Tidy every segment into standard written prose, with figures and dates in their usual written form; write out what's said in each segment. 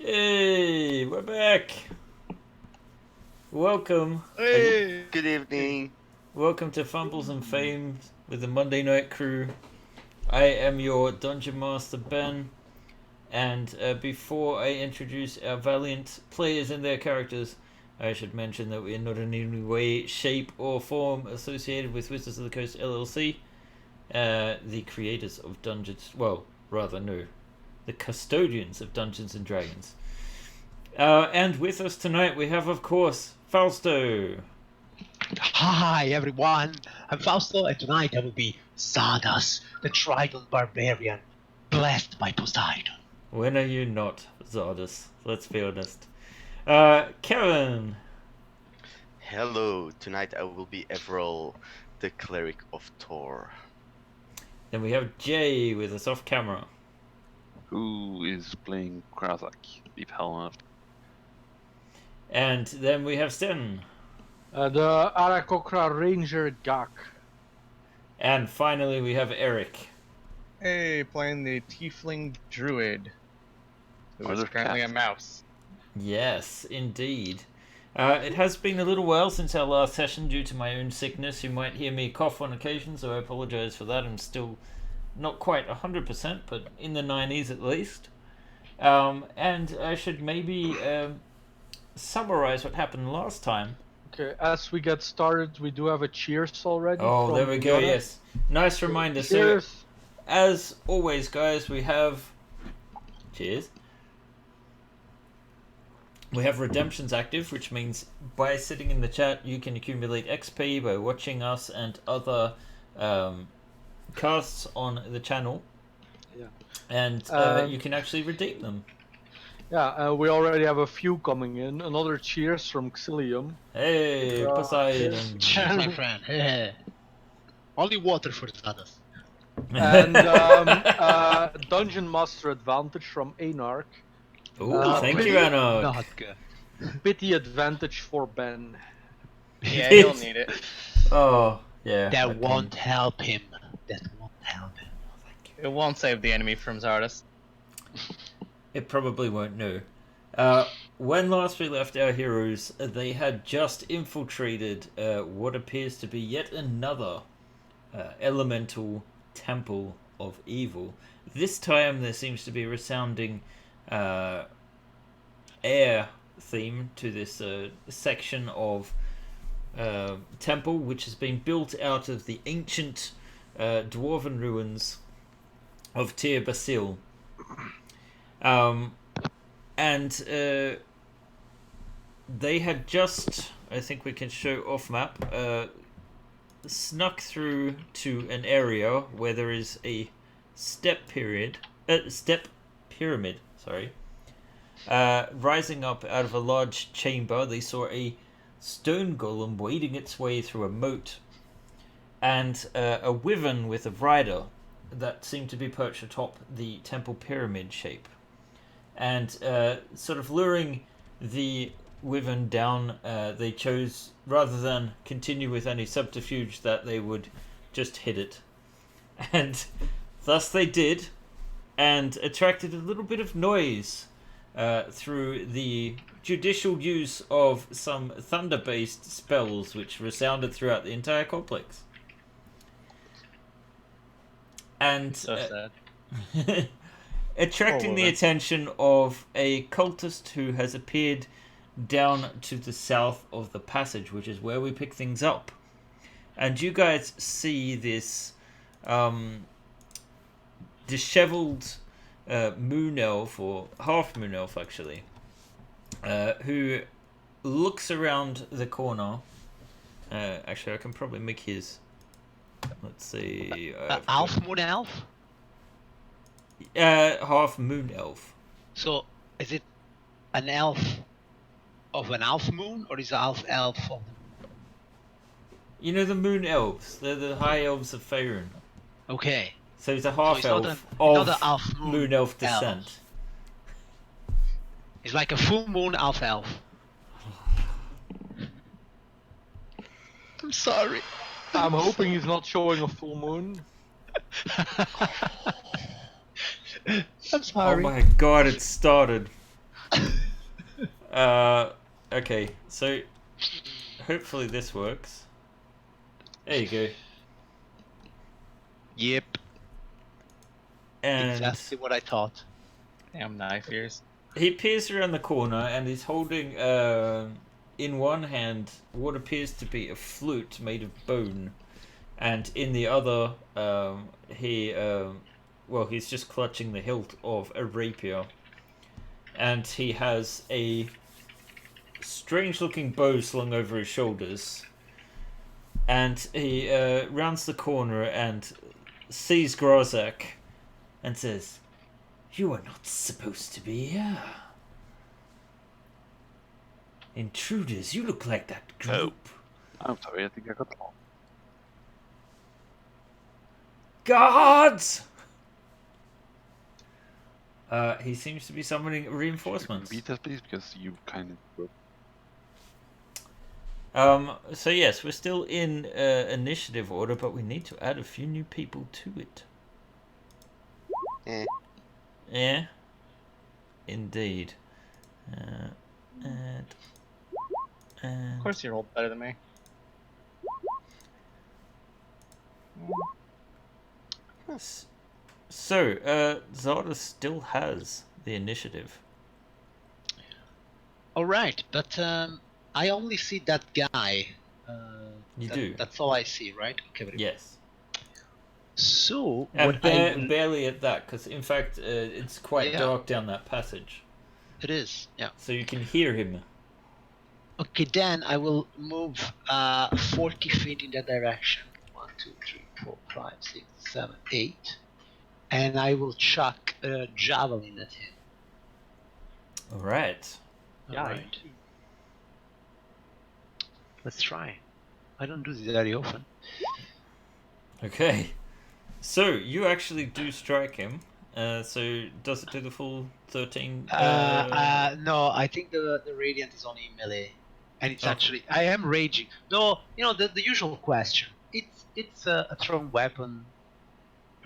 Hey, we're back. Welcome. Hey! Good evening. Welcome to Fumbles and Fame with the Monday Night Crew. I am your Dungeon Master, Ben. And before I introduce our valiant players and their characters, I should mention that we are not in any way, shape, or form associated with Wizards of the Coast LLC, the creators of Dungeons. Well, rather, no. The custodians of Dungeons and Dragons. And with us tonight we have, of course, Fausto. Hi everyone, I'm Fausto, and tonight I will be Zardas, the Trident Barbarian, blessed by Poseidon. When are you not Zardas? Let's be honest. Kevin. Hello. Tonight I will be Everal, the cleric of Thor. Then we have Jay with us off camera. Who is playing Krazak, the Paladin? And then we have Sten. The Arakokra Ranger Gak. And finally we have Eric. Hey, playing the Tiefling Druid, who Are is there currently a cats? mouse. Yes, indeed. It has been a little while since our last session due to my own sickness. You might hear me cough on occasion, so I apologize for that. I'm still not quite 100%, but in the 90s at least. And I should maybe summarize what happened last time. Okay, as we get started, we do have a cheers already. Oh, from there we go, Fiona. yes. Nice reminder. So, Cheers. as always, guys, we have... Cheers. We have redemptions active, which means by sitting in the chat, you can accumulate XP by watching us and other casts on the channel. Yeah. And you can actually redeem them. Yeah, we already have a few coming in. Another cheers from Xilium. Hey, Poseidon. Cheers, my friend. Only water for Zardas. And Dungeon Master Advantage from Anarch. Ooh, thank you, Anna. Not good. Pity Advantage for Ben. Yeah, he'll need it. Oh, yeah. That okay. won't help him. That won't help him. It won't save the enemy from Zardas. It probably won't, no. When last we left our heroes, they had just infiltrated what appears to be yet another elemental temple of evil. This time there seems to be a resounding air theme to this section of temple, which has been built out of the ancient dwarven ruins of Tir Basil. And they had just, I think we can show off map, snuck through to an area where there is a step pyramid, rising up out of a large chamber. They saw a stone golem wading its way through a moat, and a wyvern with a rider that seemed to be perched atop the temple pyramid shape. And sort of luring the wyvern down, they chose, rather than continue with any subterfuge, that they would just hit it. And thus they did, and attracted a little bit of noise through the judicial use of some thunder-based spells which resounded throughout the entire complex. And So sad. attracting the attention of a cultist who has appeared down to the south of the passage, which is where we pick things up. And you guys see this disheveled moon elf, or half moon elf actually, who looks around the corner. Actually, I can probably make his... Let's see... Elf, moon elf? half moon elf. So, is it an elf of an elf moon, or is it elf of... You know the moon elves? They're the high elves of Faerun. Okay. So he's a half So it's elf not of a elf moon elf descent. It's like a full moon elf. I'm sorry. I'm hoping he's not showing a full moon. I'm Oh sorry. my god, it started. Okay, so hopefully this works. There you go. Yep, And exactly what I thought. Damn knife ears. he peers around the corner and he's holding, in one hand, what appears to be a flute made of bone, and in the other, he's just clutching the hilt of a rapier, and he has a strange-looking bow slung over his shoulders, and he rounds the corner and sees Grozak and says, "You are not supposed to be here. Intruders, you look like that group." I'm sorry, I think I got lost. Guards! He seems to be summoning reinforcements. Repeat that, please, because you kind of broke. So yes, we're still in initiative order, but we need to add a few new people to it. Eh. Yeah, indeed. And Of course you rolled better than me. so Zarda still has the initiative. All right, but I only see that guy. You do. That's all I see, right? Okay. Yes. So And what I will... barely at that, because in fact it's quite Yeah. dark down that passage. It is, yeah. So you can hear him. Okay, then I will move 40 feet in that direction. 1, 2, 3, 4, 5, 6, 7, 8. And I will chuck a javelin at him. Alright. Alright. Let's try. I don't do this very often. Okay. So you actually do strike him. So does it do the full 13? No, I think the radiant is only melee, and it's Okay. actually I am raging. No, the usual question. It's a thrown weapon,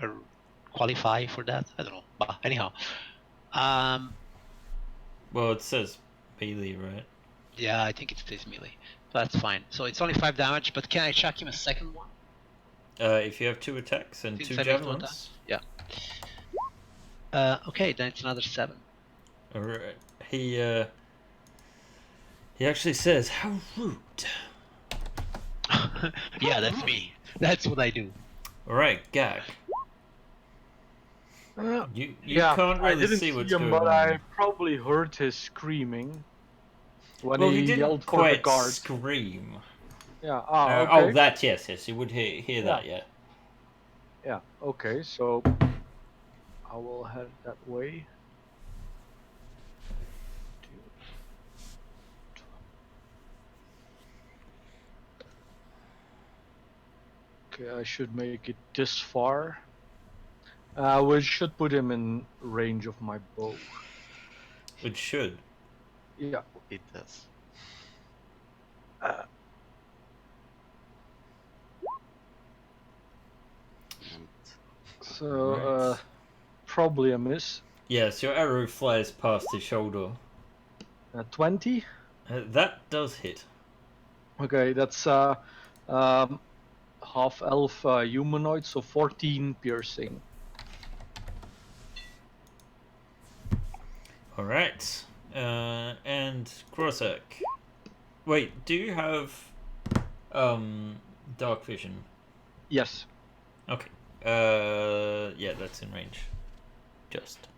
or qualify for that? I don't know. But anyhow, Well, it says melee, right? yeah, I think it stays melee. So that's fine. So it's only 5 damage, but can I chuck him a second one? If you have 2 attacks and Since 2 I made 2 javelins. attacks? Yeah. Okay, then it's another 7. Alright. He actually says, "How rude." Yeah, that's me. That's what I do. Alright, Gag. You can't I really didn't see what's him, going but on. I probably heard his screaming when Well, he he didn't yelled for the quite guards. scream. Yeah. Oh, Okay. that, yes, you would hear that, yeah. Yeah. Okay. So I will head that way. Okay, I should make it this far. We should put him in range of my bow. It should. Yeah. It does. So Right. probably a miss. Yes, your arrow flies past his shoulder. 20. That does hit. Okay, that's half elf humanoid, so 14 piercing. Alright. And Grozak. Wait, do you have dark vision? Yes. Okay. Yeah, that's in range. Just.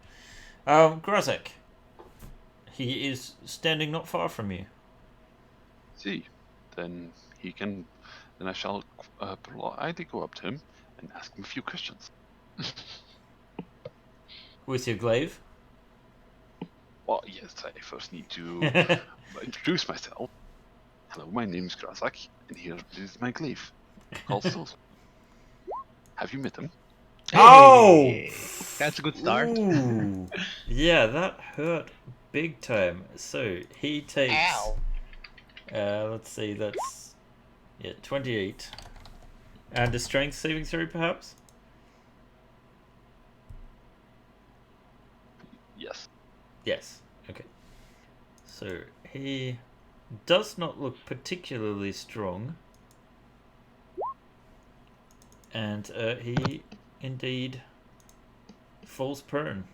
Grozak. He is standing not far from you. See, then I shall politely go up to him and ask him a few questions. With your glaive? Well, yes, I first need to introduce myself. Hello, my name is Grazak, and here is my glaive. Called Stills. Have you met him? Oh! Hey, that's a good start. Ooh. Yeah, that hurt big time. So he takes. Ow. Let's see, that's 28. And a strength saving throw, perhaps? Yes. Yes. Okay. So he does not look particularly strong. And he indeed falls prone,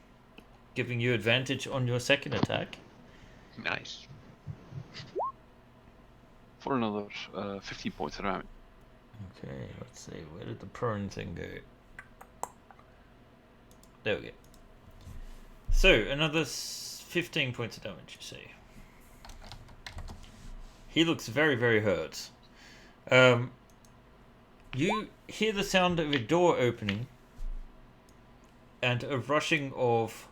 giving you advantage on your second attack. Nice. For another 15 points of damage. Okay, let's see. Where did the prone thing go? There we go. So, another 15 points of damage, you see. He looks very, very hurt. You hear the sound of a door opening and a rushing of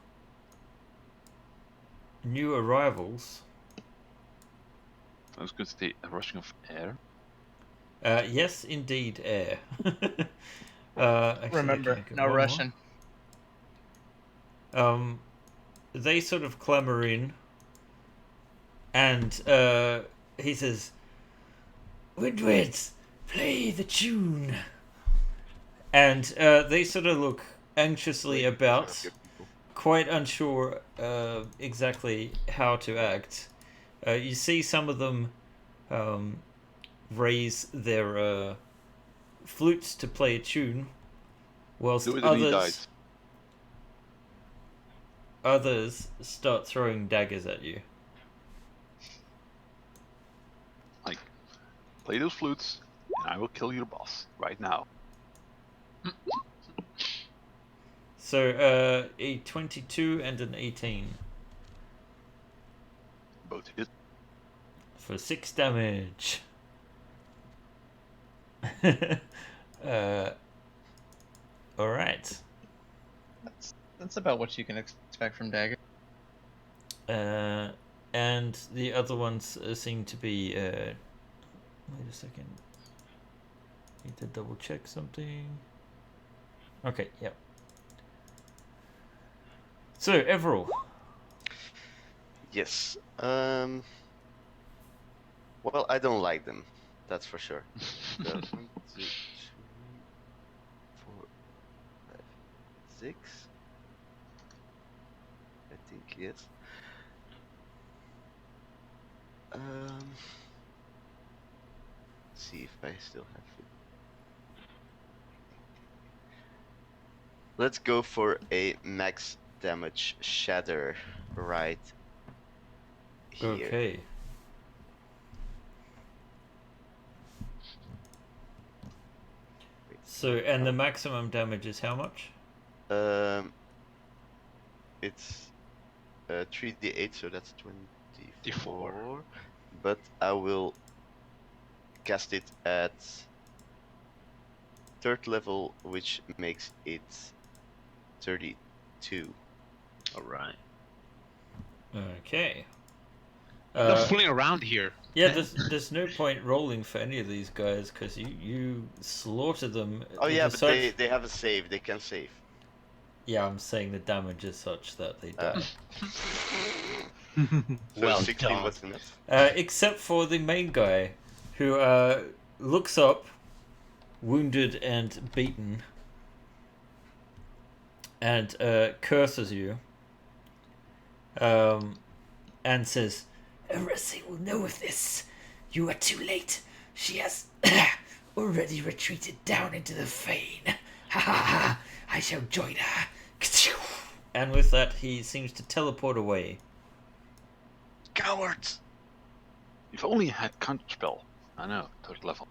new arrivals. I was going to say a rushing of air. Yes, indeed, air. Actually, Remember, no Russian. They sort of clamber in, and he says, "Windwards, play the tune." And they sort of look anxiously about, quite unsure exactly how to act. You see some of them raise their flutes to play a tune, whilst Do it and he dies. others start throwing daggers at you. Like, play those flutes, and I will kill your boss right now. So a 22 and an 18 Both hit. for 6 damage. All right. That's about what you can expect from dagger. And the other ones seem to be. Wait a second. Need to double check something. Okay. Yep. So Everall. Yes. Well, I don't like them. That's for sure. So, 1, 2, 3, 4, 5, 6. I think yes. See if I still have it. Let's go for a max damage shatter right here. Okay. So, and the maximum damage is how much? It's 3d8, so that's 24. But I will cast it at 3rd level, which makes it 32. Alright. Okay. Not fooling around here. Yeah, there's no point rolling for any of these guys because you slaughter them. Oh yeah, but such... they have a save. They can save. Yeah, I'm saying the damage is such that they die. So Well 16 done. was enough. Except for the main guy, who looks up, wounded and beaten, and curses you, and says, "Eresi will know of this. You are too late. She has already retreated down into the fane. Ha ha ha! I shall join her." And with that, he seems to teleport away. Cowards! If only I had counterspell. I know, 3rd level.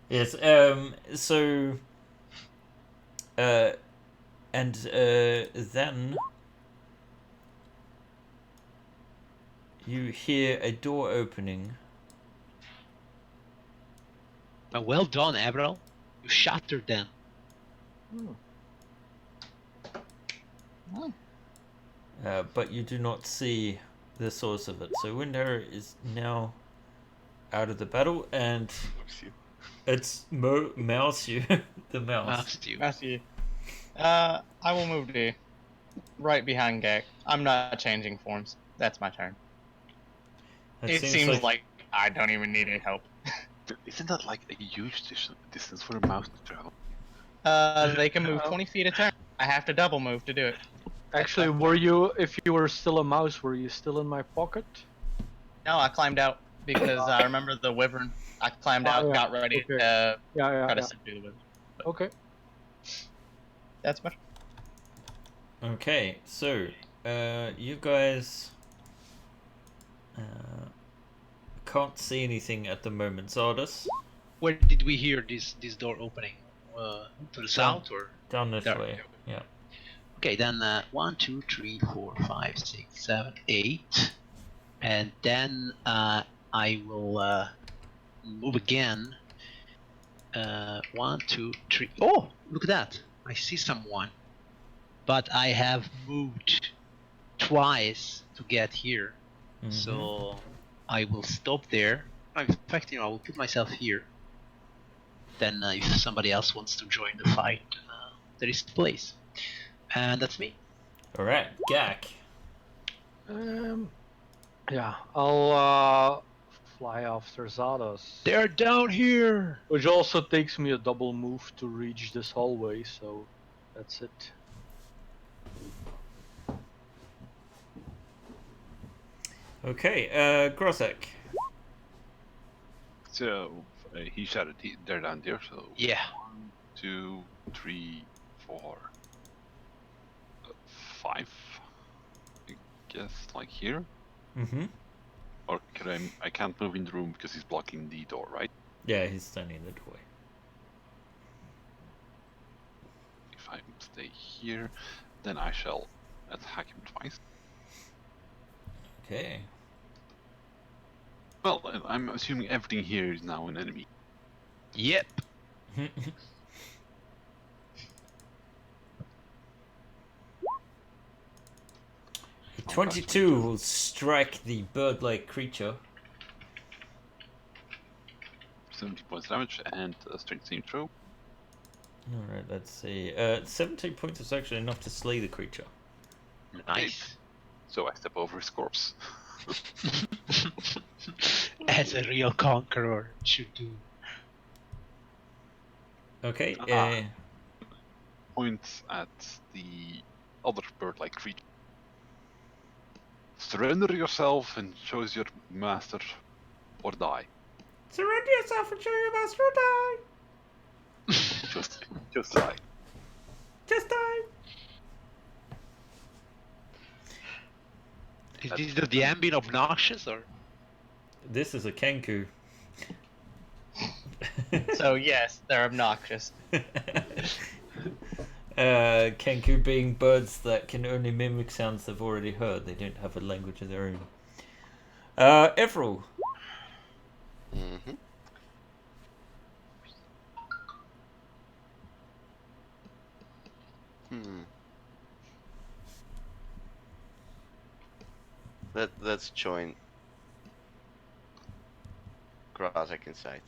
Yes. So. And then you hear a door opening. Well done, Avril. You shattered them. But you do not see the source of it. So Windhar is now out of the battle, and it's mouse you, the mouse. Moused you. Matthew. I will move to right behind Gak. I'm not changing forms. That's my turn. That It seems like I don't even need any help. Isn't that like a huge distance for a mouse to travel? They can move 20 feet a turn. I have to double move to do it. Actually, were you? If you were still a mouse, were you still in my pocket? No, I climbed out because I remember the wyvern. I climbed out, yeah. got ready Okay. to Yeah. try to subdue the wyvern. Okay. That's much. Okay, so you guys can't see anything at the moment. Zardas, Where did we hear this door opening? To the south or? down this There. way. Yeah. Okay, then 1, 2, 3, 4, 5, 6, 7, 8, and then I will move again. 1, 2, 3. Oh, look at that! I see someone, but I have moved twice to get here, so I will stop there. In fact, I will put myself here. Then, if somebody else wants to join the fight, there is place, and that's me. All right, Gak. Yeah, I'll fly after Zardos. They're down here. Which also takes me a double move to reach this hallway, so that's it. Okay, Grosek. So he shouted, they're down there. So Yeah. 1, 2, 3, 4, 5. I guess like here. Mm-hmm. Or can I can't move in the room because he's blocking the door, right? Yeah, he's standing in the doorway. If I stay here, then I shall attack him twice. Okay. Well, I'm assuming everything here is now an enemy. Yep. 22 will strike the bird-like creature. 70 points damage and a strength saving throw. Alright, let's see. 17 points is actually enough to slay the creature. Nice. So I step over his corpse. As a real conqueror should do. Okay, Points at the other bird-like creature. Surrender yourself and choose your master, or die. surrender yourself and show your master or die! Just die. Just die! Is this the ambient obnoxious or? This is a Kenku. So yes, they're obnoxious. Kenku being birds that can only mimic sounds they've already heard. They don't have a language of their own. Evril. Mm-hmm. Let's join Krasek inside.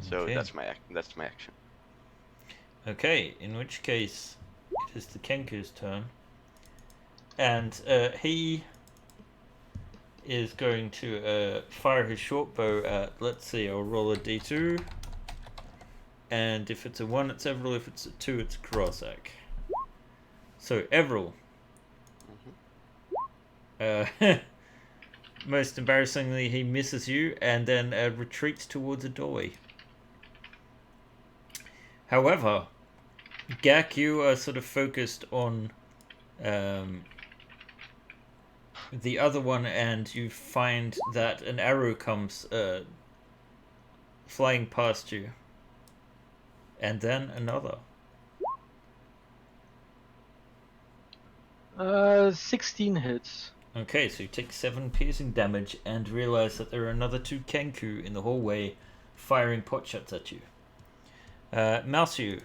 So Okay. that's my action. Okay, in which case it is the Kenku's turn. And he is going to fire his short bow at, let's see, I'll roll a d2. And if it's a 1, it's Evril. If it's a 2, it's Krasek. So, Evril. Most embarrassingly, he misses you and then retreats towards a doorway. However, Gak, you are sort of focused on the other one, and you find that an arrow comes flying past you. And then another. 16 hits. Okay, so you take 7 piercing damage and realize that there are another 2 Kenku in the hallway firing potshots at you. Malsu.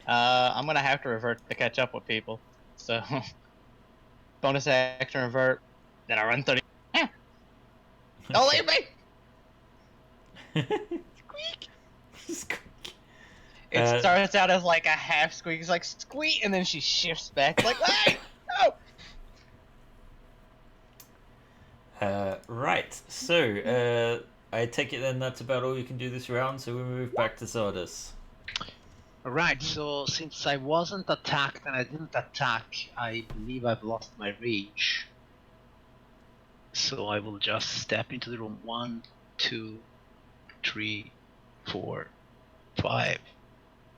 I'm gonna have to revert to catch up with people. So bonus action revert. Then I run 30. Don't leave me! Squeak! Squeak. It starts out as like a half squeak. It's like squeak, and then she shifts back like, hey! No! Right, so I take it then that's about all you can do this round, so we move back to Zardas. Right, so since I wasn't attacked and I didn't attack, I believe I've lost my rage. So I will just step into the room. 1, 2, 3, 4, 5,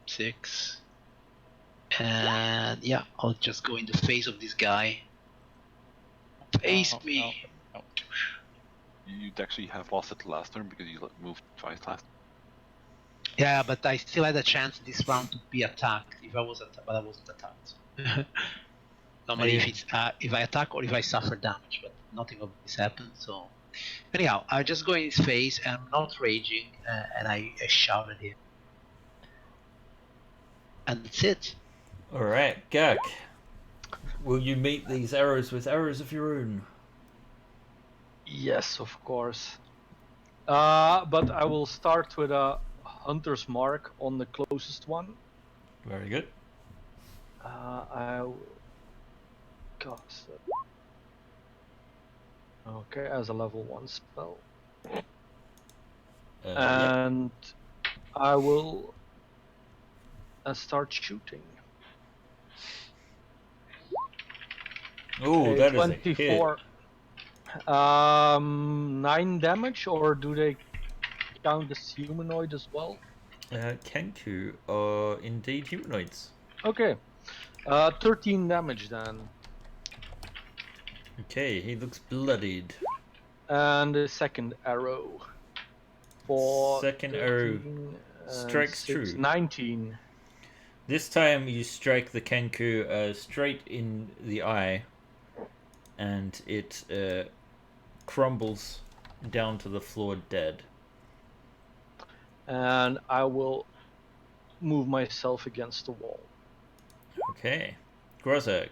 6. And yeah, I'll just go in the face of this guy. Face Oh, me. no. You'd actually have lost it last turn because you moved twice last. Yeah, but I still had a chance this round to be attacked if I was but I wasn't attacked. Normally, Yeah. if it's if I attack or if I suffer damage, but nothing of this happened. So anyhow, I just go in his face. And I'm not raging, and I shout at him, and that's it. All right, Gak. Will you meet these arrows with arrows of your own? Yes, of course. But I will start with a hunter's mark on the closest one. Very good. I will cast it. Okay, as a level 1 spell. Yep. And I will start shooting. Oh, Okay, that is a hit. 24. 9 damage, or do they count as humanoid as well? Kenku are indeed humanoids. Okay. 13 damage then. Okay, he looks bloodied. And the second arrow. For Second arrow strikes true. 19. This time you strike the Kenku straight in the eye, and it crumbles down to the floor dead. And I will move myself against the wall. Okay. Grozak.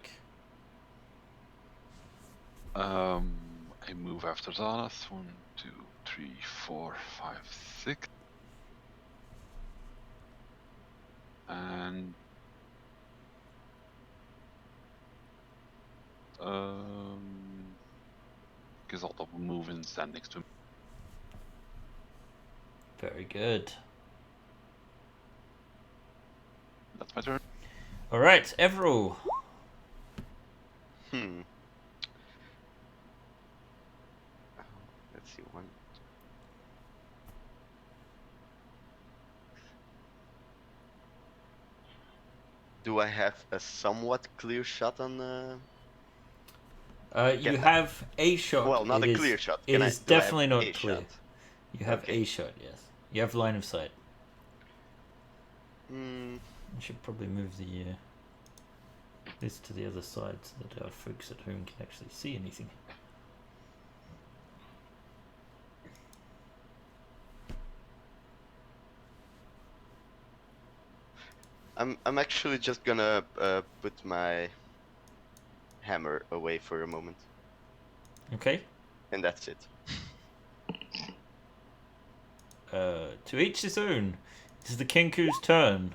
I move after Zanas. 1, 2, 3, 4, 5, 6. And guess I'll double move and stand next to him. Very good. That's my turn. Alright, Everall. Let's see, one. Do I have a somewhat clear shot on You have a shot. Well, not It a is- clear shot. It Do is I have definitely not a clear. shot? You have Okay. a shot, yes. You have line of sight. Hmm. You should probably move the this to the other side so that our folks at home can actually see anything. I'm actually just gonna put my hammer away for a moment, Okay. and that's it. To each his own. It is the Kenku's turn.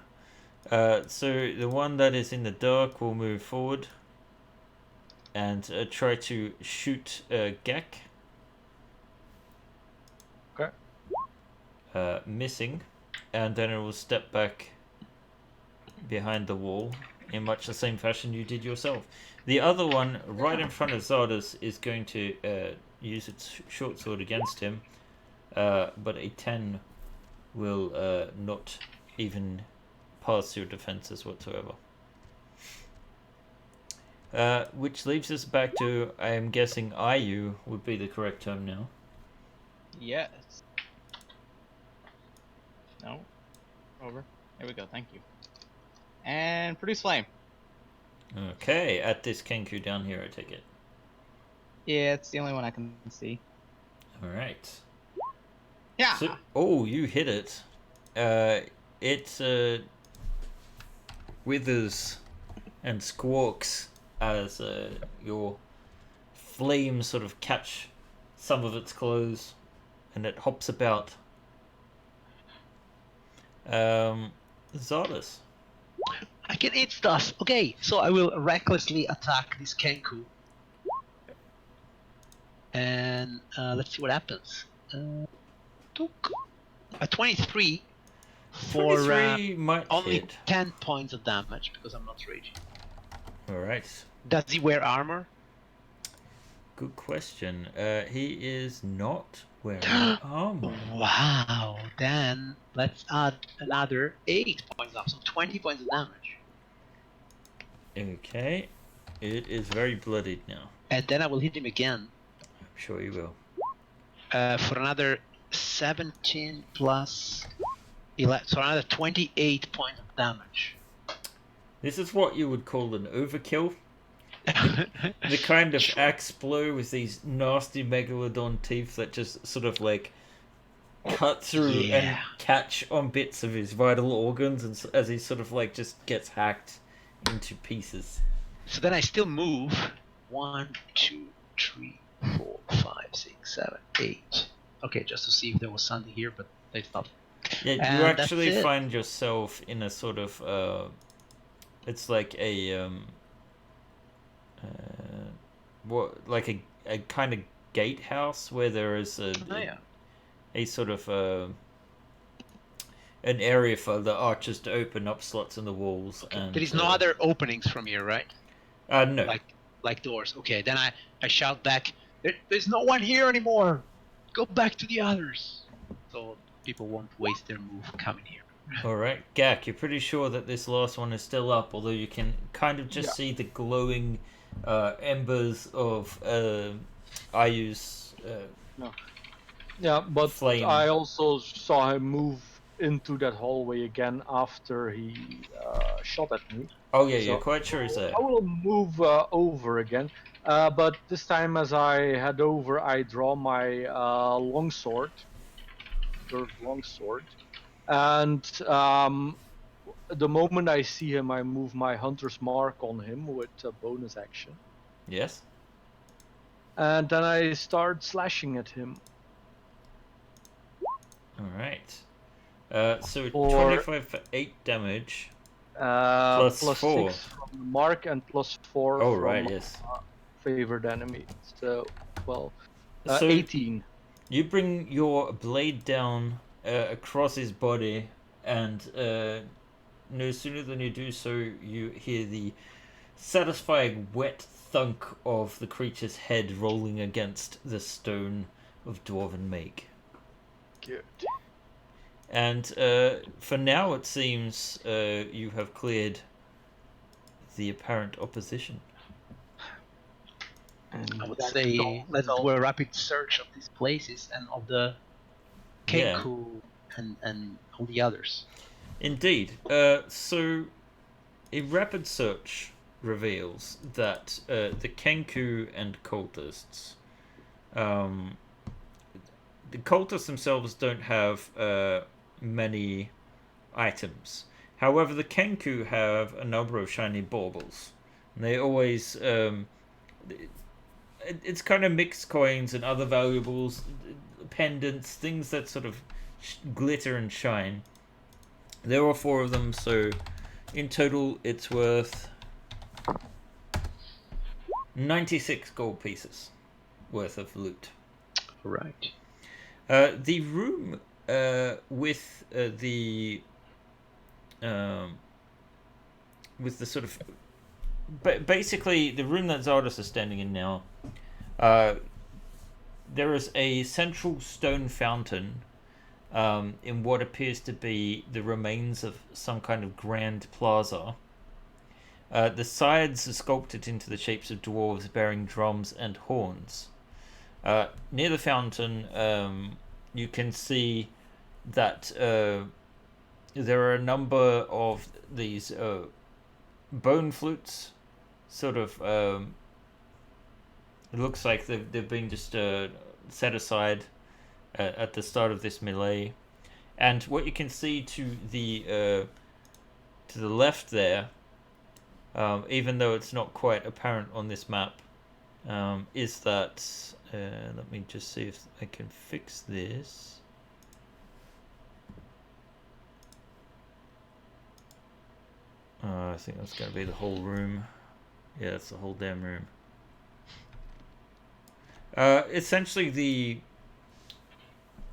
So the one that is in the dark will move forward and try to shoot Gek. Okay. Missing, and then it will step back behind the wall in much the same fashion you did yourself. The other one, right in front of Zardas, is going to use its short sword against him, but a 10 will not even pass your defenses whatsoever. Which leaves us back to, I am guessing, Ayu would be the correct term now. Yes. No. Over. There we go. Thank you. And produce flame. Okay, at this Kenku down here, I take it. Yeah, it's the only one I can see. Alright. Yeah. So, oh, you hit it. It withers and squawks as your flames sort of catch some of its clothes, and it hops about. Zardas. I can eat stuff. Okay, so I will recklessly attack this Kenku. And let's see what happens. A 23. for 23 might only hit. 10 points of damage because I'm not raging. Alright. Does he wear armor? Good question. He is not wearing armor. Wow. Then let's add another 8 points up, so 20 points of damage. Okay. It is very bloodied now. And then I will hit him again I'm sure you will. for another 17 plus 11, so another 28 points of damage. This is what you would call an overkill. The kind of Sure. axe blow with these nasty megalodon teeth that just sort of like cut through and Yeah. catch on bits of his vital organs, and as he sort of like just gets hacked into pieces. So then I still move 1, 2, 3, 4, 5, 6, 7, 8. Okay, just to see if there was something here, but it's not. Yeah, you And actually that's it. find yourself in a sort of it's like a what, like a kind of gatehouse where there is a sort of an area for the archers to open up slots in the walls. Okay. And There is no other openings from here, right? no. Like doors. Okay, then I shout back, there's no one here anymore. Go back to the others. So people won't waste their move coming here. Alright, Gak, you're pretty sure that this last one is still up, although you can kind of just see the glowing embers of Ayu's Yeah, but flame. I also saw him move into that hallway again after he shot at me. Oh yeah, So you're quite sure he's there. I will move over again, but this time as I head over, I draw my longsword, curved longsword, and the moment I see him, I move my hunter's mark on him with a bonus action, Yes? and then I start slashing at him. Alright. So For 25 for 8 damage. plus 4. 6 from the mark and plus 4 Oh, from right, yes. favored enemy. So, well, So 18. you bring your blade down across his body, and no sooner than you do so, you hear the satisfying wet thunk of the creature's head rolling against the stone of dwarven make. Good. And for now, it seems you have cleared the apparent opposition. And I would that's say all. let's do a rapid search of these places and of the Yeah. Kenku and all the others. Indeed. So a rapid search reveals that the Kenku and cultists, the cultists themselves don't have many items. However, the Kenku have a number of shiny baubles. And they always it's kind of mixed coins and other valuables, pendants, things that sort of glitter and shine. There are 4 of them, so in total it's worth 96 gold pieces worth of loot. Right. The room with the sort of basically the room that Zardos is standing in now, there is a central stone fountain in what appears to be the remains of some kind of grand plaza. The sides are sculpted into the shapes of dwarves bearing drums and horns. Near the fountain, you can see that there are a number of these bone flutes, sort of. It looks like they've been just set aside at the start of this melee, and what you can see to the left there, even though it's not quite apparent on this map, is that let me just see if I can fix this. I think that's going to be the whole room. Yeah, it's the whole damn room. Essentially,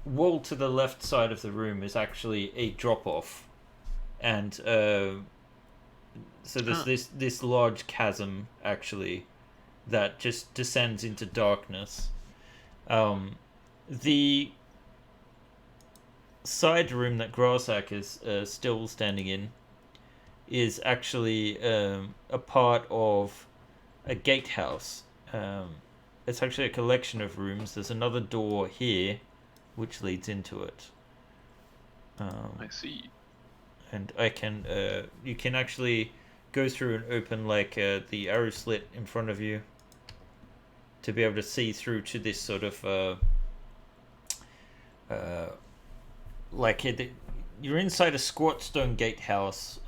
wall to the left side of the room is actually a drop-off, and so there's this large chasm actually that just descends into darkness. The side room that Grassack is still standing in is actually a part of a gatehouse. It's actually a collection of rooms. There's another door here which leads into it. I see. And I can you can actually go through and open like the arrow slit in front of you to be able to see through to this sort of you're inside a squat stone gatehouse,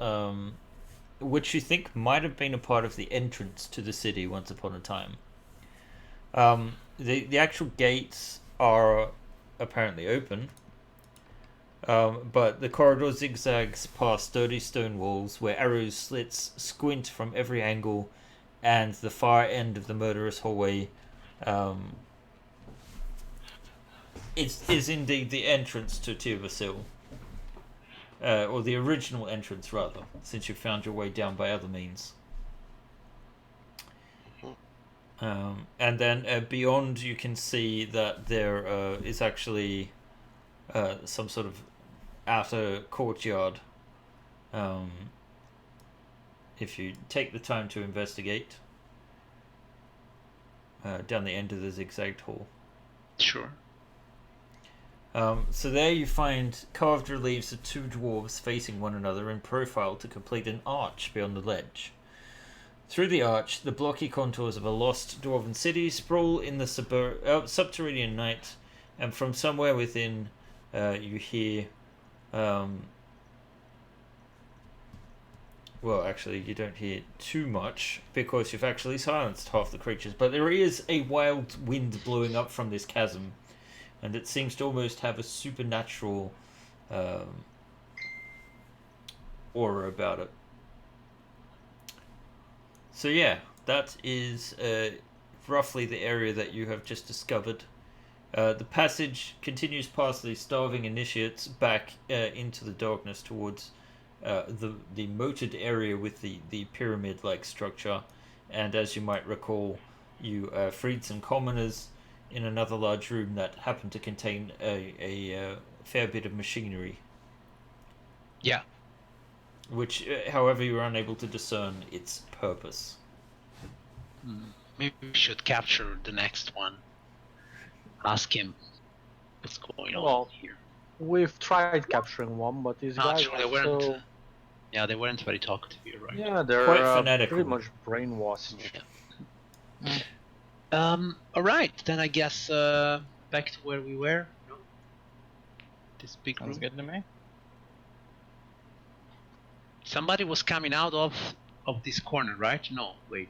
which you think might have been a part of the entrance to the city once upon a time. The actual gates are apparently open, but the corridor zigzags past sturdy stone walls where arrow slits squint from every angle, and the far end of the murderous hallway is indeed the entrance to Tirvasil. Or the original entrance, rather, since you found your way down by other means. And then beyond, you can see that there is actually some sort of outer courtyard. If you take the time to investigate, down the end of the zigzagged hall. Sure. So there you find carved reliefs of two dwarves facing one another in profile to complete an arch beyond the ledge. Through the arch, the blocky contours of a lost dwarven city sprawl in the subterranean night, and from somewhere within, you hear. Well, actually, you don't hear too much because you've actually silenced half the creatures, but there is a wild wind blowing up from this chasm, and it seems to almost have a supernatural aura about it. So yeah, that is roughly the area that you have just discovered. The passage continues past the starving initiates back into the darkness towards the moated area with the pyramid-like structure, and as you might recall, you freed some commoners in another large room that happened to contain a fair bit of machinery. Yeah. Which, however, you were unable to discern its purpose. Maybe we should capture the next one. Ask him what's going on here. We've tried capturing one, but these guys Sure, they weren't. Yeah, they weren't very talkative here, right? Yeah, they're quite fanatical. pretty much brainwashed. Yeah. All right, then I guess back to where we were. No? This big Sounds room. good to me. Somebody was coming out of this corner, right? No, wait.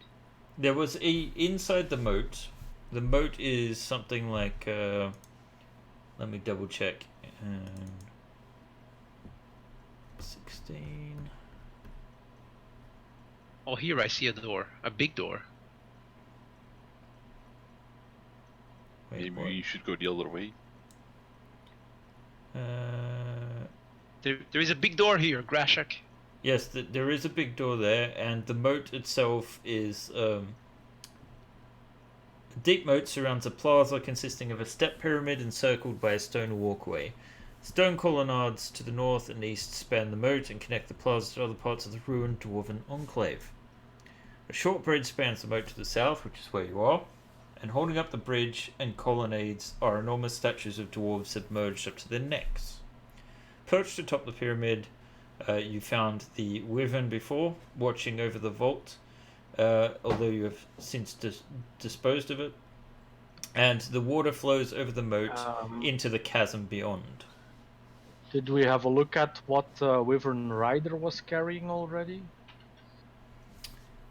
There was inside the moat. The moat is something like. Let me double check. 16. Oh, here I see a door, a big door. Wait, Maybe what? you should go the other way. There is a big door here, Grashak. Yes, there is a big door there, and the moat itself is a deep moat surrounds a plaza consisting of a step pyramid encircled by a stone walkway. Stone colonnades to the north and east span the moat and connect the plaza to other parts of the ruined dwarven enclave. A short bridge spans the moat to the south, which is where you are, and holding up the bridge and colonnades are enormous statues of dwarves submerged up to their necks. Perched atop the pyramid, you found the wyvern before, watching over the vault, although you have since disposed of it, and the water flows over the moat into the chasm beyond. Did we have a look at what Wyvern Rider was carrying already?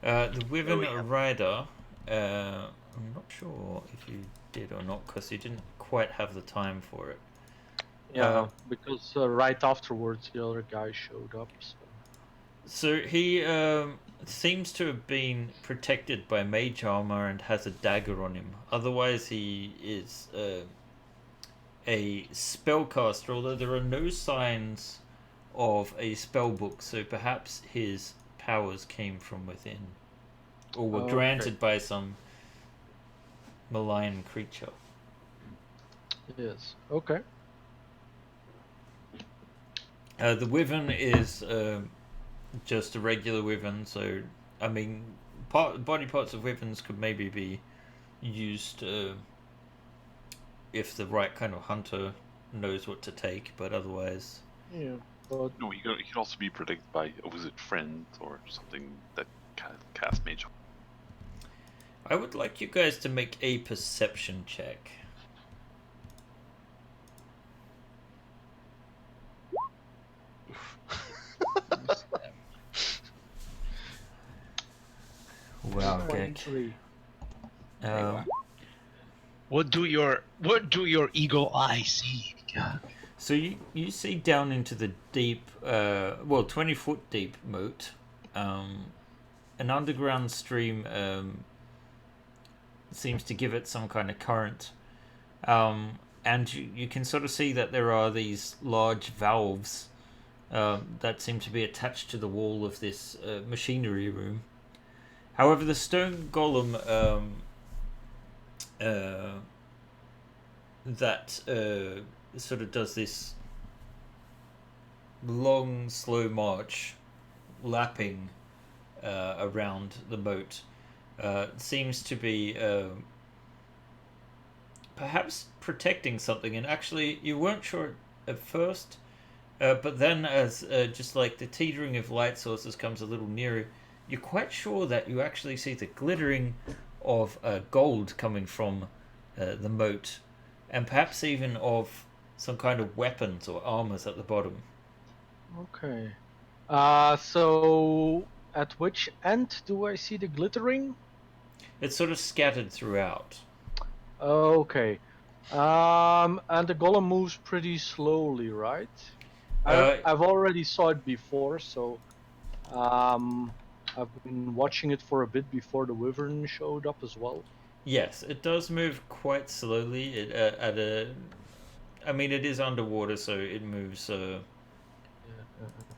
The wyvern rider, I'm not sure if you did or not, because you didn't quite have the time for it. Yeah, because right afterwards the other guy showed up. So he seems to have been protected by mage armor and has a dagger on him. Otherwise, he is a spellcaster, although there are no signs of a spell book, so perhaps his powers came from within, or were Okay. granted by some malign creature. Yes. Okay. The wyvern is just a regular wyvern, so I mean, body parts of wyverns could maybe be used if the right kind of hunter knows what to take, but otherwise, Yeah. But No, he could also be protected by a wizard friend or something that can cast mage. I would like you guys to make a perception check. Wow, Gek. 23. What do your eagle eye see? God. So you see down into the deep, 20-foot deep moat, an underground stream seems to give it some kind of current, and you can sort of see that there are these large valves that seem to be attached to the wall of this machinery room. However, the stone golem that sort of does this long, slow march, lapping around the moat, seems to be perhaps protecting something. And actually, you weren't sure at first, but then as just like the teetering of light sources comes a little nearer, you're quite sure that you actually see the glittering of gold coming from the moat, and perhaps even of some kind of weapons or armors at the bottom. Okay. So at which end do I see the glittering? It's sort of scattered throughout. Okay. And the golem moves pretty slowly, right? I've already saw it before, so I've been watching it for a bit before the wyvern showed up as well. Yes, it does move quite slowly. It is underwater, so it moves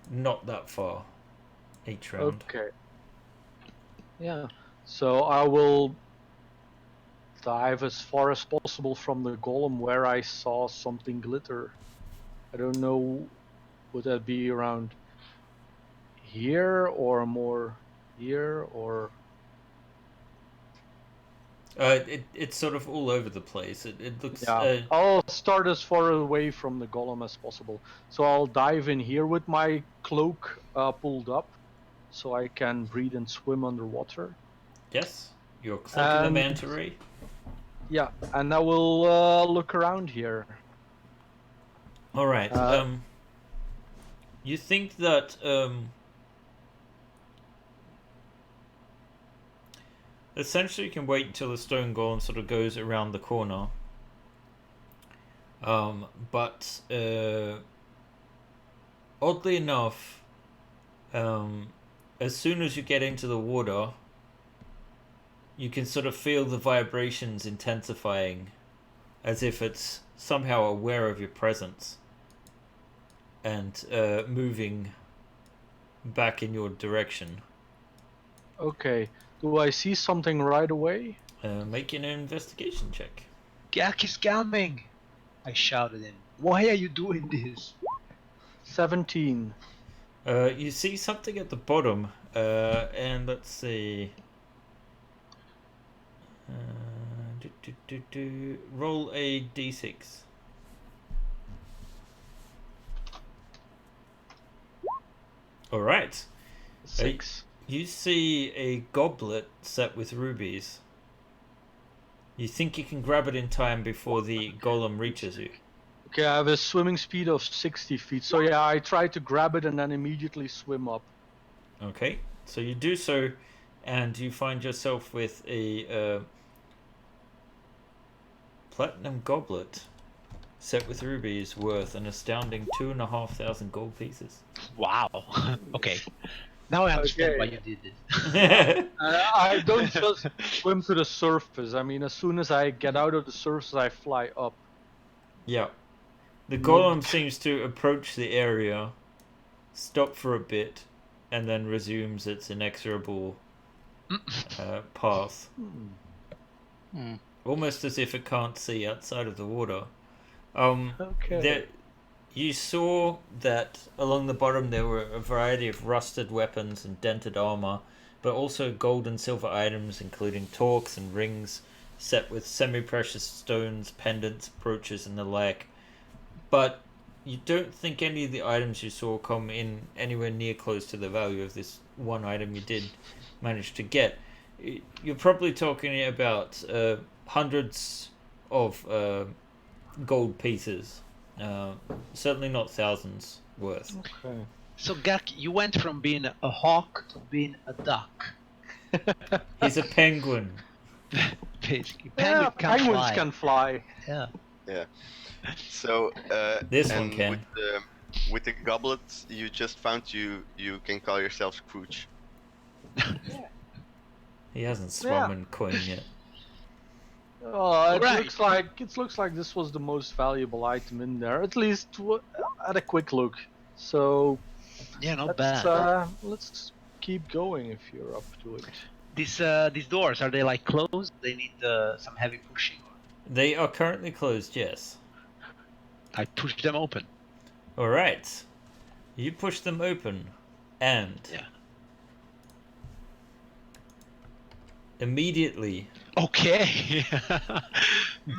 not that far each round. Okay. Yeah. So I will dive as far as possible from the golem where I saw something glitter. I don't know, would that be around here or more here or? It's sort of all over the place. It looks. Yeah. I'll start as far away from the golem as possible. So I'll dive in here with my cloak pulled up, so I can breathe and swim underwater. Yes, you're cloaking the And- manta ray. Yeah, and I will look around here. All right. You think that essentially you can wait until the stone golem sort of goes around the corner. But oddly enough, as soon as you get into the water, you can sort of feel the vibrations intensifying, as if it's somehow aware of your presence and moving back in your direction. Okay. Do I see something right away? Make an investigation check. Gak is coming! I shouted in. Why are you doing this? 17. You see something at the bottom, and let's see. Roll a d6. All right. 6. You see a goblet set with rubies. You think you can grab it in time before the golem reaches you. Okay, I have a swimming speed of 60 feet. So yeah, I try to grab it and then immediately swim up. Okay, so you do so, and you find yourself with a platinum goblet set with rubies worth an astounding 2,500 gold pieces. Wow. Okay. Now I understand Okay. why you did this. I don't just swim to the surface. I mean, as soon as I get out of the surface, I fly up. Yeah. The golem seems to approach the area, stop for a bit, and then resumes its inexorable path. Hmm. Almost as if it can't see outside of the water. Okay. You saw that along the bottom there were a variety of rusted weapons and dented armor, but also gold and silver items, including torques and rings set with semi-precious stones, pendants, brooches, and the like. But you don't think any of the items you saw come in anywhere near close to the value of this one item you did manage to get. You're probably talking about hundreds of gold pieces. Certainly not thousands worth. Okay. So Gak, you went from being a hawk to being a duck. He's a penguin. Basically, Yeah, penguins penguins fly. can fly. Yeah. Yeah. So This one and can. with the goblet you just found, you can call yourself Scrooge. He hasn't swum Yeah. in coin yet. Oh, it Right. looks like this was the most valuable item in there, at least at a quick look. So Yeah, not let's bad. let's keep going if you're up to it. These doors, are they like closed? They need some heavy pushing. They are currently closed, yes. I push them open. Alright. You push them open, and Yeah. immediately Okay.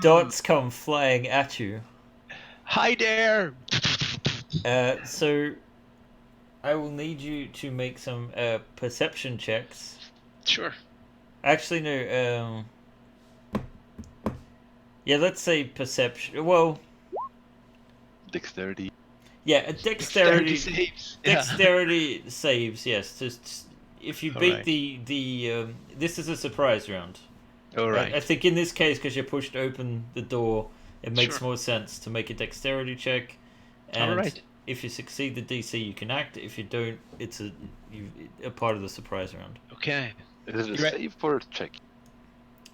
dots come flying at you. Hi there. So I will need you to make some perception checks. Sure. Actually, no. Yeah, let's say perception. Well, Dexterity. yeah, a dexterity. saves. Dexterity saves. Yes, just if you beat Alright. the this is a surprise round. All right. I think in this case, because you pushed open the door, it makes Sure. more sense to make a dexterity check. And Alright. if you succeed the DC, you can act. If you don't, it's a part of the surprise round. Okay. Is it a Right. save or a check?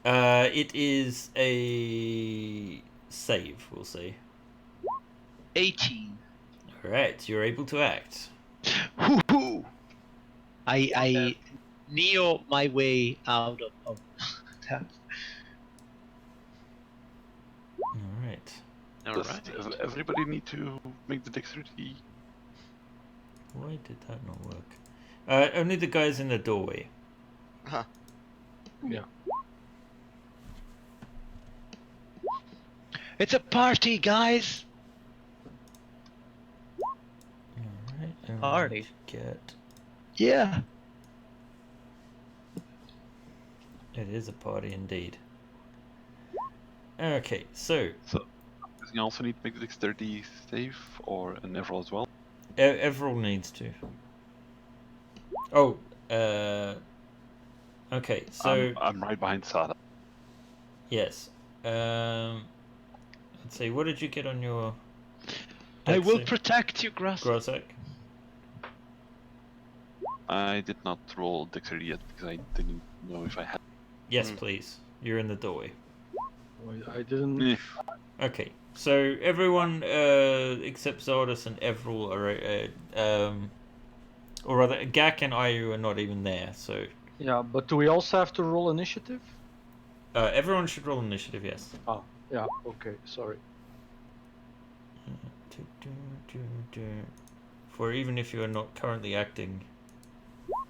It is a save, we'll say. 18. Alright, you're able to act. Hoo-hoo. I neo my way out of that. Alright. All Does right. everybody need to make the dexterity? Why did that not work? Only the guys in the doorway. Huh. Yeah. It's a party, guys. Alright, Party. Get. Yeah. It is a party indeed. Okay, so Does he also need to make the dexterity save or an Everall as well? Everall needs to. Oh, okay, so I'm right behind Sada. yes. Let's see, what did you get on your I dex will save? protect you, Grozak? I did not roll dexterity yet because I didn't know if I had. Yes, please. You're in the doorway. I didn't. Eh, Okay, so everyone except Zardas and Everall are, or rather, Gak and Ayu are not even there. So Yeah, but do we also have to roll initiative? everyone should roll initiative. Yes. Oh, yeah. Okay, sorry. For even if you are not currently acting,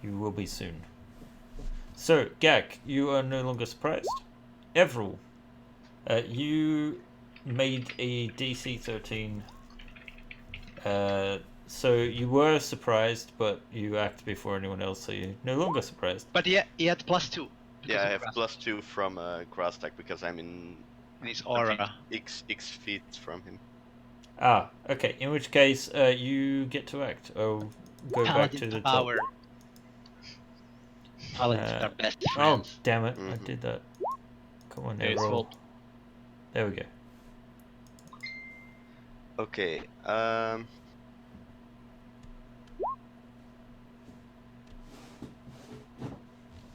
you will be soon. So, Gak, you are no longer surprised. Everall, you made a DC 13. So you were surprised, but you act before anyone else, so you're no longer surprised. But yeah, he had +2. Yeah, I have +2 from Grostak because I'm in His aura. X feet from him. Ah, okay. In which case, you get to act. I'll go back to the top. power. Paladins are best Oh, friends. damn it! I Mhm. did that. Come on, It's Everall. fault. There we go. Okay.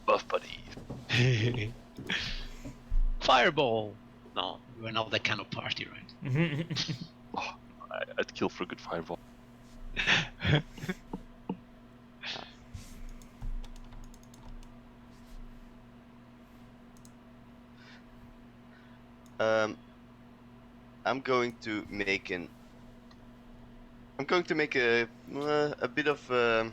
buff buddies. Fireball. No, we're not that kind of party, right? Oh, I'd kill for a good fireball. I'm going to make a bit of a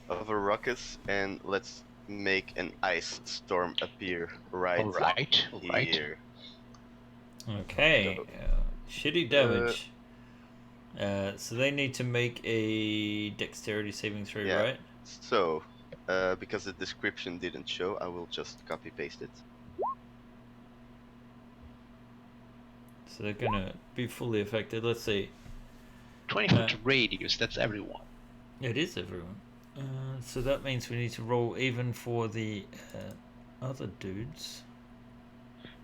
ruckus, and let's make an ice storm appear right All right. here. Okay. Shitty damage. So they need to make a dexterity saving throw, Yeah. right? So, because the description didn't show, I will just copy paste it. So they're gonna be fully affected. Let's see. 20-foot radius. That's everyone. It is everyone. So that means we need to roll even for the other dudes.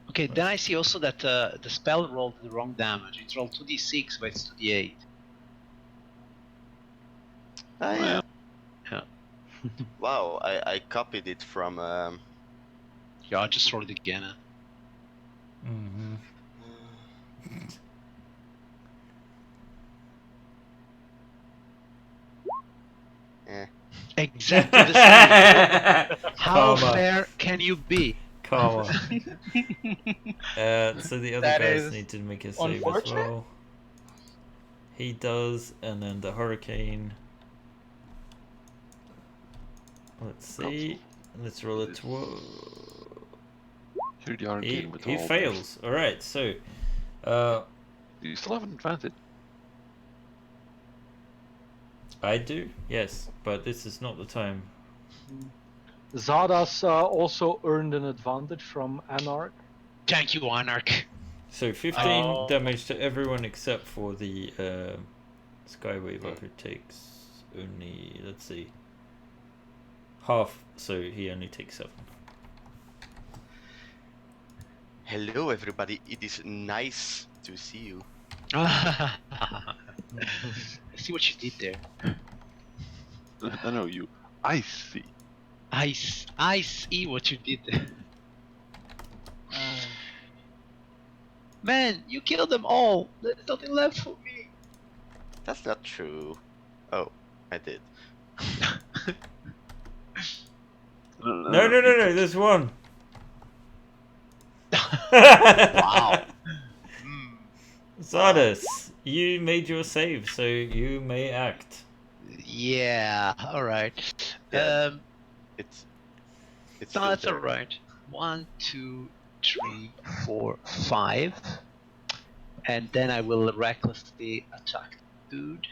Okay. Then I see also that the spell rolled the wrong damage. It rolled 2d6, but it's 2d8. Ah, yeah. Yeah. Wow, I copied it from. Yeah, I'll just roll it again. Mm-hmm. Exactly the same. How Karma. fair can you be? Karma. So the other That guys is need to make a save as unfortunate. well. He does, and then the hurricane. Let's see. Let's roll it. Here they are again with He all fails. All right. So, You still have an advantage. I do, yes, but this is not the time. Zada's also earned an advantage from Anarch. Thank you, Anarch. So 15 damage to everyone except for the Skyweaver, who takes only, let's see, half. So he only takes 7. Hello, everybody. It is nice to see you. I see what you did there. I know you. I see. I see what you did there. Man, you killed them all. There's nothing left for me. That's not true. Oh, I did. No, there's one. Wow. Zardas, you made your save, so you may act. Yeah. All right. Yeah. It's No, still that's there. all right. 1, 2, 3, 4, 5, and then I will recklessly attack the dude.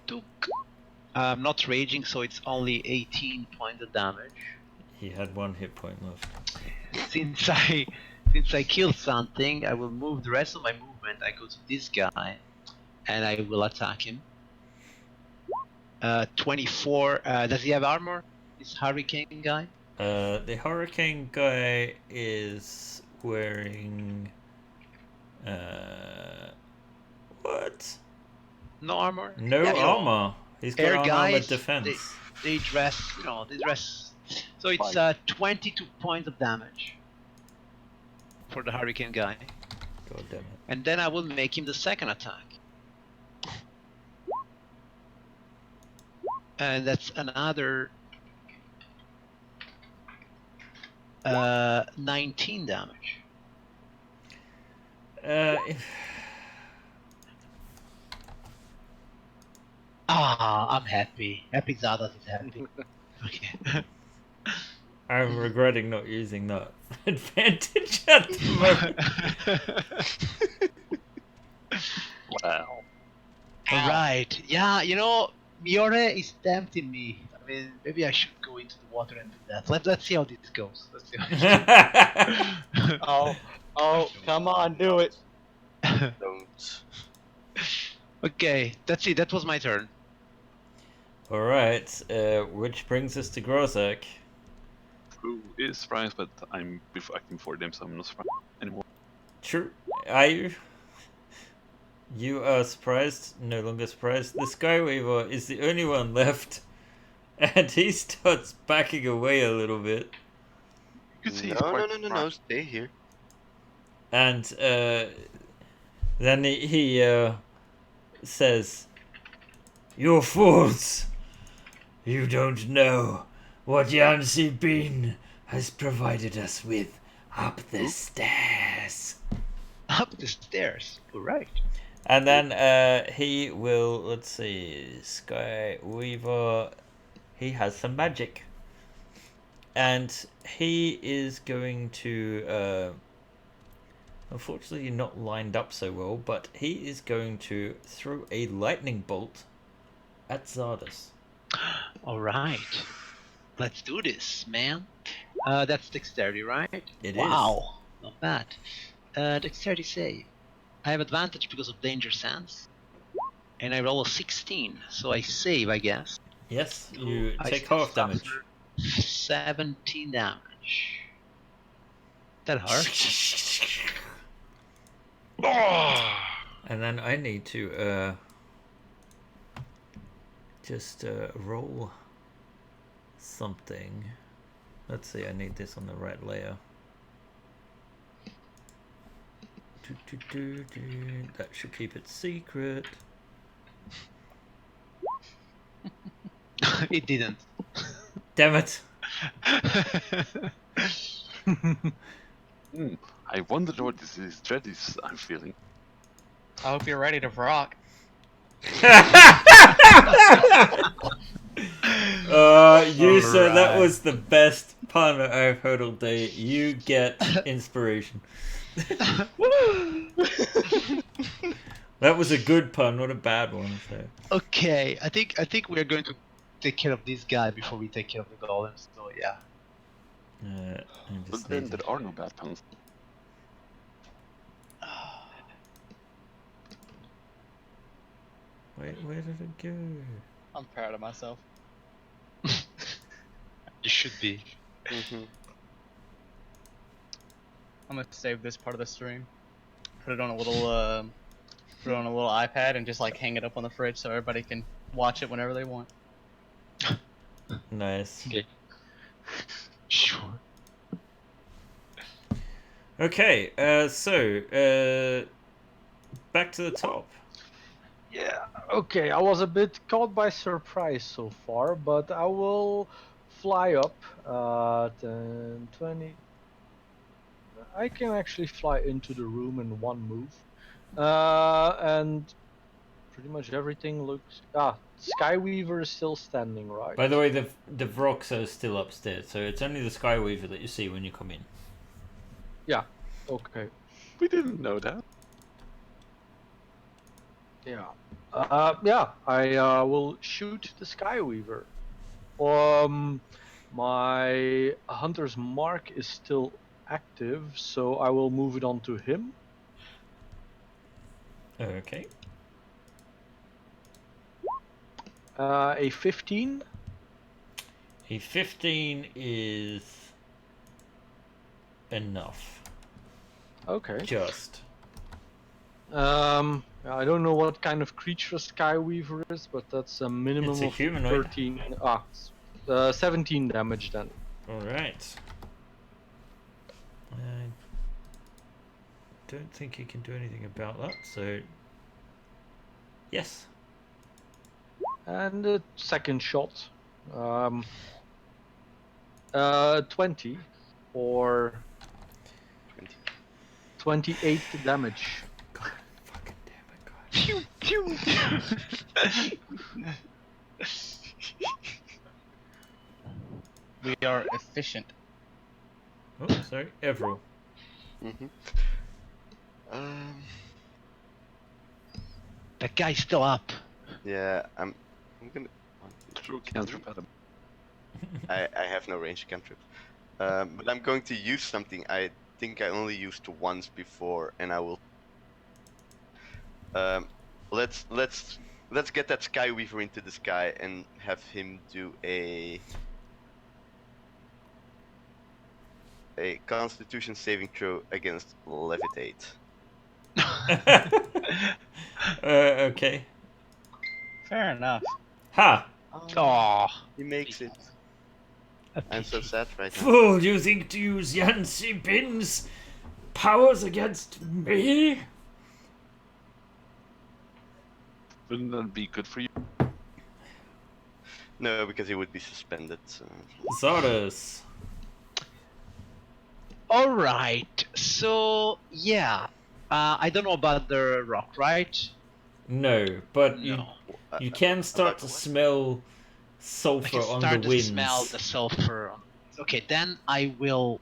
Took. I'm not raging, so it's only 18 points of damage. He had 1 hit point left. Since I killed something, I will move the rest of my movement. I go to this guy, and I will attack him. 24. Does he have armor? This hurricane guy? The hurricane guy is wearing what? No armor. No Yeah, you know, armor. He's got air unarmored guys, defense. They dress. They dress. So it's 22 points of damage for the hurricane guy, God damn it. and then I will make him the second attack. And that's another 19 damage. I'm happy. Happy Zadas is happy. Okay. I'm regretting not using that advantage at the moment. Wow. Alright. Yeah, Miore is tempting me. I mean, maybe I should go into the water and do that. Let's see how this goes. Let's see how Oh, come on, do it. Don't. Okay, that's it. That was my turn. Alright, which brings us to Grozak. Who is surprised, but I'm acting for them, so I'm not surprised anymore. True. Are you? You are surprised? No longer surprised? The Skyweaver is the only one left. And he starts backing away a little bit. You could see No, Stay here. And then he says, "You fools! You don't know what Yancy Bean has provided us with up the stairs." Up the stairs. All right. And then he will, let's see, Sky Weaver, he has some magic. And he is going to, unfortunately not lined up so well, but he is going to throw a lightning bolt at Zardos. All right. Let's do this, man. That's dexterity, right? It is. Wow. Not bad. Dexterity save. I have advantage because of danger sense. And I roll a 16, so I save, I guess. Yes, So you I take still half damage. suffer 17 damage. That hurts. And then I need to just roll something. Let's see, I need this on the right layer. That should keep it secret. It didn't. Damn it! I wonder what this is dread is I'm feeling. I hope you're ready to rock. You sir, that Alright. was the best pun I've heard all day. You get inspiration. That was a good pun, not a bad one. So. Okay, I think we're going to take care of this guy before we take care of the golems. So yeah. I But just then need there are no bad puns. Wait, where did it go? I'm proud of myself. You should be. Mhm. I'm gonna save this part of the stream. Put it on a little iPad and just like hang it up on the fridge so everybody can watch it whenever they want. Nice. Okay. Sure. Okay, so back to the top. Yeah, okay, I was a bit caught by surprise so far, but I will fly up 10, 20. I can actually fly into the room in one move. And pretty much everything looks... Skyweaver is still standing, right? By the way, the Vrox are still upstairs, so it's only the Skyweaver that you see when you come in. Yeah, okay. We didn't know that. Yeah. Yeah, I will shoot the Skyweaver. My Hunter's Mark is still active, so I will move it on to him. Okay. A 15. A 15 is enough. Okay. Just. I don't know what kind of creature Skyweaver is, but that's a minimum It's a of humanoid. 13. 17 damage then. Alright. I don't think you can do anything about that, so. Yes. And the second shot. 20 or 20. 28 damage. God fucking damn it, God. Pew pew. We are efficient. Oh, sorry, Everall. Mhm. That guy's still up. Yeah, I'm gonna. True cantrip at him. I have no range cantrip. But I'm going to use something I think I only used once before, and I will. Let's get that Skyweaver into the sky and have him do a Constitution saving throw against levitate. Okay. Fair enough. Ha! Aw. He makes it. I'm so sad right now. Fool, you think to use Yancy pins powers against me? Wouldn't that be good for you? No, because he would be suspended. So. Zardos. All right. So yeah, I don't know about the rock, right? No, but No. you can start About to what? smell I sulfur can on the start to winds. smell the sulfur. Okay, then I will.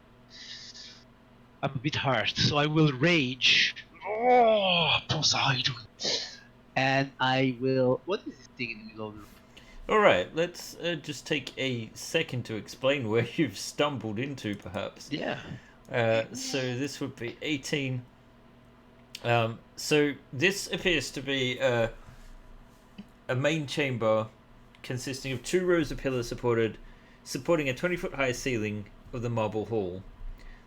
I'm a bit hurt, so I will rage. Oh, Poseidon! And I will. What is this thing in the middle of the room? Alright, let's just take a second to explain where you've stumbled into, perhaps. Yeah. So this would be 18. So this appears to be a main chamber consisting of 2 rows of pillars supporting a 20-foot high ceiling of the marble hall.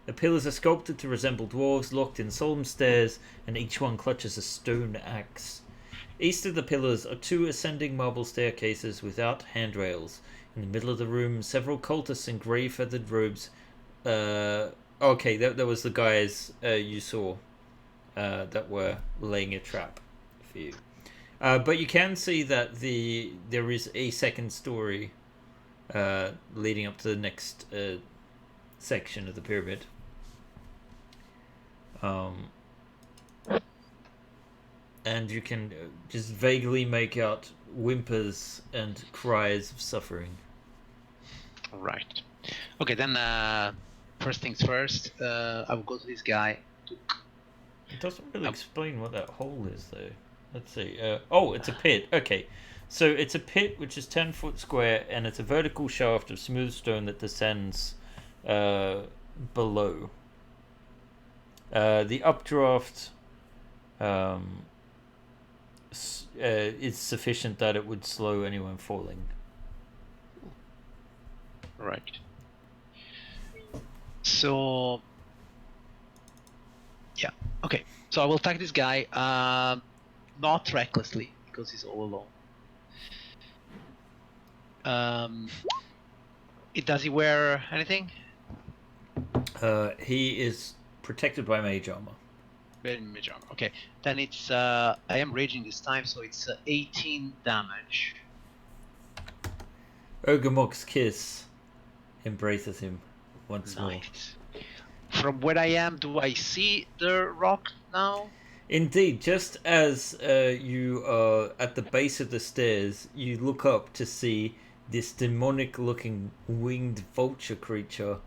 The pillars are sculpted to resemble dwarves locked in solemn stares, and each one clutches a stone axe. East of the pillars are 2 ascending marble staircases without handrails. In the middle of the room, several cultists in grey feathered robes. Okay, that was the guys you saw that were laying a trap for you. But you can see that there is a second story leading up to the next section of the pyramid. And you can just vaguely make out whimpers and cries of suffering. Right. Okay, then first things first. I will go to this guy. It doesn't really explain what that hole is, though. Let's see. Oh, it's a pit. Okay. So it's a pit which is 10 foot square, and it's a vertical shaft of smooth stone that descends below. The updraft is sufficient that it would slow anyone falling. Right. So yeah. Okay. So I will attack this guy. Not recklessly because he's all alone. Does he wear anything? He is protected by mage armor. Very mage armor. Okay. Then it's I am raging this time, so it's 18 damage. Ogumok's kiss embraces him once more. Nice. From where I am, do I see the rock now? Indeed, just as you are at the base of the stairs, you look up to see this demonic-looking winged vulture creature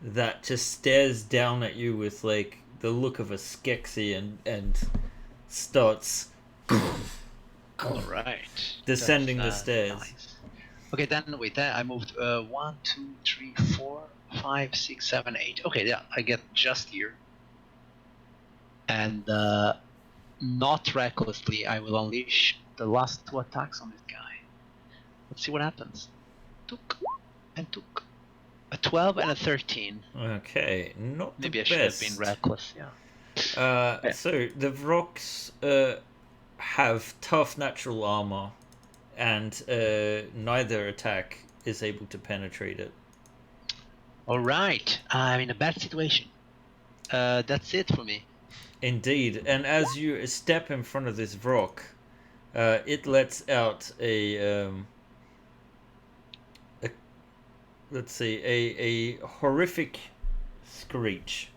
that just stares down at you with like the look of a Skeksis and starts All right. descending the That's, stairs. Nice. Okay, then wait. Then I moved 1, 2, 3, 4, 5, 6, 7, 8. Okay, yeah, I get just here. And not recklessly, I will unleash the last 2 attacks on this guy. Let's see what happens. Took and took. A 12 and a 13. Okay, not Maybe the I should best. have been reckless, yeah. Yeah. So the rocks have tough natural armor, and neither attack is able to penetrate it. Alright, I'm in a bad situation. That's it for me. Indeed, and as you step in front of this rock, it lets out a horrific screech.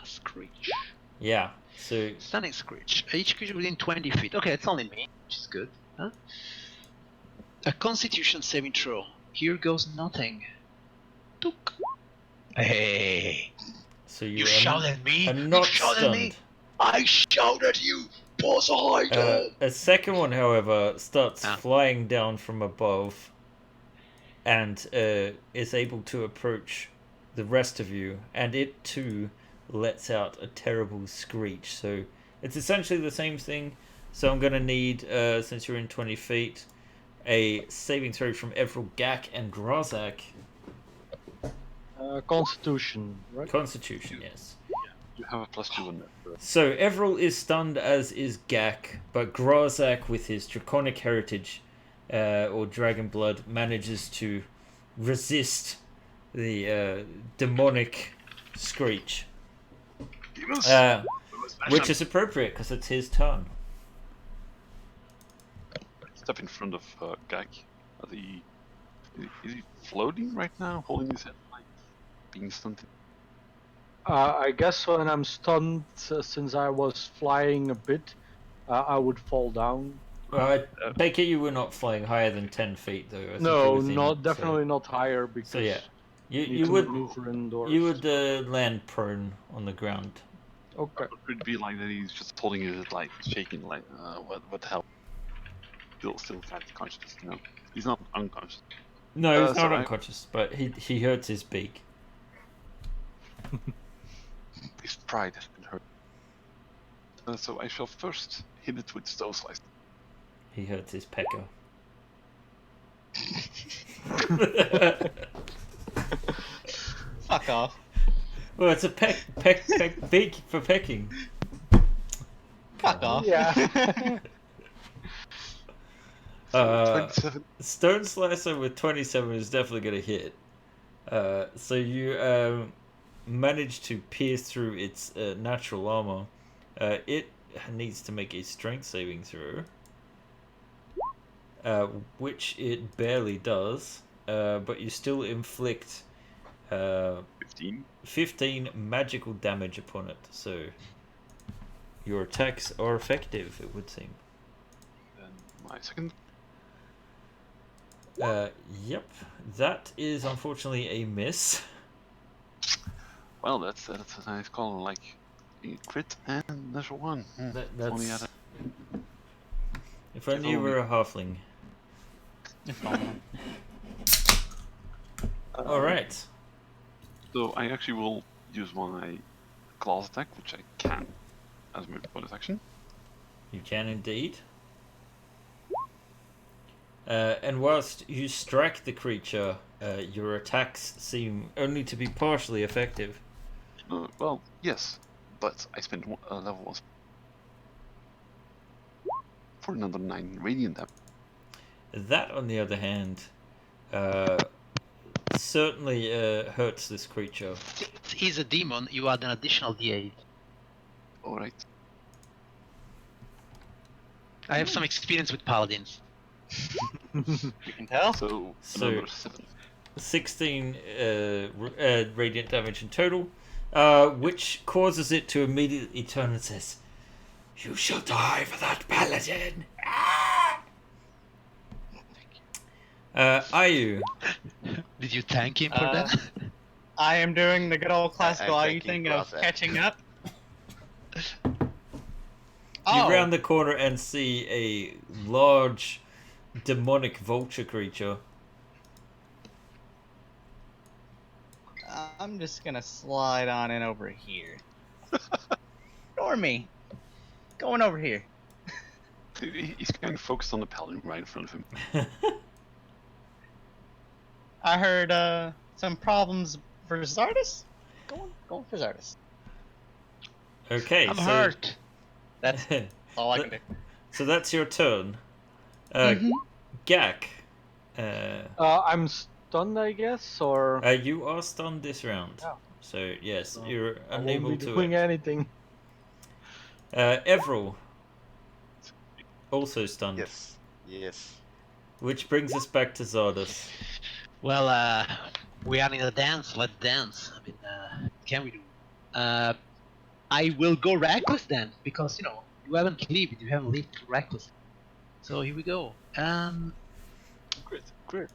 A screech. Yeah. So Stunning screech. Each creature within 20 feet. Okay, it's only me, which is good. Huh? A Constitution saving throw. Here goes nothing. Took. Hey. so You are shot at me. are You not shot at me. stunned. I shout at you, Poseidon. A second one, however, starts Ah. flying down from above, and is able to approach the rest of you, and it too lets out a terrible screech. So it's essentially the same thing. So I'm going to need, since you're in 20 feet, a saving throw from Everil, Gak, and Grazak. Constitution, right? Constitution, yes. You have a +2 on that. So Everil is stunned, as is Gak, but Grazak, with his draconic heritage or dragon blood, manages to resist the demonic screech. Demons. Which is appropriate because it's his turn. Step in front of Gag. Is he floating right now, holding his head like being stunted? I guess when I'm stunned, since I was flying a bit, I would fall down. I take it you were not flying higher than 10 feet, though. I think No, you're within, not definitely not higher because So yeah, you need you to would maneuver indoors. you would land prone on the ground. Okay. Could it be like that he's just holding his head like shaking, like what the hell? Still kind of conscious, you know. He's not unconscious. No, he's so not unconscious, but he hurts his beak. His pride has been hurt. So I shall first hit it with Stone Slice. He hurts his pecker. Fuck off. Well, it's a peck beak for pecking. Fuck off. Yeah. 27. Stone Slicer with 27 is definitely going to hit. So you manage to pierce through its natural armor. It needs to make a strength saving throw, which it barely does, but you still inflict 15 magical damage upon it. So your attacks are effective, it would seem. Then my second. Yep, that is unfortunately a miss. Well, that's a nice call. Like a crit and there's one. That's... If only you were a halfling. Alright. So I actually will use my claws attack, which I can as my bonus action. You can indeed. And whilst you strike the creature, your attacks seem only to be partially effective. Well, yes, but I spent level 1 for another 9 radiant damage. That, on the other hand, certainly hurts this creature. Since he's a demon, you add an additional d8. Alright. I have some experience with paladins. You can tell. So another 7. 16 radiant damage in total, which causes it to immediately turn and says, "You shall die for that paladin!" Ayu. Did you thank him for that? I am doing the good old classical I'm Ayu thinking thing of process. catching up. You round the corner and see a large demonic vulture creature. I'm just gonna slide on in over here. Ignore me. Going over here. He's kind of focused on the paladin right in front of him. I heard some problems for Zardis. Going for Zardis. Okay, I'm so hurt. That's all I can do. so that's your turn. Mhm. Gak. I'm stunned, I guess, or You are stunned this round. Oh. So yes, So you're I won't unable be to. doing anything. Everil. Also stunned. Yes. Which brings us back to Zardos. Well, we are in a dance. Let's dance. I mean, can we do? I will go reckless then, because you haven't lived. You haven't lived reckless. So here we go. Crit. Great.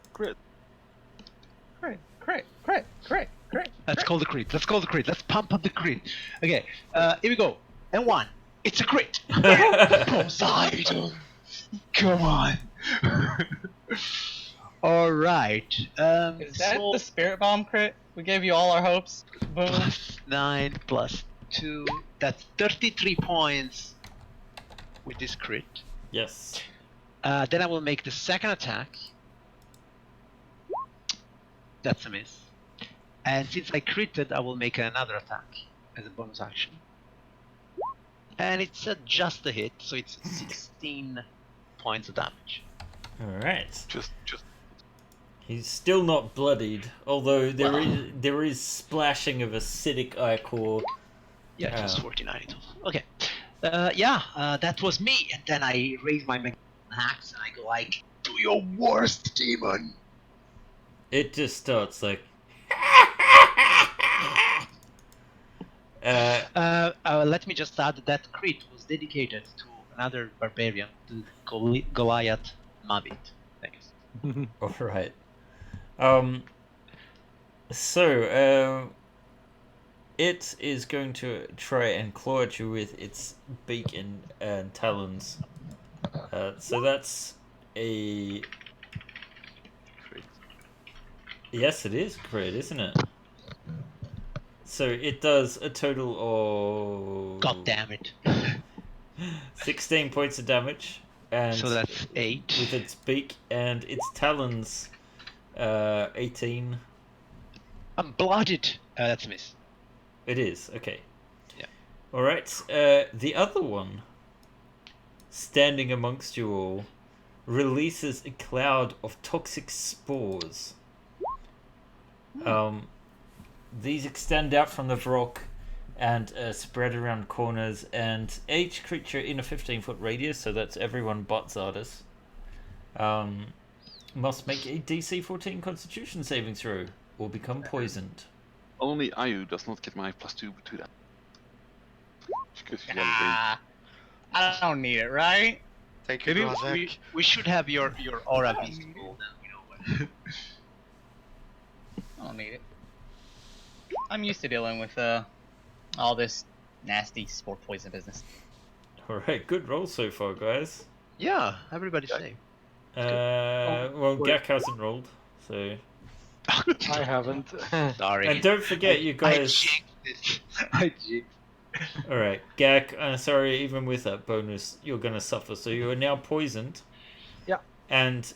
Let's call the crit. Let's pump up the crit. Okay. Here we go. And 1. It's a crit. Poseidon. Come on. All right. Is that the spirit bomb crit? We gave you all our hopes. Boom. Plus 9 plus 2. That's 33 points with this crit. Yes. Then I will make the second attack. That's a miss. And since I critted, I will make another attack as a bonus action. And it's just a hit, so it's 16 points of damage. Alright. Just He's still not bloodied, although there is splashing of acidic ichor Yeah, it was Oh. 49 in total. Okay. That was me. And then I raise my axe and I go like, "Do your worst, demon." It just starts like. Let me just add that crit was dedicated to another barbarian, to Goliath Mabit. Thanks. All right. So, it is going to try and claw at you with its beak and talons. So that's a. Great. Yes, it is crit, isn't it? So it does a total of. God damn it. 16 points of damage. And So that's 8. with its beak and its talons, 18. I'm blooded. That's a miss. It is, okay. Yeah. Alright, the other one, standing amongst you all, releases a cloud of toxic spores. These extend out from the rock and spread around corners, and each creature in a 15-foot radius, so that's everyone but Zardas, must make a DC 14 Constitution saving throw or become poisoned. Only Ayu does not get my +2 to that. Because she has Ah, I don't need it, right? Thank you, Maybe Grazak. we should have your aura visible, then we know what. I don't need it. I'm used to dealing with all this nasty spore poison business. Alright, good roll so far, guys. Yeah, everybody's safe. Well, wait. Gak hasn't rolled, so. I haven't. Sorry. And don't forget, you guys. I jinxed. Alright, Gak, sorry, even with that bonus, you're gonna suffer. So you are now poisoned. Yeah. And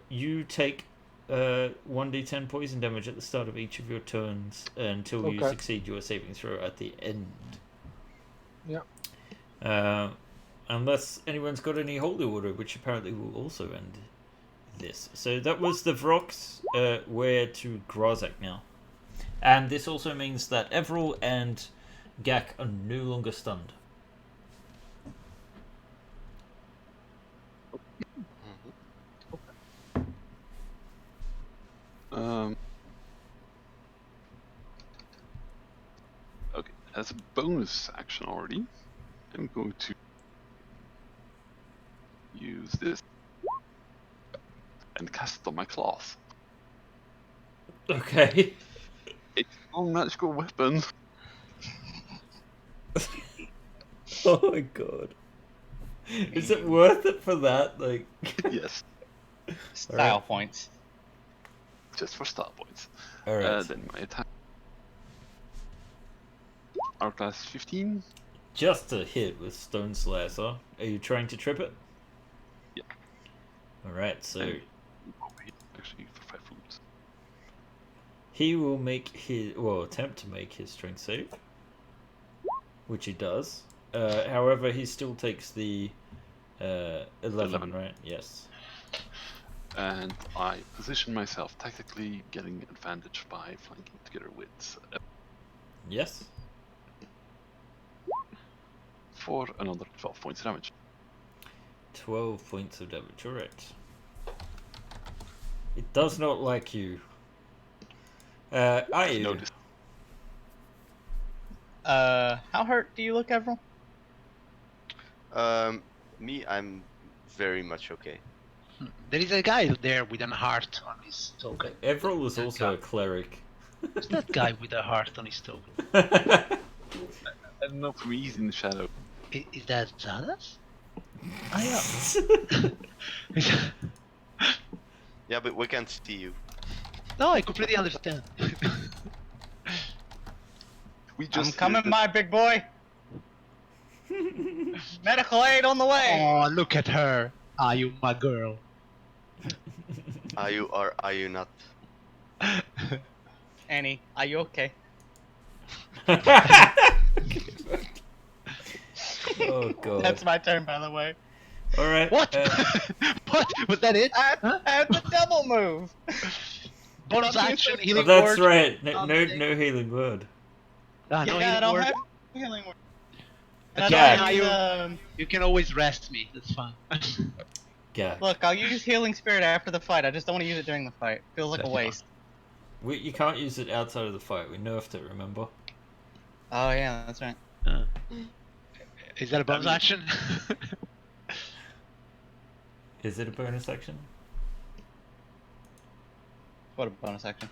you take 1d10 poison damage at the start of each of your turns until you Okay. succeed your saving throw at the end. Yeah. Unless anyone's got any holy water, which apparently will also end this. So that was the Vrox. We're to Grazak now. And this also means that Everil and Gak are no longer stunned. Okay, as a bonus action already, I'm going to use this and cast it on my claws. Okay. It's a magical weapon. Oh my god. Is it worth it for that? Like. Yes, Style Alright. points. just for star points. Alright. Then my attack. Our class 15. Just a hit with Stone Slicer. Are you trying to trip it? Yeah. Alright, so And- Actually, for 5 roots. he will make his. Well, attempt to make his strength save. Which he does. However, he still takes the 11, right? Yes. And I position myself tactically, getting advantage by flanking together with Yes. for another 12 points of damage. 12 points of damage. Alright. It does not like you. Ayu. Notice. How hurt do you look, Everil? Me, I'm very much okay. There is a guy there with a heart on his token. Everil is also a cleric. Who's that guy with a heart on his token? I don't know if he's in the shadow. Is that Zadas? Ah, yeah. Yeah, but we can't see you. No, I completely understand. We I'm just coming, my big boy. Medical aid on the way. Oh, look at her. Are you my girl? Are you or are you not? Annie, are you okay? Oh god. That's my turn, by the way. Alright. What? What? Was that it? I Huh? have the double move. Bonus action, Oh, healing that's word. right. No healing word. Ah, Yeah, no I healing don't word. have. healing word. Yeah. And I'll use, You can always rest me. That's fine. Yeah. look, I'll use healing spirit after the fight. I just don't want to use it during the fight. Feels like a That's waste. You can't use it outside of the fight. We nerfed it, remember? Oh yeah, that's right. Is that a bonus action? Is it a bonus action? What a bonus action.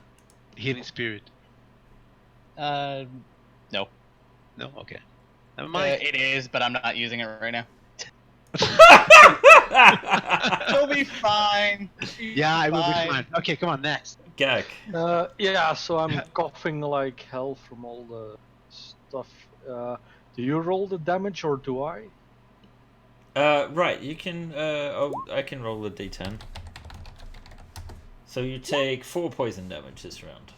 Healing spirit. No. No. Okay. Never mind. It is, but I'm not using it right now. You'll be fine. Yeah, I will be fine. Okay, come on, next. Gak. Yeah, so I'm coughing like hell from all the stuff. Do you roll the damage or do I? Right, you can, I can roll a d10. So you take 4 poison damage this round.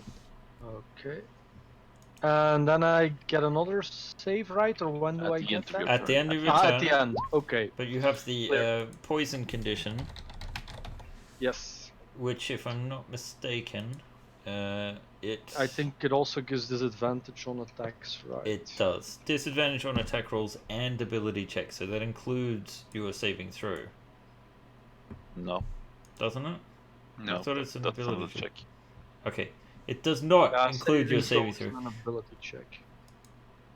Okay. And then I get another save, right? Or when do At I the get end of that? your At the end of your At turn. the end. Okay. But you have the Clear. poison condition, Yes. which, if I'm not mistaken, it... I think it also gives disadvantage on attacks, right? It does. Disadvantage on attack rolls and ability checks, so that includes your saving throw, No. doesn't it? No. I thought it's an that's ability another check. check. Okay. It does not Yeah, include your saving throws throw. and an ability check.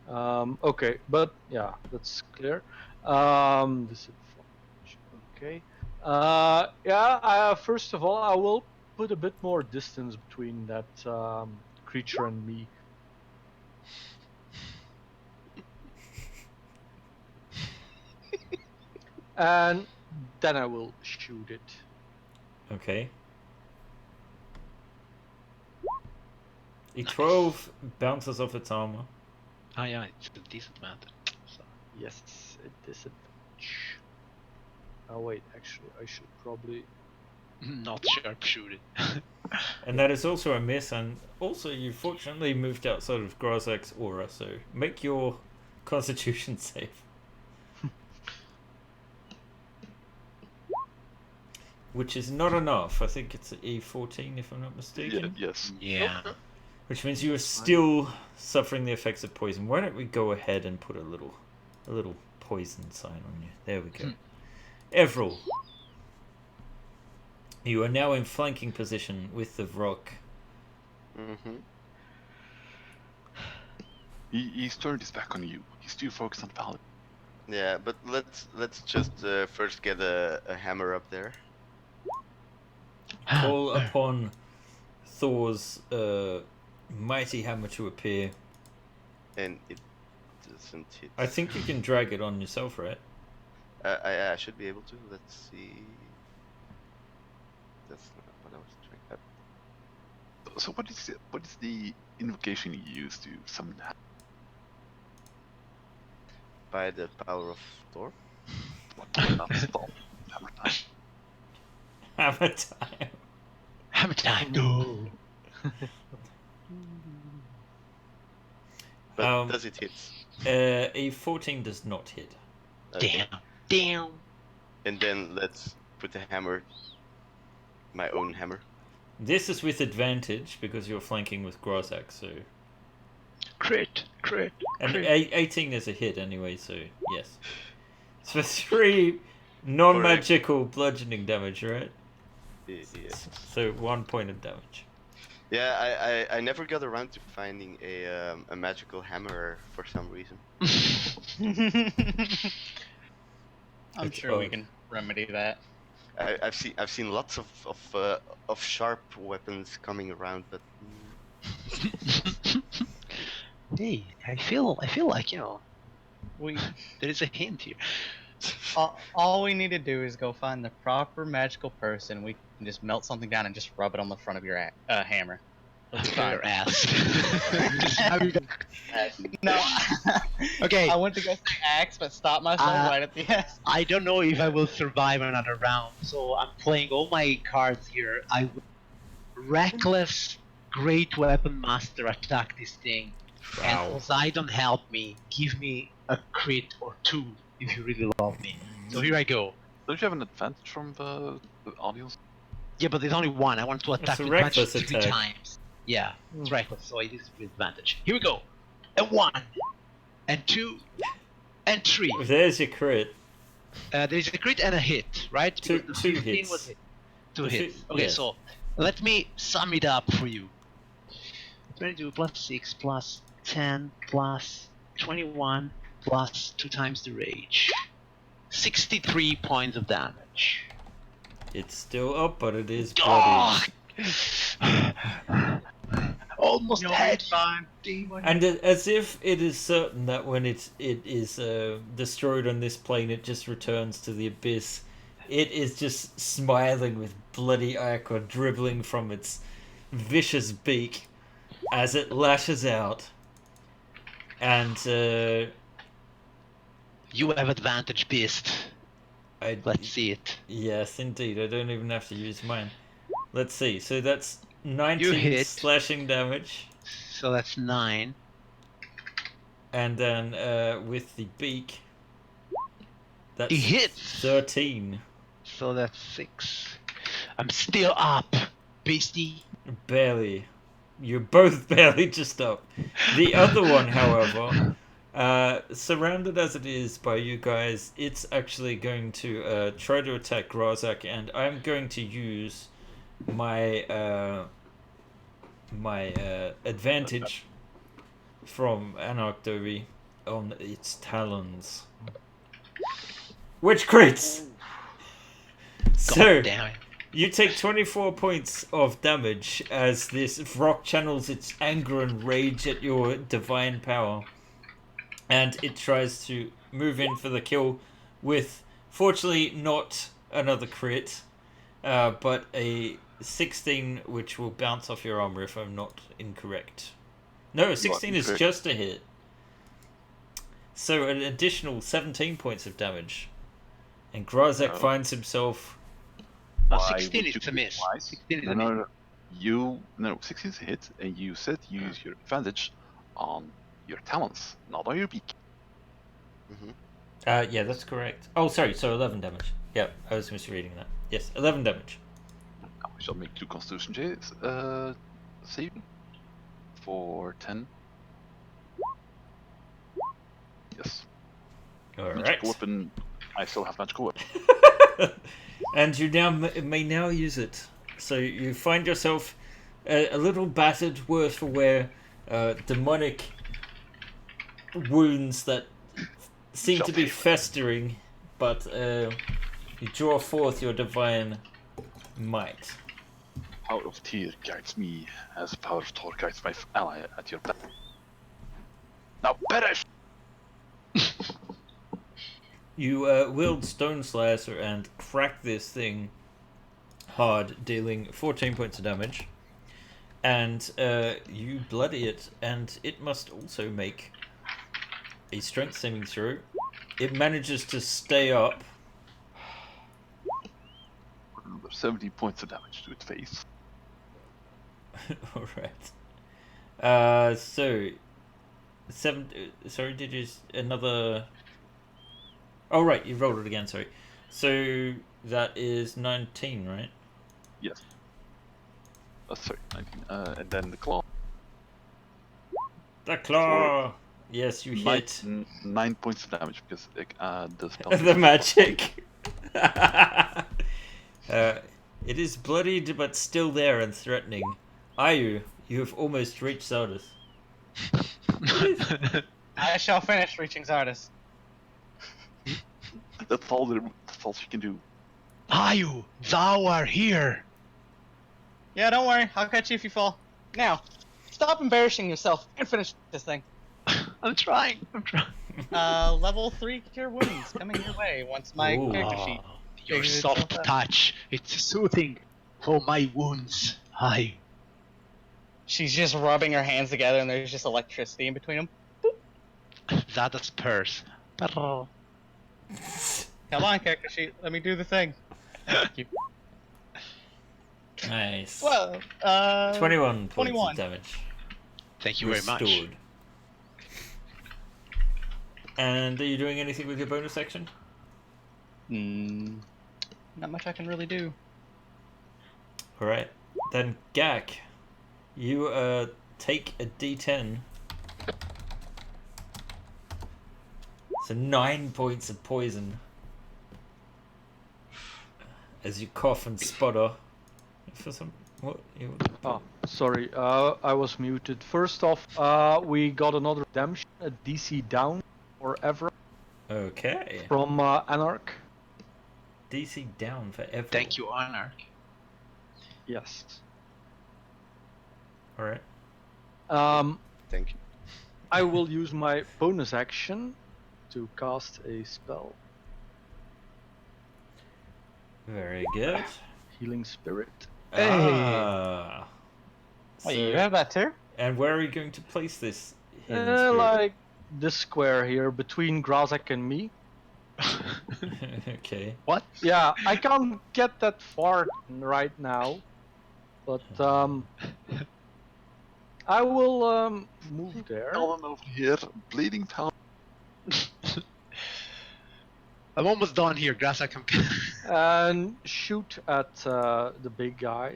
Okay, but yeah, that's clear. Disadvantage. Okay. First of all, I will put a bit more distance between that creature and me. And then I will shoot it. Okay. A 12 bounces off its armor. Oh yeah, it's a disadvantage. So. Yes, a disadvantage. Oh wait, actually, I should probably. Not sharpshooting. And that is also a miss, and also you fortunately moved outside of Grazak's aura, so make your constitution save. Which is not enough. I think it's an E14 if I'm not mistaken. Yes. Yeah. Which means you are still suffering the effects of poison. Why don't we go ahead and put a little poison sign on you? There we go. Everil, you are now in flanking position with the Vrock. Mm-hmm. He's turned his back on you. He's too focused on Paladin. Yeah, but let's just first get a hammer up there. Call upon Thor's mighty hammer to appear. And it doesn't hit. I think you can drag it on yourself, right? I should be able to. Let's see. That's not what I was trying. So what is the invocation you use to summon the By the power of Thor. Stop. Hammer time. Hammer time. Hammer time. No. But does it hit? A 14 does not hit. Okay. Damn. And then let's put the hammer. My own hammer. This is with advantage because you're flanking with Grazak, so. Crit. And 18 is a hit anyway, so yes. It's for 3 non-magical bludgeoning damage, right? Yes. So 1 point of damage. Yeah, I never got around to finding a magical hammer for some reason. I'm It's sure we odd. can remedy that. I've seen lots of sharp weapons coming around, but Hey, I feel like there is a hint here. All we need to do is go find the proper magical person. We can just melt something down and just rub it on the front of your hammer. It'll be fine. Your ass. No. Okay. I went to go say axe, but stopped myself right at the end. I don't know if I will survive another round, so I'm playing all my cards here. I will reckless great weapon master attack this thing. And Wow. Poseidon help me. Give me a crit or 2 if you really love me. So here I go. Don't you have an advantage from the audience? Yeah, but there's only one. I want to attack a with reckless advantage 3 attack. times. Yeah, it's reckless, so it is with advantage. Here we go. A 1. and 2, and 3. There's your crit. There is a crit and a hit, right? Two- Because the two 15 hits. was hit. 2 The fi- hits. Okay, yes. so let me sum it up for you. 22 plus 6 plus 10 plus 21 plus 2 times the rage. 63 points of damage. It's still up, but it is bloody. Almost had fine. And as if it is certain that when it is destroyed on this plane, it just returns to the abyss. It is just smiling with bloody ichor dribbling from its vicious beak as it lashes out. And You have advantage, beast. Let's see it. Yes, indeed. I don't even have to use mine. Let's see. So that's 19 hit. slashing damage. So that's 9. And then with the beak, that's He hits. 13. So that's 6. I'm still up, beastie. Barely. You're both barely just up. The other one, however, surrounded as it is by you guys, it's actually going to try to attack Grazak, and I'm going to use my advantage from Anarch Derby on its talons. Which crits! So, God damn it. you take 24 points of damage as this rock channels its anger and rage at your divine power. And it tries to move in for the kill with, fortunately, not another crit, but a 16, which will bounce off your armor if I'm not incorrect. No, 16 is incorrect. just a hit. So an additional 17 points of damage. And Grazak Oh. finds himself... No, Why 16 would is you a miss. twice? 16 is No, a no, miss. no. 16 is a hit, and you said use your advantage on your talons, not on your beak. yeah, that's correct. Oh, sorry, so 11 damage. Yeah, I was misreading that. Yes, 11 damage. Now we shall make 2 Constitution saving for 10. Yes. Magical Alright. weapon. I still have magical weapon. And you now may now use it. So you find yourself a little battered, worse for wear, demonic wounds that seem to be festering, but you draw forth your divine might. Power of Tyr guides me, as power of Thor guides my ally at your back. Now perish! You wield Stone Slicer and crack this thing hard, dealing 14 points of damage. And you bloody it, and it must also make a strength saving throw. It manages to stay up. Another 70 points of damage to its face. Alright. So, 7. Sorry, did you. Another. Oh, right, you rolled it again, sorry. So, that is 19, right? Yes. Sorry, 19. And then the claw. The claw! Yes, you hit. 9 points of damage because the spell. The magic. It is bloodied but still there and threatening. Ayu, you have almost reached Zardus. I shall finish reaching Zardus. That's all she can do. Ayu, thou art here. Yeah, don't worry. I'll catch you if you fall. Now, stop embarrassing yourself and finish this thing. I'm trying. Level 3 cure wounds coming your way once my Ooh. character sheet. Your figures soft itself out. touch, it's soothing for my wounds. Ayu. She's just rubbing her hands together and there's just electricity in between them. That is purse. Come on, character sheet. Let me do the thing. Thank you. Nice. Well, 21 points 21. of damage. Thank you very much. Restored. And are you doing anything with your bonus action? Not much I can really do. Alright. Then Gak, you take a d10 So 9 points of poison. As you cough and sputter. For some... What? Oh, sorry, I was muted. First off, we got another redemption, a DC down forever Okay. from Anarch. DC down forever. Thank you, Anarch. Yes. Alright. Thank you. I will use my bonus action to cast a spell, Very good. Healing Spirit. Ah. Wait, you have that too? And where are you going to place this healing spirit? Like this square here between Grazak and me. Okay. What? Yeah, I can't get that far right now, but I will move there Colin over here, bleeding town. I'm almost done here, Grasa. and shoot at the big guy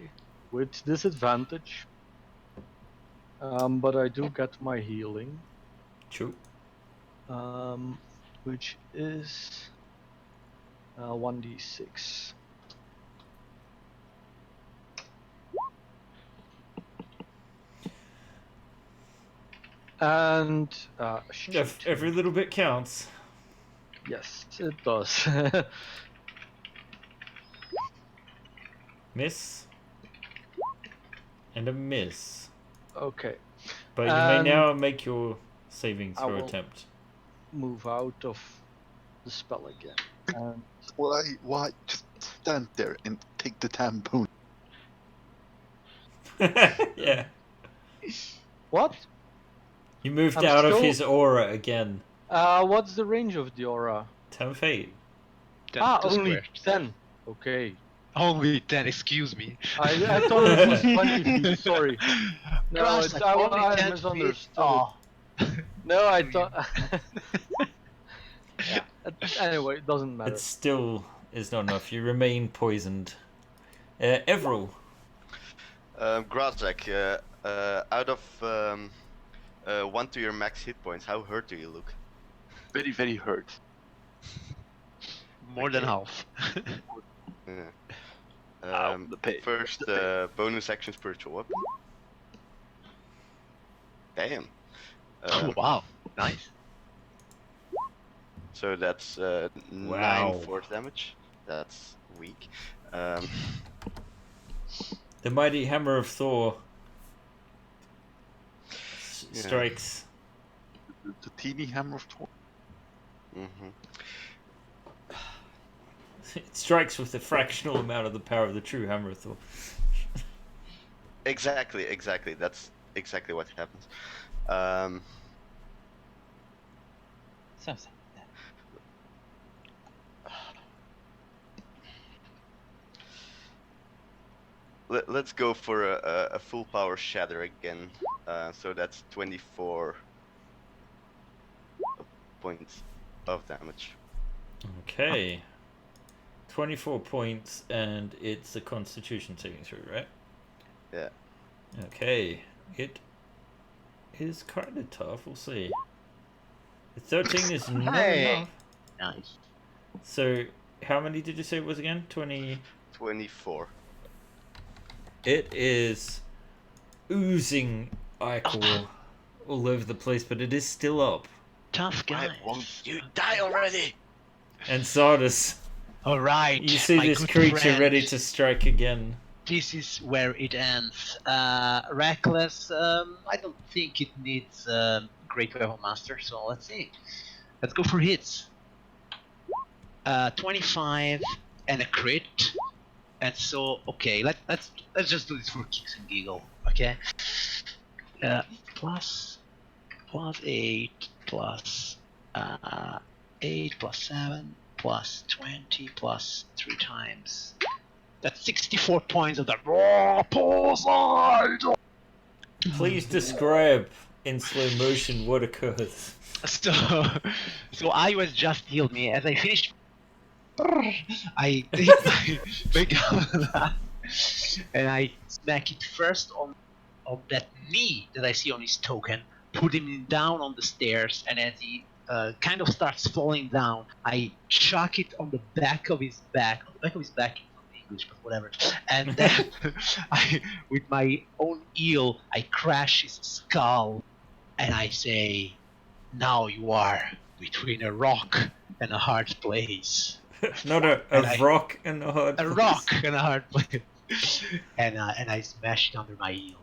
with disadvantage. But I do get my healing, True. which is 1d6. And shoot. Every little bit counts. Yes, it does. Miss. And a miss. Okay, But you may And now make your saving I throw will- attempt. move out of the spell again. And Why? Just stand there and take the tampon. Yeah. what? You moved I'm out of still- his aura again. What's the range of the aura? 10 feet. Only 10. Okay. Only 10, excuse me. I thought it was 20 feet, sorry. No, Gosh, like only 10 I feet? misunderstood. Oh. No, I thought... yeah. Anyway, it doesn't matter. It still is not enough. You remain poisoned. Everil. Grazak, out of 1 to your max hit points, how hurt do you look? Very, very hurt. More than half. Yeah. Ow, the pain. First, bonus action spiritual weapon. Damn. Wow, nice. So that's Wow. 9 force damage. That's weak. The mighty hammer of Thor Yeah. strikes. The teeny hammer of Thor. Mhm. It strikes with a fractional amount of the power of the true hammer of Thor. Exactly. That's exactly what happens. So, Let's go for a full power shatter again. So that's 24 points of damage. Okay. 24 points, and it's a constitution saving throw, right? Yeah. Okay. It is kind of tough, we'll see. The 13 is not Hey. enough. Nice. So, how many did you say it was again? 20? 24. It is oozing ichor all over the place, but it is still up. Tough guy. You die already! And Sardis, Alright. you see my this good creature friend. ready to strike again. This is where it ends. Reckless, I don't think it needs Great Weapon Master, so let's see. Let's go for hits. 25 and a crit. And so, okay, let's just do this for kicks and giggle, okay? Plus 8, plus 8, plus 7, plus 20, plus 3 times. That's 64 points of the raw poison! Please describe in slow motion what occurs. So I was just healed me as I finished. I take my big and I smack it first on that knee that I see on his token, put him down on the stairs, and as he kind of starts falling down. I chuck it on the back of his back. On the back of his back, it's not English, but whatever. And then, with my own eel, I crash his skull, and I say, "Now you are between a rock and a hard place." Not a rock and a hard A place. rock and a hard place. And I smash it under my eel,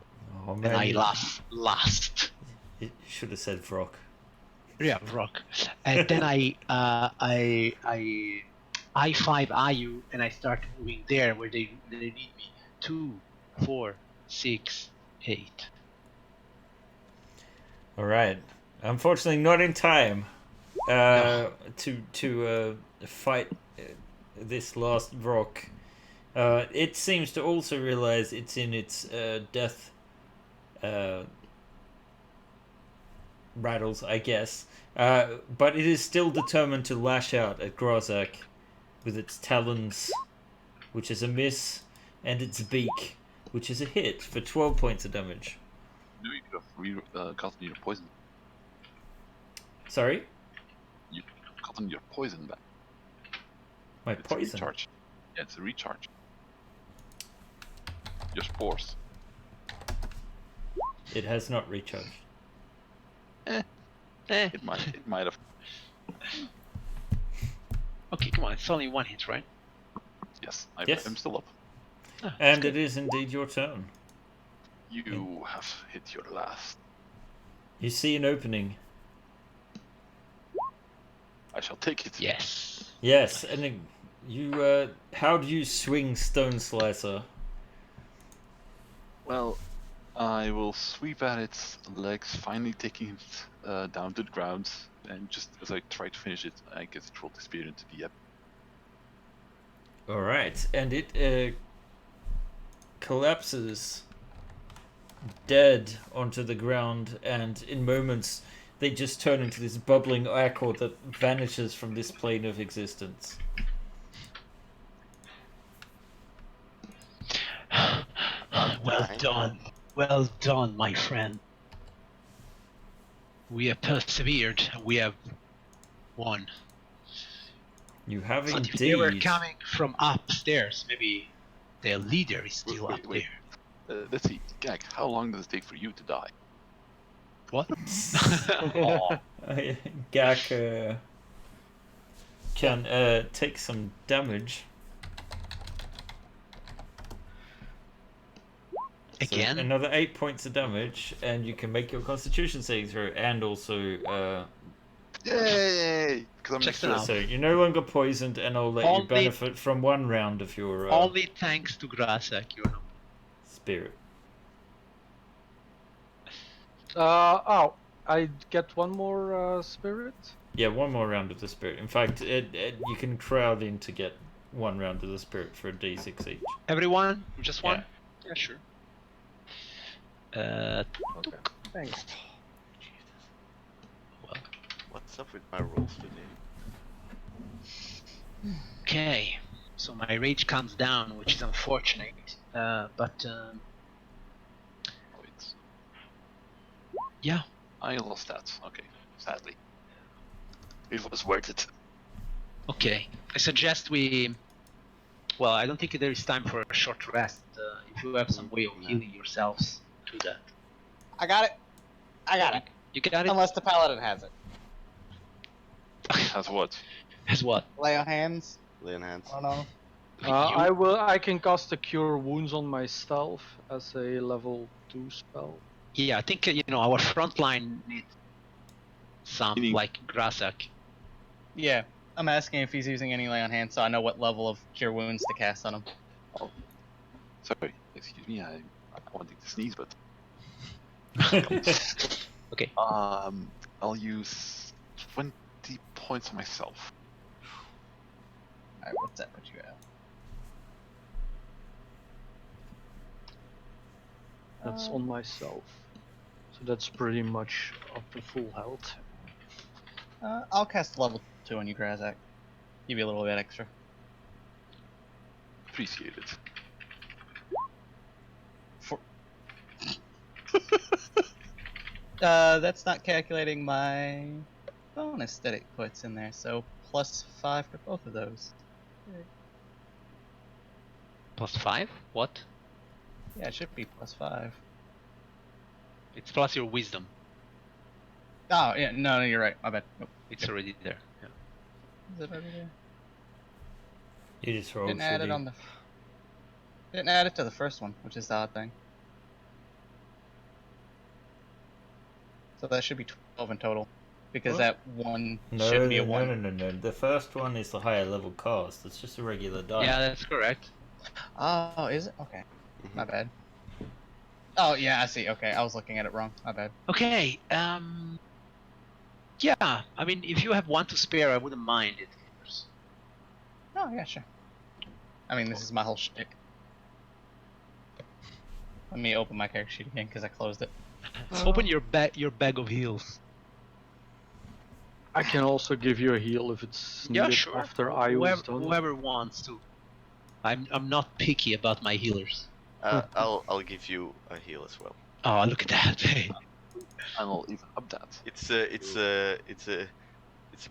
Oh and man, I you, laugh last. you should have said rock. Yeah, rock. And then I 5 Ayu, and I start moving there where they need me. 2, 4, 6, 8. All right. Unfortunately, not in time No. to fight this last rock. It seems to also realize it's in its death rattles, I guess. But it is still determined to lash out at Grozak with its talons, which is a miss, and its beak, which is a hit for 12 points of damage. No, you could have gotten your poison. Sorry? You could have gotten your poison back. My It's a poison. recharge. Yeah, it's a recharge. Your spores. It has not recharged. It might have. Okay, come on. It's only 1 hit, right? Yes, Yes. I'm still up. Ah, And that's it is indeed your turn. You have hit your last. You see an opening. I shall take it. good. Yes. Yes, and then you. How do you swing Stone Slicer? Well, I will sweep at its legs, finally taking it down to the ground, and just as I try to finish it, I get it rolled spear into the All right, and it collapses dead onto the ground, and in moments they just turn into this bubbling ichor that vanishes from this plane of existence. Well done. Well done, my friend. We have persevered, and we have won. You have But if they were indeed. coming from upstairs, maybe their leader is still Wait, up wait. there. Let's see, Gag, how long does it take for you to die? What? Gak can take some damage. So Again? another 8 points of damage, and you can make your Constitution saving throw, and also Yay! Because I'm Check extra. it out. so you're no longer poisoned, and I'll let you Only- benefit from 1 round of your Only thanks to Grasak, you know. spirit. I get one more spirit. Yeah, 1 more round of the spirit. In fact, you can crowd in to get 1 round of the spirit for a d6 each. Everyone? Just one? Yeah. Yeah, sure. Okay. Thanks. Well, What's up with my rolls today? okay. So my rage comes down, which is unfortunate. But Wait. yeah. I lost that. Okay, sadly. It was worth it. Okay. I suggest we. Well, I don't think there is time for a short rest. If you have some way of healing yourselves, do that. I got it. I got it. You got it? Unless the paladin has it. That's what? As what? Lay on hands. Lay on hands. I don't know. I can cast a Cure Wounds on myself as a level 2 spell. Yeah, I think our front line needs some Meaning- like Grasak. Yeah. I'm asking if he's using any lay on hands so I know what level of cure wounds to cast on him. Sorry, excuse me. I wanted to sneeze, but Okay. I'll use 20 points on myself. Alright, what's that put you at? That's on myself. So that's pretty much up to full health. I'll cast level 2 on you, Grazak. Give you a little bit extra. Appreciate it. That's not calculating my bonus that it puts in there, so +5 for both of those. +5? What? Yeah, it should be +5. It's plus your wisdom. Oh, yeah, no, you're right. My bad. Nope. It's already there. Yeah. Is it already there? You just rolled. Didn't add it on the. Didn't add it to the first one, which is the odd thing. So that should be 12 in total, because What? that one No, should be a no, 1. no. The first one is the higher level cast. It's just a regular die. Yeah, that's correct. Oh, is it? Okay. Mhm. My bad. Oh, yeah, I see. Okay, I was looking at it wrong. My bad. Okay. Yeah. I mean, if you have one to spare, I wouldn't mind it. Oh, yeah, sure. I mean, this is my whole shtick. Let me open my character sheet again, because I closed it. Open your bag of heals. I can also give you a heal if it's Yeah, needed sure. after I was done. Whoever wants to. I'm not picky about my healers. I'll give you a heal as well. Oh, look at that! Hey. And I'll even up that. It's a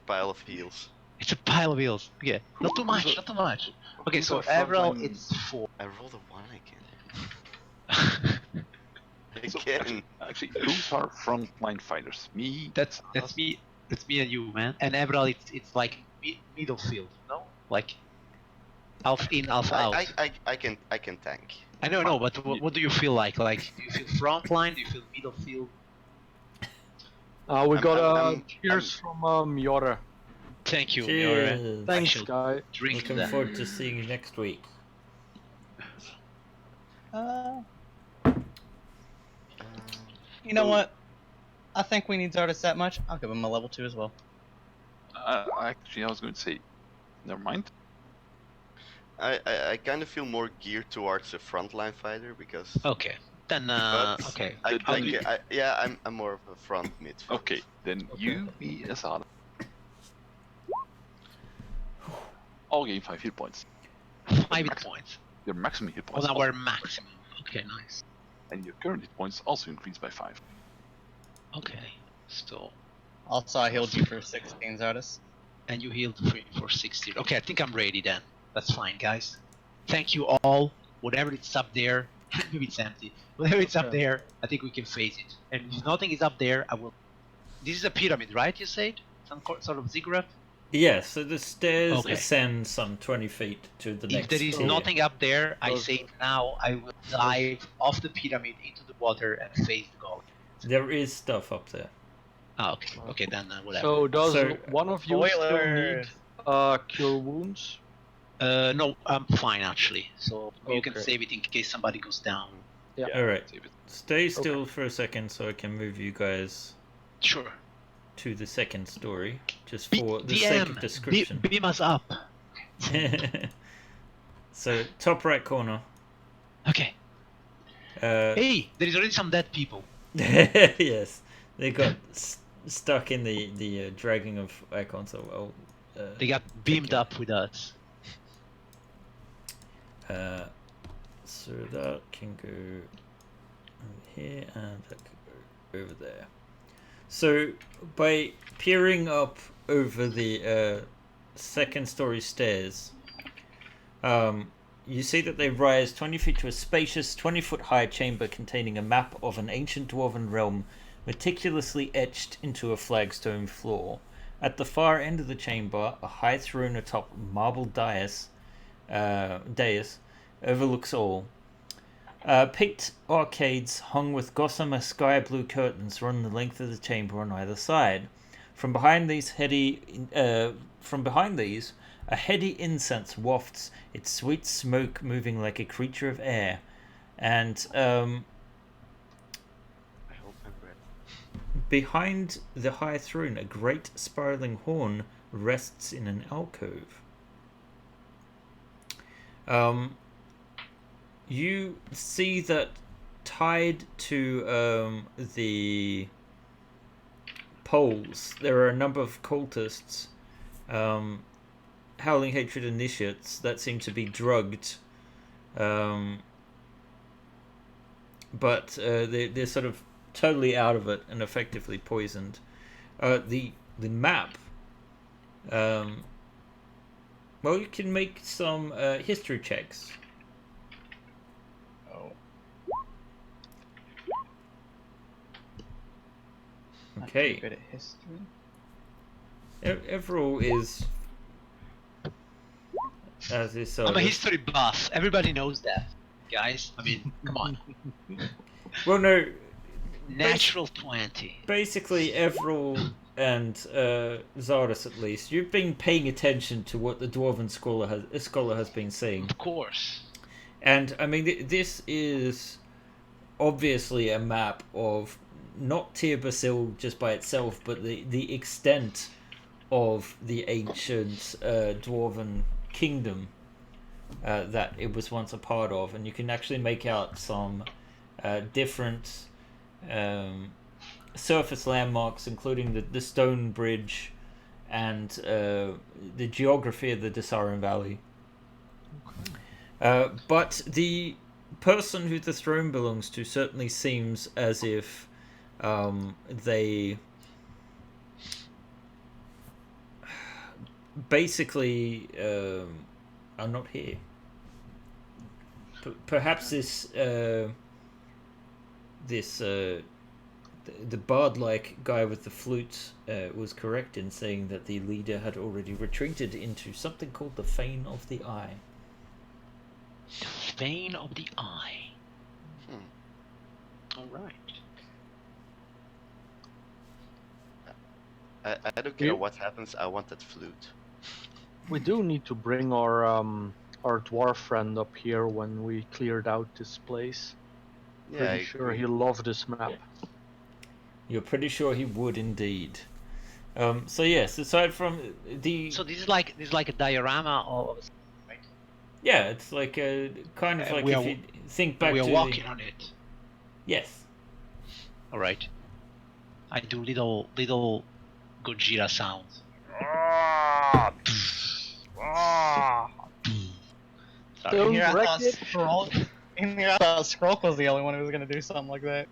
pile of heals. It's a pile of heals. Yeah, not too much. Not too much. Okay, so overall it's 4. I rolled a 1 again. So Again. actually, those are frontline fighters. Me. That's me. That's me and you, man. And overall, it's like middle field, no? Like half in, half out. I can tank. I know, but what do you feel like? Like, do you feel front line? Do you feel middle field? We got I'm- cheers from Yora. Thank you. Cheers. Thanks, Actually, guy. drink Looking that. forward to seeing you next week. You know what? I think we need Zardas that much. I'll give him a level 2 as well. Actually, I was going to say, never mind. I kind of feel more geared towards a frontline fighter because. Okay, then But okay. I'm more of a front mid. Okay, then you be Asada. I'll gain 5 hit points. 5 hit points. Your maximum hit On points. our maximum. Okay, nice. And your current hit points also increase by 5. Okay, so Also, I healed you for 16, Zardas. and you healed for 60. Okay, I think I'm ready then. That's fine, guys. Thank you all. Whatever it's up there, maybe it's empty. Whatever it's up Okay. there, I think we can face it. And if nothing is up there, I will. This is a pyramid, right? You said some sort of ziggurat. Yeah, so the stairs Okay. ascend some 20 feet to the If next there is tier. nothing up there, I Those- say now I will dive off the pyramid into the water and face the golem. There is stuff up there. Ah, okay. Okay, then whatever. So does So- one of you still Spoilers! need cure wounds? No, I'm fine actually. So you can Okay. save it in case somebody goes down. Yeah. Alright, Save it. stay still for a second so I can move you guys Sure. to the second story, just B- for the sake DM, of description. beam us up. So, top right corner. Okay. Hey, there is already some dead people. Yes, they got stuck in the dragging of icons. So They got beamed up with us. so that can go over here, and that can go over there. So by peering up over the second story stairs, you see that they rise 20 feet to a spacious 20-foot high chamber containing a map of an ancient dwarven realm meticulously etched into a flagstone floor. At the far end of the chamber, a high throne atop marble dais overlooks all. Picked arcades hung with gossamer sky blue curtains run the length of the chamber on either side. From behind these, a heady incense wafts its sweet smoke, moving like a creature of air. And I hope I'm ready. behind the high throne, a great spiraling horn rests in an alcove. You see that tied to the poles, there are a number of cultists, howling hatred initiates that seem to be drugged, but they're sort of totally out of it and effectively poisoned. The map, well, you can make some history checks. Oh. Okay. Not too good at history. Everall is, as is I'm a Sardis. history buff. Everybody knows that, guys. I mean, come on. Well, no. Natural 20. Basically, Everall and Zardis, at least, you've been paying attention to what the Dwarven scholar has been saying. Of course. And, I mean, this is obviously a map of not Tir Basil just by itself, but the extent of the ancient Dwarven kingdom that it was once a part of. And you can actually make out some different surface landmarks, including the stone bridge and the geography of the Desarin Valley. But the person who the throne belongs to certainly seems as if they basically are not here. Perhaps the bard-like guy with the flute was correct in saying that the leader had already retreated into something called the Fane of the Eye. The Fane of the Eye. Alright. I don't care what happens, I want that flute. We do need to bring our dwarf friend up here when we cleared out this place. Yeah, Pretty I sure agree. he'll love this map. You're pretty sure he would indeed. So yes, aside from the So this is like a diorama of. Right? yeah, it's like a kind of like we if are- you think back We are to walking on it. yes. Alright. I do little Gojira sounds. Sorry. Don't I wreck thought it. I thought Skroll was the only one who was gonna do something like that.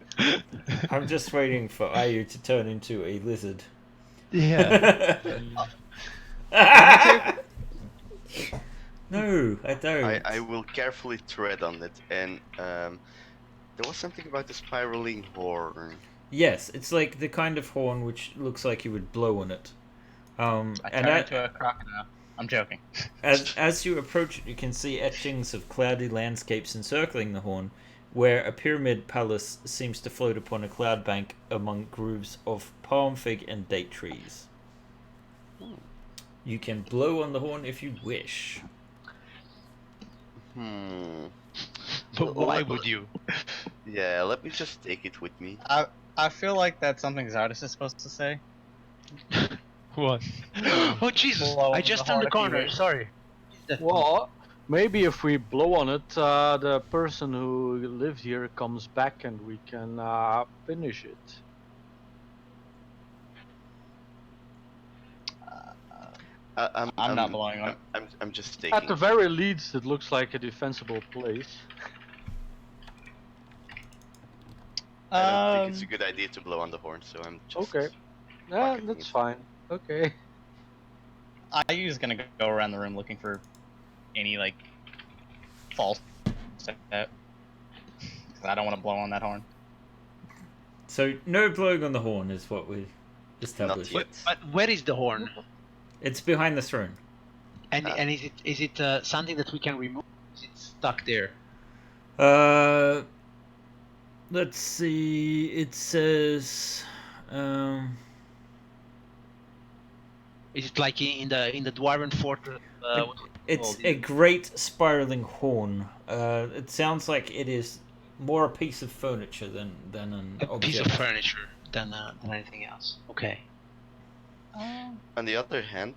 I'm just waiting for Ayu to turn into a lizard. Yeah. No, I don't. I will carefully tread on it, and there was something about the spiraling horn. Yes, it's like the kind of horn which looks like you would blow on it. I And turned into a crocodile. I'm joking. as you approach it, you can see etchings of cloudy landscapes encircling the horn, where a pyramid palace seems to float upon a cloud bank among groves of palm fig and date trees. You can blow on the horn if you wish. But why would you? Yeah, let me just take it with me. I feel like that's something Zardis is supposed to say. What? Oh Jesus! Blow I on just the turned the horn if you corner. wish. Sorry. Well, maybe if we blow on it, the person who lived here comes back and we can finish it. I'm not blowing on it. I'm just taking. At the very least, it looks like a defensible place. I don't think it's a good idea to blow on the horn, so I'm just. Okay. Yeah, pocketing that's it. fine. Okay. IU's gonna go around the room looking for any like false step. 'Cause I don't want to blow on that horn. So no blowing on the horn is what we established. yet. But where is the horn? It's behind the throne. And is it something that we can remove? Is it stuck there? Let's see. It says, Is it like in the Dwarven fortress? it's a great spiraling horn. It sounds like it is more a piece of furniture than an a object. piece of furniture than anything else. Okay. On the other hand,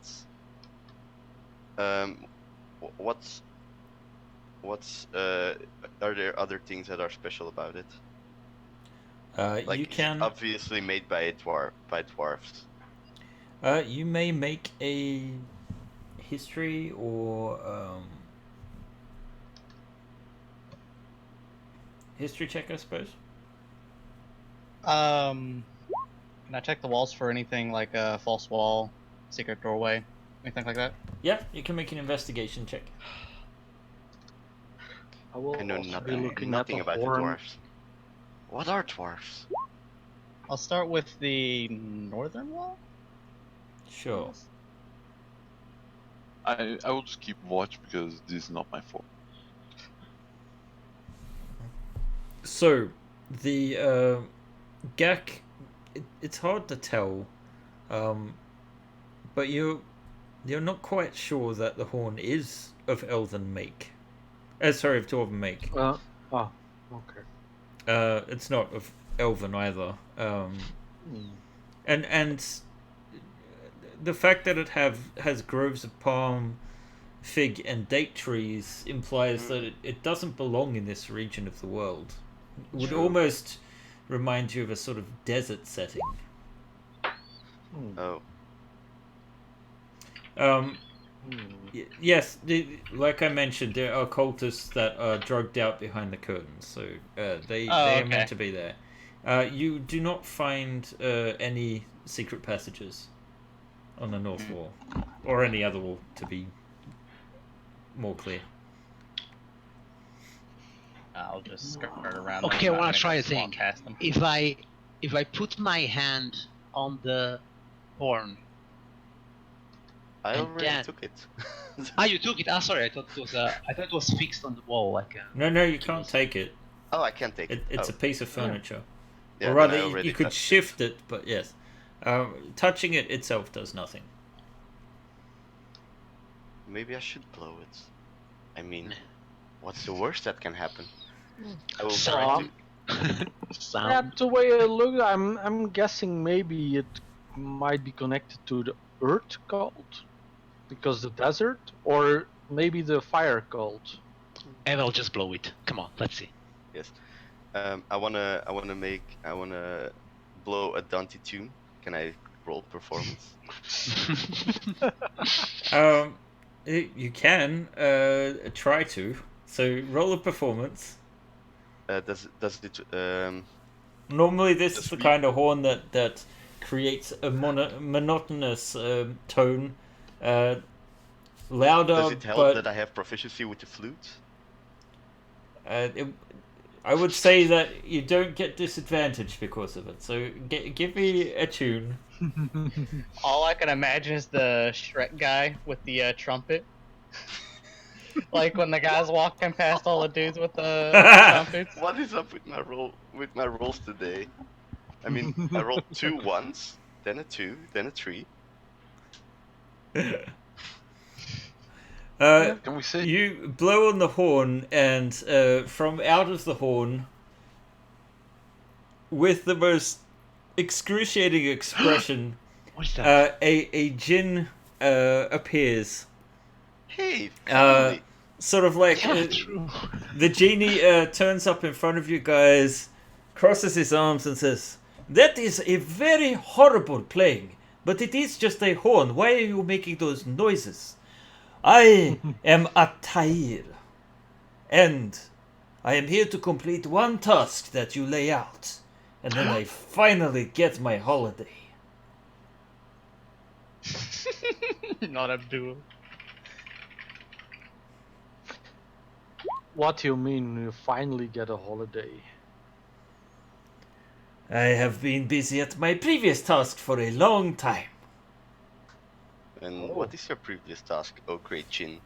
what's are there other things that are special about it? Like, You is it can. obviously made by dwarves. You may make a history or history check, I suppose. Can Can I check the walls for anything like a false wall, secret doorway, anything like that? Yeah, you can make an investigation check. I will I know also be nothing, looking nothing at the about the horn. dwarves. What are dwarves? I'll start with the northern wall. Sure. Yes. I will just keep watch because this is not my fault. So, the Gak, it's hard to tell, but you're not quite sure that the horn is of elven make. Sorry, of dwarven make. Okay. It's not of elven either. Hmm. And the fact that it has groves of palm, fig, and date trees implies that it doesn't belong in this region of the world. It would True. almost remind you of a sort of desert setting. Hmm. Oh, Yes, like I mentioned, there are cultists that are drugged out behind the curtains, so they are okay. meant to be there. You do not find any secret passages on the north wall, or any other wall, to be more clear. I'll just skirt around. Okay, I them, want not to try a swamp thing. past them. If I put my hand on the horn. I And already then- took it. You took it. Sorry, I thought it was fixed on the wall like. No, you can't take it. Oh, I can't take it. It's Oh. a piece of furniture. Yeah, Or then rather, I already you could touched shift it, but yes. Touching it itself does nothing. Maybe I should blow it. I mean, what's the worst that can happen? I will try Sound. to. Yeah, the way it looks, I'm guessing maybe it might be connected to the Earth cult, because the desert, or maybe the Fire cult. And I'll just blow it. Come on, let's see. Yes. I wanna blow a Dante tune. Can I roll performance? You can try to. So roll a performance. Does it? Normally, this is Does the we- kind of horn that creates a monotonous tone, louder. Does it help but that I have proficiency with the flute? I would say that you don't get disadvantage because of it. So give me a tune. All I can imagine is the Shrek guy with the trumpet. Like when the guy's walking past all the dudes with the trumpets. What is up with my rolls today? I mean, I rolled 2 once, then a 2, then a 3. Can we say? You blow on the horn, and from out of the horn, with the most excruciating expression, What is that? a djinn appears. Hey, finally. Sort of like True. the genie turns up in front of you guys, crosses his arms, and says, "That is a very horrible playing, but it is just a horn. Why are you making those noises? I am Atair, and I am here to complete one task that you lay out, and then I finally get my holiday." Not Abdul. What do you mean you finally get a holiday? I have been busy at my previous task for a long time. And what is your previous task, oh great Jin?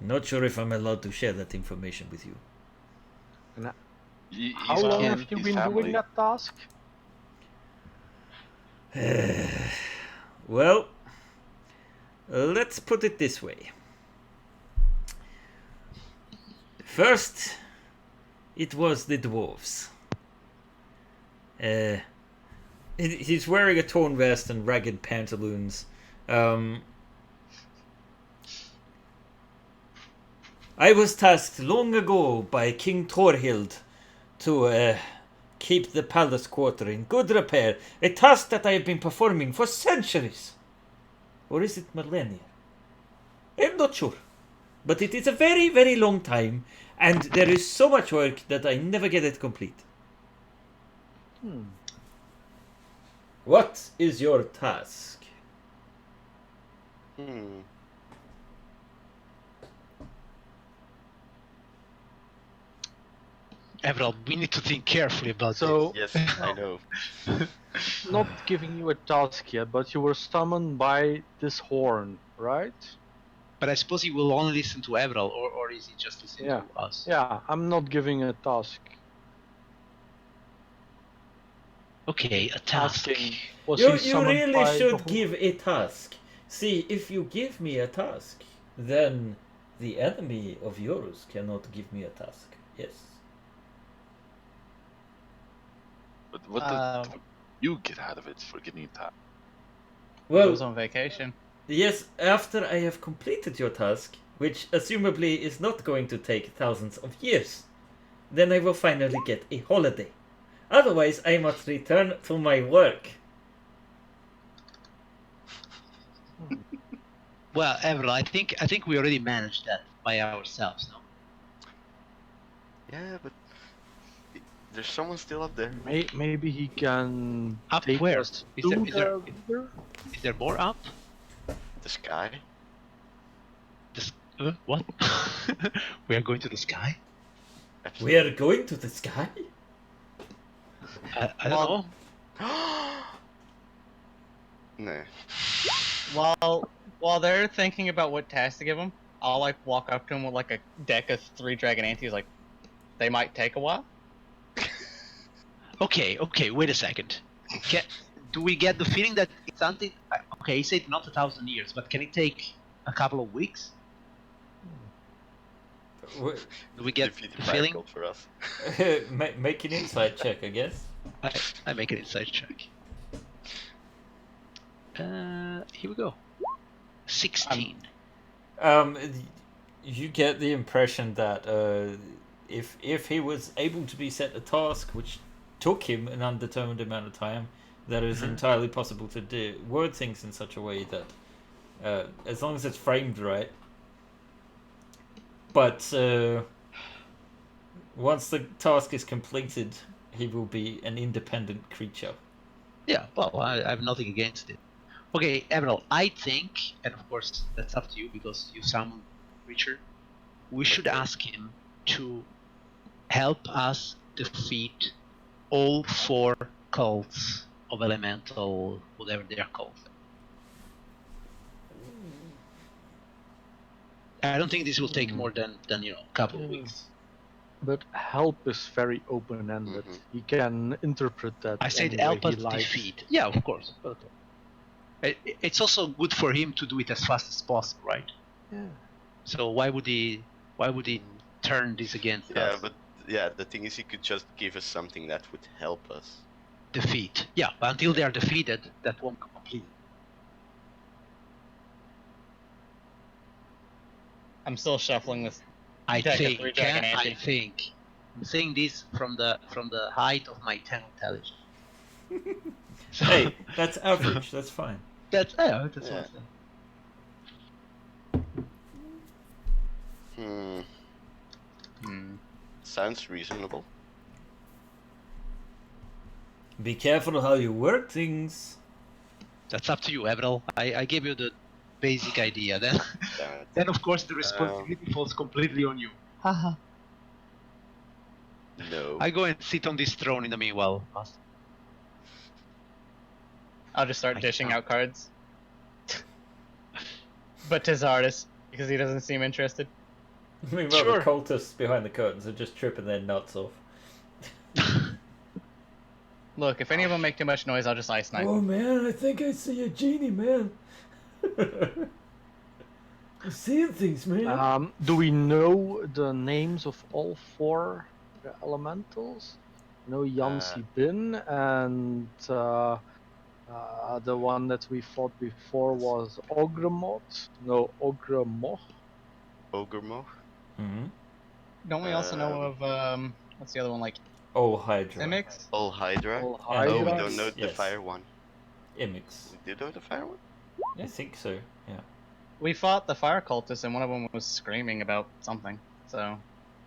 Not sure if I'm allowed to share that information with you. How long have you been doing that task? Well, let's put it this way. First, it was the dwarves. He's wearing a torn vest and ragged pantaloons. I was tasked long ago by King Thorhild to keep the palace quarter in good repair. A task that I have been performing for centuries. Or is it millennia? I'm not sure. But it is a very, very long time, and there is so much work that I never get it complete. What is your task? Everald, we need to think carefully about So, Yes, I know. not giving you a task yet, but you were summoned by this horn, right? But I suppose he will only listen to Everald, or is he just listening Yeah. to us? Yeah, I'm not giving a task. Okay, a task. Asking, was You he summoned really by the should horn? give a task. See, if you give me a task, then the enemy of yours cannot give me a task. Yes. But what do you get out of it for getting that? Goes Well, on vacation. yes, after I have completed your task, which assumably is not going to take thousands of years, then I will finally get a holiday. Otherwise, I must return to my work. Well, Everald, I think we already managed that by ourselves, no? Yeah, but there's someone still up there. Maybe he can Up take where? us Is to there- the leader? Is there more up? The sky. What? We are going to the sky? We are going to the sky? I don't know. No. While they're thinking about what task to give them, I'll like walk up to him with like a deck of 3 Dragon Antes. Like, they might take a while. Okay, wait a second. Do we get the feeling that it's something? Okay, he said not 1,000 years, but can it take a couple of weeks? Do we get Defeat the the fire feeling? cult for us. Make an insight check, I guess. I make an insight check. Here we go. 16. You get the impression that if he was able to be set a task which took him an undetermined amount of time, that it is entirely possible to do word things in such a way that as long as it's framed right. But once the task is completed, he will be an independent creature. Yeah, well, I have nothing against it. Okay, Emerald, I think, and of course that's up to you because you summon Richard, we should ask him to help us defeat all 4 cults of elemental, whatever they are called. I don't think this will take more than a couple of weeks. But help is very open-ended. He can interpret that. I said any way help he us likes. defeat. Yeah, of course. It's also good for him to do it as fast as possible, right? Yeah. So why would he turn this against us? But the thing is, he could just give us something that would help us. Defeat. Yeah, but until they are defeated, that won't complete. I'm still shuffling this. I'm saying this from the height of my 10 intelligence. Hey, that's average. That's fine. That's what I'm saying. Sounds reasonable. Be careful how you word things. That's up to you, Everald. I gave you the basic idea. Then of course the responsibility falls completely on you. Haha. No. I go and sit on this throne in the meanwhile. I'll just start dishing out cards. But to Zardis, because he doesn't seem interested. Meanwhile, Sure. the cultists behind the curtains are just tripping their nuts off. Look, if any of them make too much noise, I'll just ice knife them. Man, I think I see a genie, man. I'm seeing things, man. Do we know the names of all 4 elementals? Yansi Bin and the one that we fought before was Ogremot. No, Ogremoch. Ogremok? Mm-hmm. Don't we also know of what's the other one, like Oh, Hydra. Simics? All Hydra? All And No, we Hydra. don't know the Yes. fire one. Imix. We do know the fire one? I think so, yeah. We fought the fire cultists, and one of them was screaming about something. So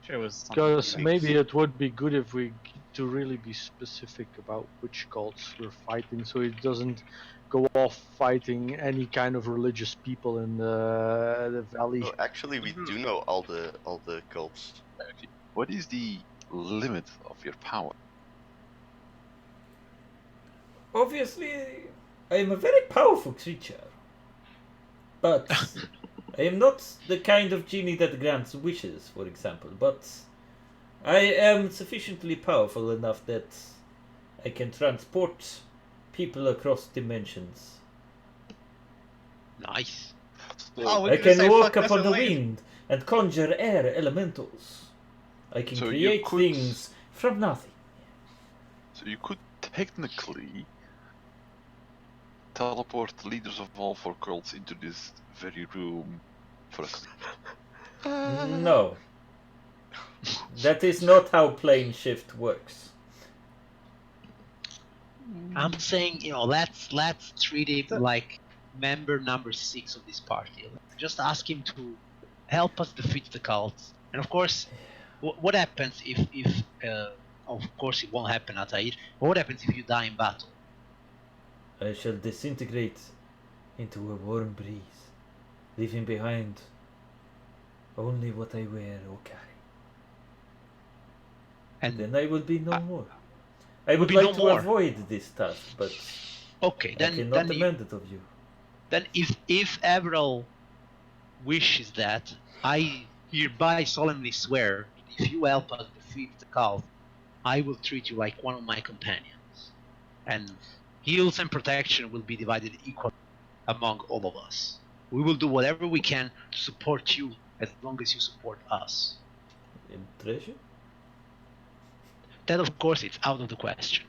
Sure, it was something. Because maybe it would be good if we to really be specific about which cults we're fighting, so it doesn't go off fighting any kind of religious people in the valley. Oh, actually, we do know all the cults. Okay. What is the limit of your power? Obviously, I am a very powerful creature. But I am not the kind of genie that grants wishes, for example. But I am sufficiently powerful enough that I can transport people across dimensions. Nice. Still, Oh, we I could just can say, walk "Fuck this upon the and leave." wind and conjure air elementals. I can So you create could- things from nothing. so you could technically teleport the leaders of all four cults into this very room for us. No. That is not how plane shift works. I'm saying, let's treat him like member number 6 of this party. Just ask him to help us defeat the cults. And of course, what happens if of course it won't happen, Atair. But what happens if you die in battle? I shall disintegrate into a warm breeze, leaving behind only what I wear or carry. And Then I will be no more. I will would be like no to more. avoid this task, but okay, I then cannot demand it of you. then if Averil wishes that, I hereby solemnly swear that if you help us defeat the cult, I will treat you like one of my companions. And heals and protection will be divided equally among all of us. We will do whatever we can to support you as long as you support us. In treasure? That, of course, it's out of the question.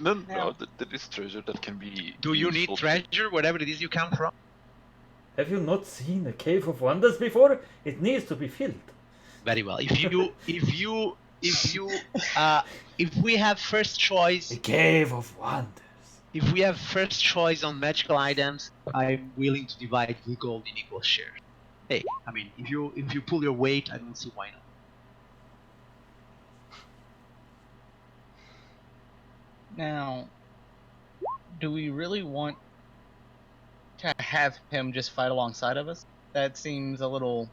No, Now- there is treasure that can be. Do you need useful to- treasure, wherever it is you come from? Have you not seen a cave of wonders before? It needs to be filled. Very well. If we have first choice, A cave of wonders. if we have first choice on magical items, I'm willing to divide the gold in equal shares. Hey, I mean, if you pull your weight, I don't see why not. Now, do we really want to have him just fight alongside of us? That seems a little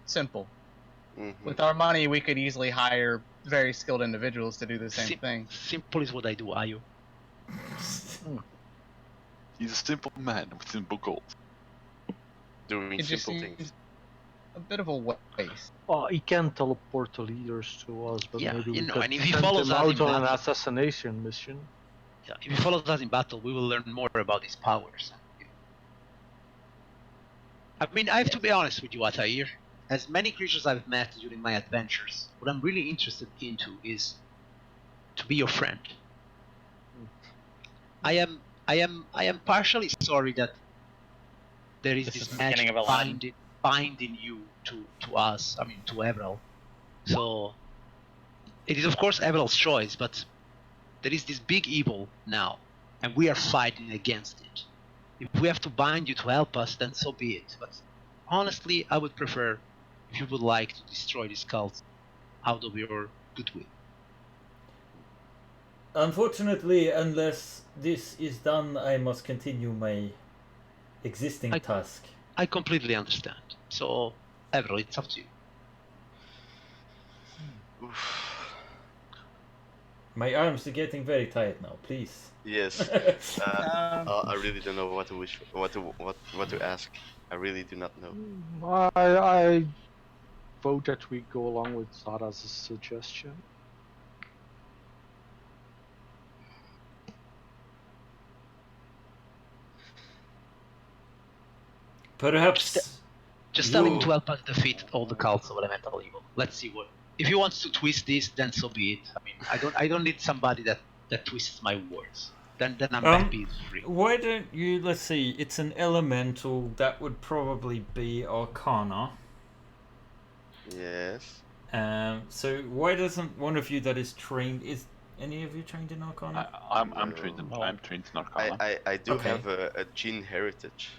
simple. Mhm. With our money, we could easily hire very skilled individuals to do the same thing. Simple is what I do, Ayu. He's a simple man with simple goals. Doing It just simple seems things. a bit of a waste. Well, he can teleport the leaders to us, but Yeah, maybe we you know, could and if he send follows him us out in on an battle- assassination mission. Yeah, if he follows us in battle, we will learn more about his powers. I mean, I have to be honest with you, Atair. As many creatures I've met during my adventures, what I'm really interested into is to be your friend. I am partially sorry that there is This this is the beginning magic of Aladdin. binding you to us. I mean, to Everil. So it is of course Everil's choice, but there is this big evil now, and we are fighting against it. If we have to bind you to help us, then so be it. But honestly, I would prefer if you would like to destroy this cult out of your goodwill. Unfortunately, unless this is done, I must continue my existing I- task. I completely understand. So, Everil, it's up to you. Oof. My arms are getting very tired now. Please. Yes. I really don't know what to wish, what to ask. I really do not know. I vote that we go along with Zara's suggestion. Perhaps. Just tell him You- to help us defeat all the cults of elemental evil. Let's see what. If he wants to twist this, then so be it. I mean, I don't need somebody that twists my words. Then I'm happy it's free. Why don't you? Let's see. It's an elemental. That would probably be Arcana. Yes. So why doesn't one of you that is trained? Is any of you trained in Arcana? I'm trained in Oh. I'm trained in Arcana. I do Okay. have a gene heritage.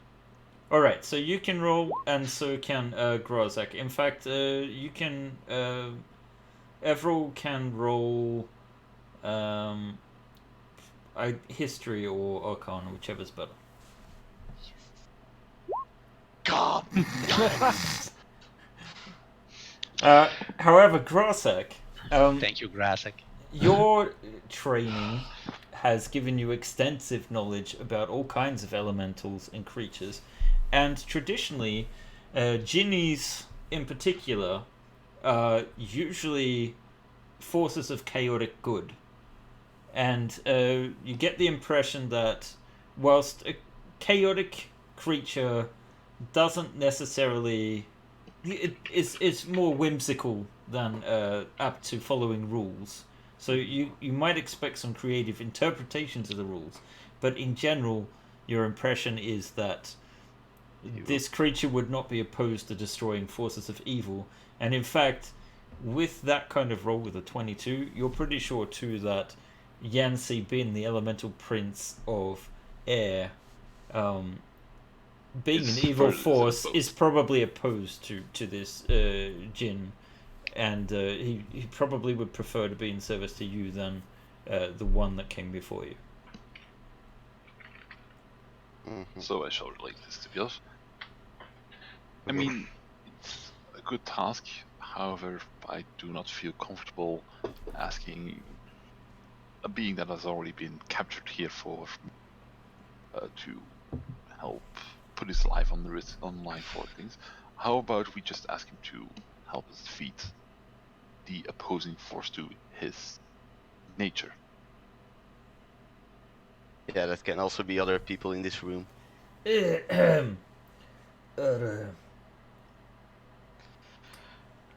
All right, so you can roll, and so can Grozak. In fact, you can. Everall can roll. History or Arcana, whichever's better. God. However, Grozak, Thank you, Grasek. your training has given you extensive knowledge about all kinds of elementals and creatures, and traditionally, Jinnies in particular are usually forces of chaotic good. And you get the impression that whilst a chaotic creature doesn't necessarily... It's more whimsical than apt to following rules. So you might expect some creative interpretations of the rules, but in general, your impression is that this creature would not be opposed to destroying forces of evil. And in fact, with that kind of roll with a 22, you're pretty sure too that Yancy, being the elemental prince of air, being Is an evil further force, opposed. is probably opposed to this Jinn, and he probably would prefer to be in service to you than the one that came before you. So I shall relate this to Bios. I mean, it's a good task. However, I do not feel comfortable asking a being that has already been captured here for to help put his life on the risk online for things. How about we just ask him to help us defeat the opposing force to his nature? Yeah, that can also be other people in this room.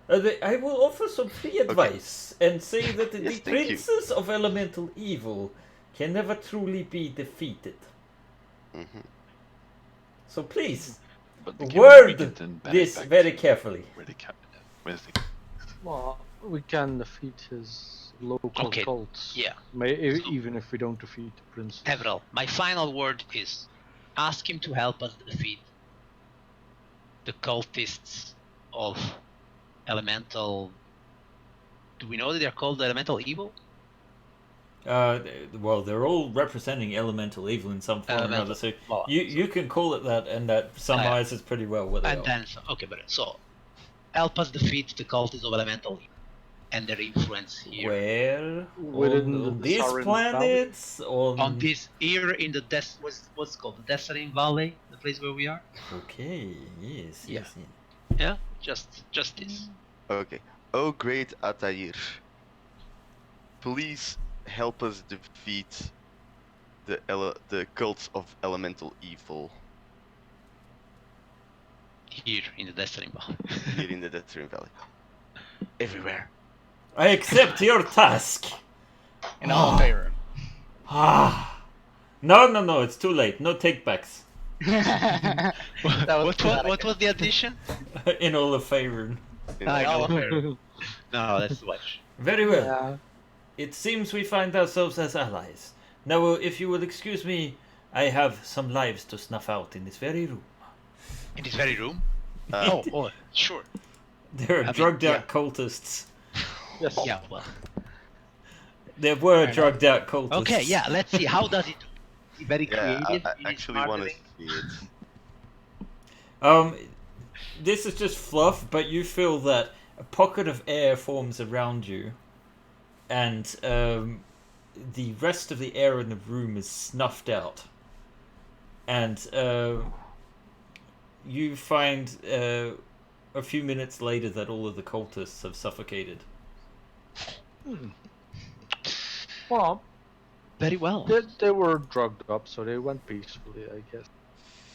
I will offer some free advice and say that Yes, the thank you. princes of elemental evil can never truly be defeated. Mhm. So please, But again, we word can then ban this it back very to carefully. where they Well, we can defeat his local Okay, cults. yeah. Even if we don't defeat the prince. Everall, my final word is ask him to help us defeat the cultists of elemental. Do we know that they're called elemental evil? Well, they're all representing elemental evil in some form or another, so well, you can call it that, and that summarizes pretty well what they and are. then okay, but so help us defeat the cultists of elemental evil and their influence here Where? Within On the these Sarin planets? on this here in the what's it called, the Desert Valley, the place where we are. Okay, yes, Yeah. yes, yes. Yeah, just this. Okay. Oh, great Atair. Please help us defeat the cults of elemental evil Here in the Desert Valley. here in the Deathstream Valley. Everywhere. I accept your task. In all favor. No, it's too late. No takebacks. What was the addition? In all of favor. I all know. favor. No, that's too much. Very well. Yeah. It seems we find ourselves as allies. Now, if you will excuse me, I have some lives to snuff out in this very room. In this very room? Uh, Sure. There are I mean, drugged out yeah. cultists. Yes. Yeah, well. There were Fair drugged out cultists. Okay, yeah, let's see. How does it do? Is he very yeah, creative? I in his actually want to marketing? see it. This is just fluff, but you feel that a pocket of air forms around you, and the rest of the air in the room is snuffed out. And you find a few minutes later that all of the cultists have suffocated. Well, Very well. they were drugged up, so they went peacefully, I guess.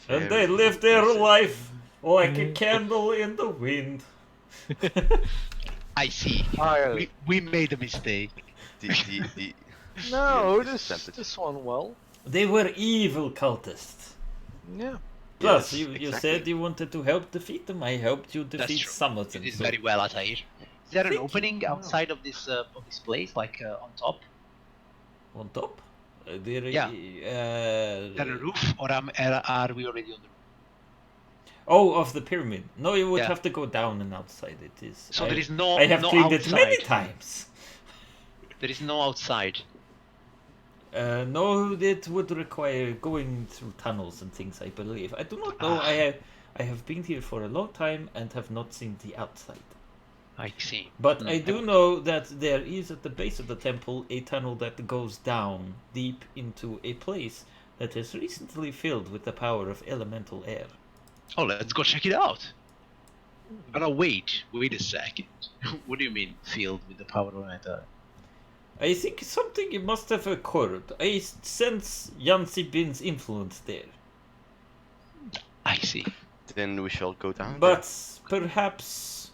And they Very lived their impressive. life like a candle in the wind. I see. I, We made a mistake. The no, the this one well. They were evil cultists. Yeah. Plus, Yes, you exactly. said you wanted to help defeat them. I helped you That's defeat true. some of them. You did so- very well, Atair. Is there an Thank you. opening outside of this place, like on top? On top? There, Yeah. Is there a roof, or are we already on the roof? Oh, of the pyramid. No, you would Yeah. have to go down and outside it is. So there is no I have no cleaned outside. it many times. There is no outside. No, it would require going through tunnels and things, I believe. I do not know. I have been here for a long time and have not seen the outside. I see. But I do know that there is at the base of the temple a tunnel that goes down deep into a place that has recently filled with the power of elemental air. Oh, let's go check it out. Oh, no, wait a second. What do you mean filled with the power of matter? I think something must have occurred. I sense Yancy Bin's influence there. I see. Then we shall go down. But perhaps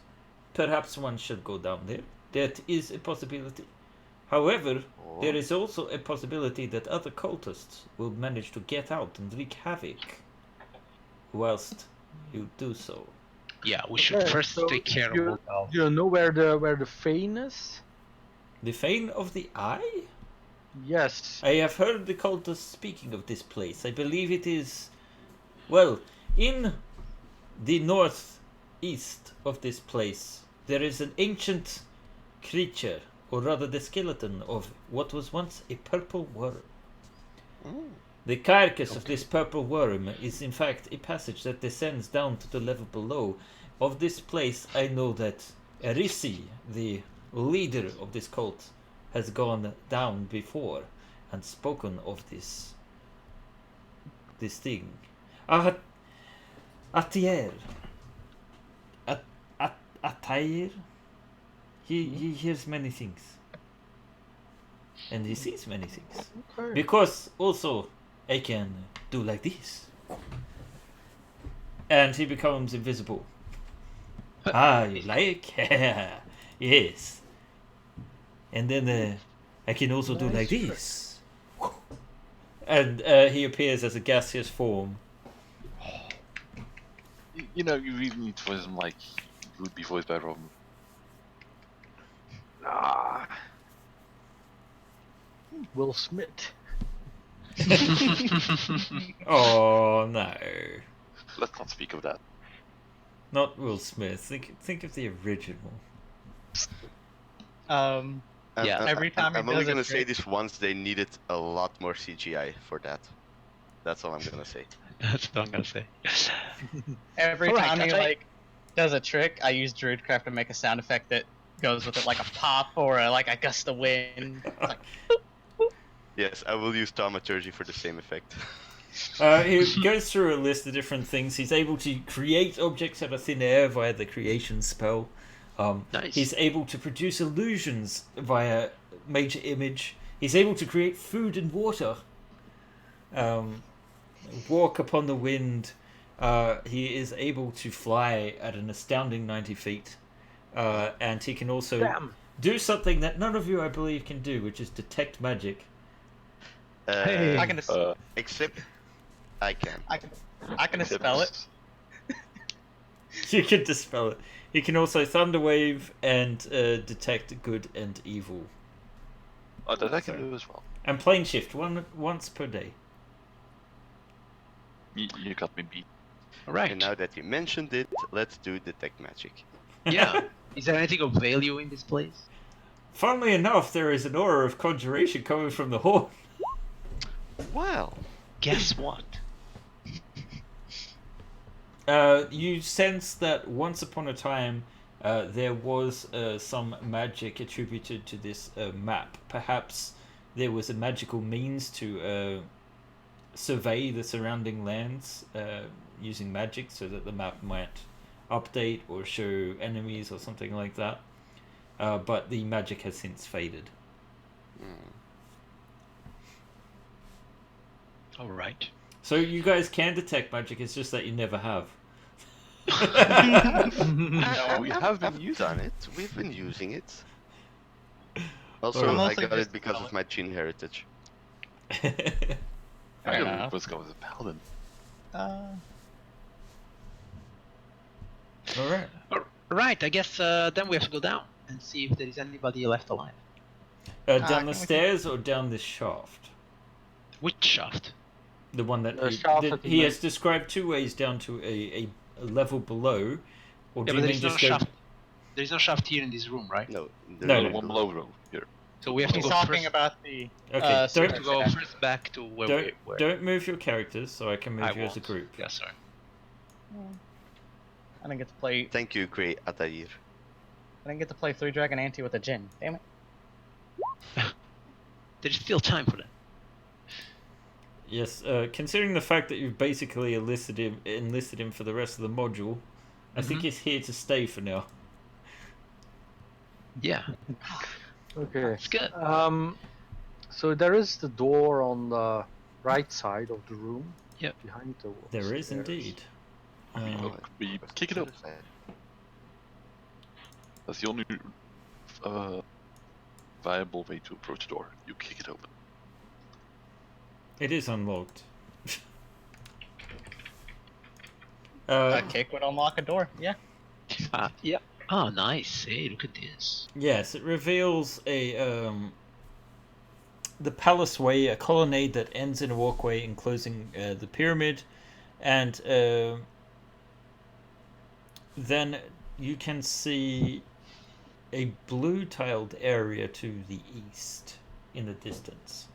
one should go down there. That is a possibility. However, Oh. there is also a possibility that other cultists will manage to get out and wreak havoc whilst you do so. Yeah, we should first so take care you- of all. Do you know where the fane is? The Fane of the Eye? Yes. I have heard the cultists speaking of this place. I believe it is, well, in the northeast of this place, there is an ancient creature, or rather the skeleton of what was once a purple worm. The carcass of this purple worm is in fact a passage that descends down to the level below. Of this place, I know that Erisi, the leader of this cult, has gone down before and spoken of this thing. Atier. Atair. He hears many things. And he sees many things. Okay. Because also I can do like this. And he becomes invisible. You like? Yes. And then I can also do like this. And he appears as a gaseous form. You know, you really need to voice him like he would be voiced by Robin. Ah, Will Smith. Oh no. let's not speak of that. Not Will Smith. Think of the original. Yeah, every time he I'm only does a gonna say trick- this once. They needed a lot more CGI for that. That's all I'm gonna say. That's what I'm gonna say. Every Alright, time he that's right. like does a trick, I use Druidcraft to make a sound effect that goes with it, like a pop or like a gust of wind. It's like, Yes, I will use thaumaturgy for the same effect. He goes through a list of different things. He's able to create objects out of thin air via the creation spell. Nice. He's able to produce illusions via major image. He's able to create food and water. Walk upon the wind. He is able to fly at an astounding 90 feet. And he can also Damn. do something that none of you, I believe, can do, which is detect magic. Hey. I can just, Except I can. I can dispel it. You can dispel it. He can also thunderwave and detect good and evil. Oh, that I can do as well. And plane shift once per day. You got me beat. Alright. And now that you mentioned it, let's do detect magic. Yeah. Is there anything of value in this place? Funnily enough, there is an aura of conjuration coming from the horn. Well, Guess what? You sense that once upon a time there was some magic attributed to this map. Perhaps there was a magical means to survey the surrounding lands using magic so that the map might update or show enemies or something like that. But the magic has since faded. Alright. So you guys can detect magic, it's just that you never have. We have been I've using done it. We've been using it. Also, I'm I mostly got just it because of developed. my Chin heritage. Fair I enough. was going with a paladin. Alright. Right, I guess then we have to go down and see if there is anybody left alive. Down can the we- stairs or down this shaft? Which shaft? The one that The shaft that he you has described two ways down to a a level below, or do Yeah, but you there mean is no just go? shaft. There is no shaft here in this room, right? No, No, there's no. no One below here. So we have to He's go talking first. about the. Okay, We don't have to go first back to where don't we were. don't move your characters, so I can move I you as a won't. group. Yeah, sorry. I didn't get to play. Thank you, great Atair. I didn't get to play Three Dragon Ante with a Jin. Damn it. There's still time for that. Yes, considering the fact that you've basically enlisted him for the rest of the module, I think he's here to stay for now. Yeah, Okay. it's good. So there is the door on the right side of the room. Yep. Behind the wall. There is indeed. Look, we kick it open. That's the only viable way to approach the door. You kick it open. It is unlocked. A kick would unlock a door. Yeah. Yeah. Oh, nice. Hey, look at this. Yes, it reveals the palace way, a colonnade that ends in a walkway enclosing the pyramid, and then you can see a blue-tiled area to the east in the distance.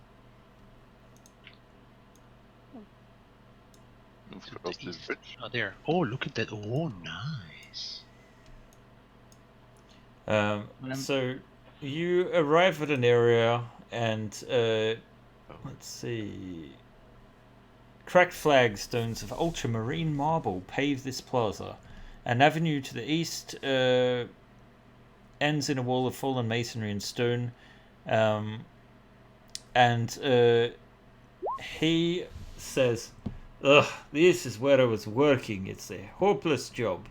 Move across this bridge. Oh, there. Oh, look at that. Oh, nice. So you arrive at an area and let's see. Cracked flagstones of ultramarine marble pave this plaza. An avenue to the east ends in a wall of fallen masonry and stone. And he says, "Ugh, this is where I was working. It's a hopeless job."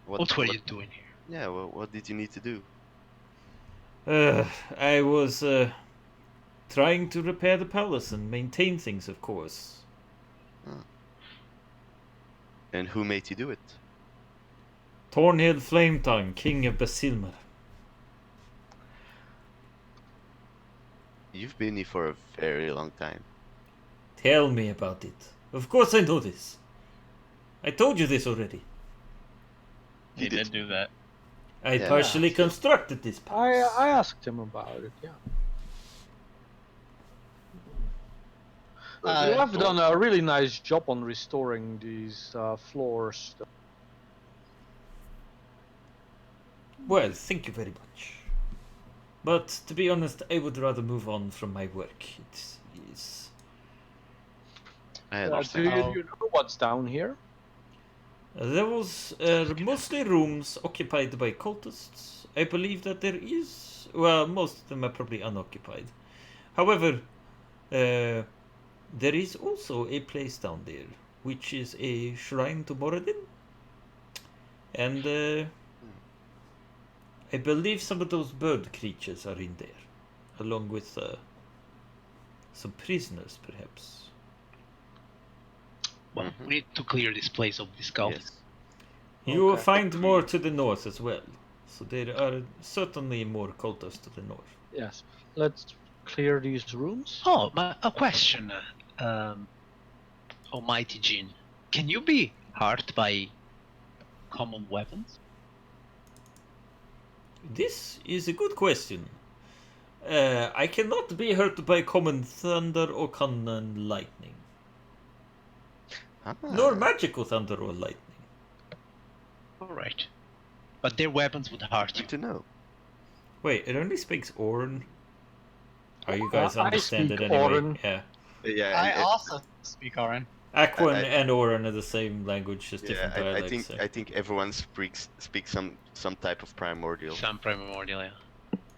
What were you doing here? Yeah, well, what did you need to do? I was trying to repair the palace and maintain things, of course. And who made you do it? Thornhill Flametongue, King of Basilmar. You've been here for a very long time. Tell me about it. Of course I know this. I told you this already. He did do that. I Yeah. partially constructed this palace. I asked him about it. Yeah. You have done a really nice job on restoring these floors. Well, thank you very much. But to be honest, I would rather move on from my work. It is. I Do understand. you know what's down here? There was mostly rooms occupied by cultists. I believe that there is. Well, most of them are probably unoccupied. However, there is also a place down there, which is a shrine to Moradin. And I believe some of those bird creatures are in there, along with some prisoners, perhaps. Well, we need to clear this place of this cult. Yes. You will Okay. find more to the north as well. So there are certainly more cultists to the north. Yes. Let's clear these rooms. Oh, a question. Almighty Jin. Can you be hurt by common weapons? This is a good question. I cannot be hurt by common thunder or common lightning, nor magical thunder or lightning. Alright. But their weapons would hurt you. Good to know. Wait, it only speaks Orin? Oh, you guys I understand it speak anyway. Orin. Yeah. Yeah, I also speak Orin. Aquan I- and Orin are the same language, just yeah. different dialects. I think everyone speaks some type of primordial. Some primordial, yeah.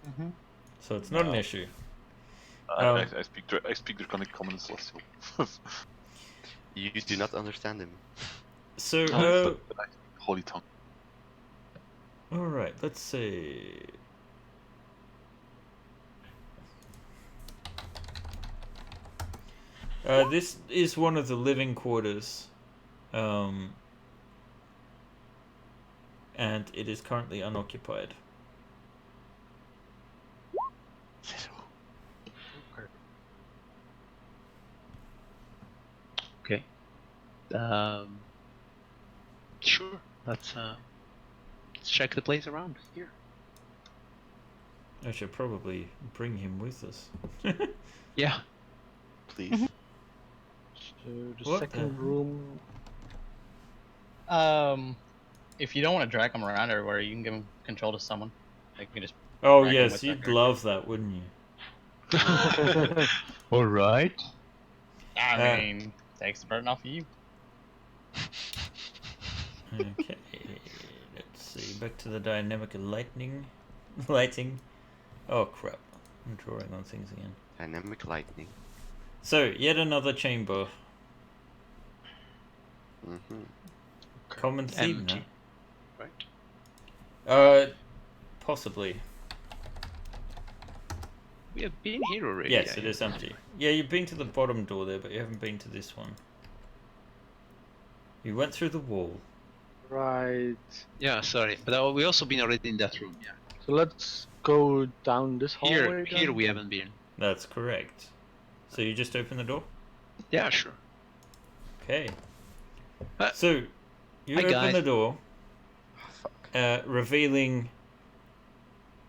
Mm-hmm. So it's not an issue. I speak Draconic Common and Celestial. You do not understand him. So, But I speak Holy Tongue. alright, let's see. This is one of the living quarters. And it is currently unoccupied. Okay. Sure. Let's check the place around here. I should probably bring him with us. Yeah. Please. So the What second the- room. If you don't want to drag him around everywhere, you can give him control to someone. They can just. Oh Drag him yes, with that you'd character. love that, wouldn't you? All right. I Uh, mean, takes the burden off of you. Okay, let's see. Back to the dynamic lighting. Oh crap! I'm drawing on things again. Dynamic lightning. So yet another chamber. Mm-hmm. Common theme, Empty. Right. possibly. We have been here already. Yes, I it is remember. empty. Yeah, you've been to the bottom door there, but you haven't been to this one. You went through the wall. Right. Yeah, sorry, but we also been already in that room. Yeah. So let's go down this hallway. Here then. we haven't been. That's correct. So you just open the door? Yeah, sure. Okay. Uh, So you hi, open guys. the door, revealing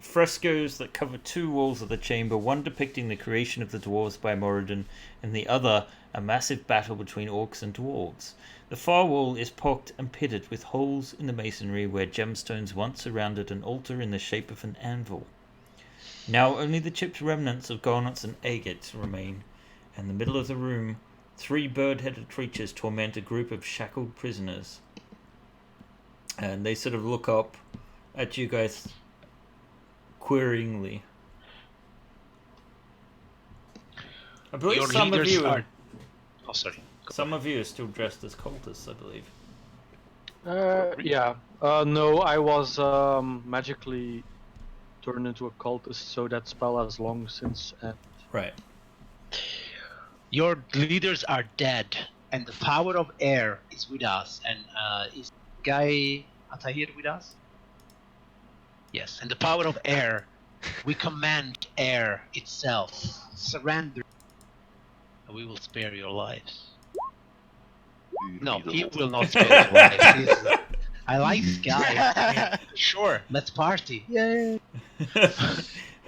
frescoes that cover two walls of the chamber, one depicting the creation of the dwarves by Moradin, and the other a massive battle between orcs and dwarves. The far wall is pocked and pitted with holes in the masonry where gemstones once surrounded an altar in the shape of an anvil. Now only the chipped remnants of garnets and agates remain. In the middle of the room, three bird-headed creatures torment a group of shackled prisoners. And they sort of look up at you guys queryingly. I believe Your some of leaders you are. Oh, sorry. some of you are still dressed as cultists, I believe. Yeah. No, I was magically turned into a cultist, so that spell has long since ended. Right. Your leaders are dead, and the power of air is with us. And is Guy Atahir with us? Yes. And the power of air, we command air itself. Surrender, and we will spare your lives. No, he will not spare your lives. I like this guy. Sure, let's party. Yay!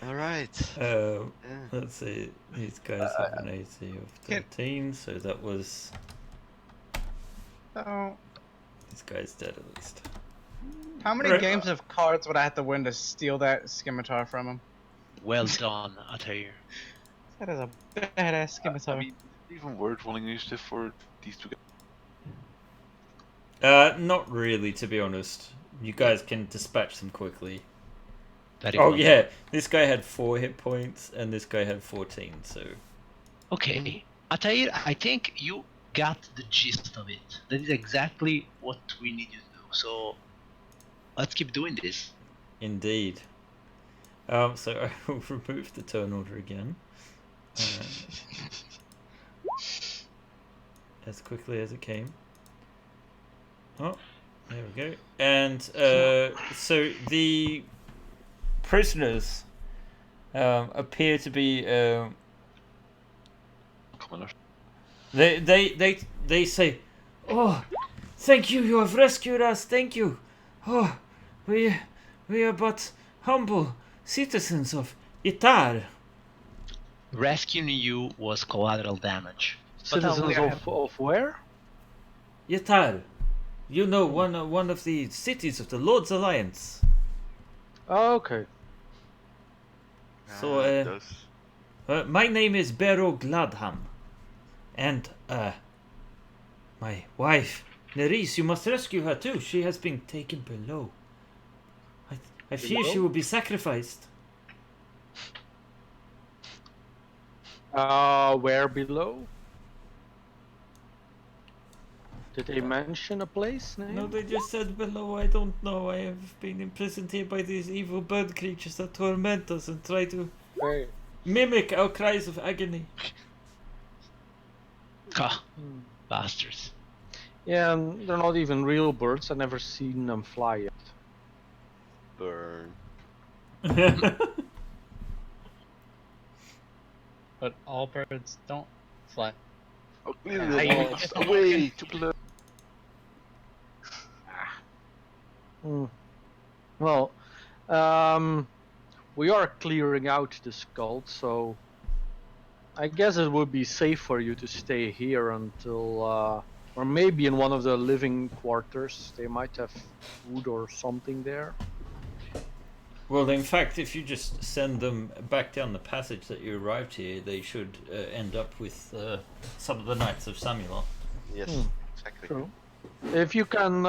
All right. Uh, Yeah. let's see. These guys have an AC of 13, so that was. So, This guy's dead at least. how many Right. games of cards would I have to win to steal that scimitar from him? Well done, Atahir. That is a badass scimitar. I mean, even word rolling initiative for these two guys. Not really, to be honest. You guys can dispatch them quickly. Very Oh well. yeah, this guy had 4 hit points, and this guy had 14. So Okay, Atahir, I think you got the gist of it. That is exactly what we need you to do. So let's keep doing this. indeed. So I will remove the turn order again. As quickly as it came. Oh, there we go. And so the prisoners appear to be. Commoners. They say, "Oh, thank you. You have rescued us. Thank you. Oh, we are but humble citizens of Itar." Rescuing you was collateral damage. But Citizens of where? Yatar, you know, one of the cities of the Lord's Alliance. Oh, okay. So, my name is Bero Gladham, and my wife Nerys. You must rescue her too. She has been taken below. I fear she will be sacrificed. Where below? Did they mention a place name? No, they just said below. I don't know. I have been imprisoned here by these evil bird creatures that torment us and try to Right. mimic our cries of agony. Ah, bastards. Yeah, and they're not even real birds. I've never seen them fly yet. Burn. But all birds don't fly. Oh, I- lost away to blood. Well, we are clearing out this cult, so I guess it would be safe for you to stay here until, or maybe in one of the living quarters. They might have food or something there. Well, in fact, if you just send them back down the passage that you arrived here, they should end up with some of the Knights of Samuel. Yes, Hmm. exactly. True. If you can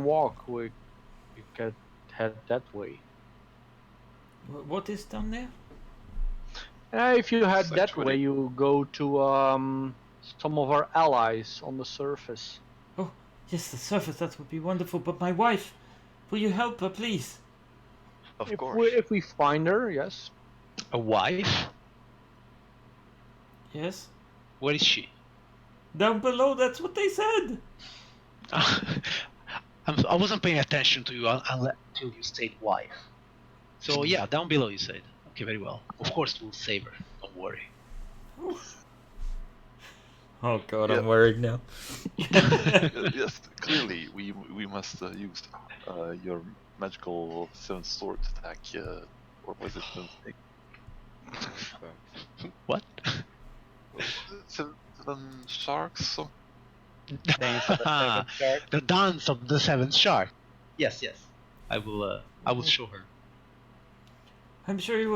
walk, you can head that way. What is down there? If you head that Sanctuary. way, you go to some of our allies on the surface. Oh, yes, the surface, that would be wonderful. But my wife, will you help her, please? Of If course. if we find her, yes. A wife? Yes? Where is she? Down below, that's what they said. I wasn't paying attention to you until you said wife. So yeah, down below you said. Okay, very well. Of course we'll save her. Don't worry. Oh god, Yeah. I'm worried now. Yes, clearly we must use your magical 7th sword attack, or was it What? seven sharks? So Dance of the seventh shark. The dance of the seventh shark. Yes, yes. I will show her. I'm sure you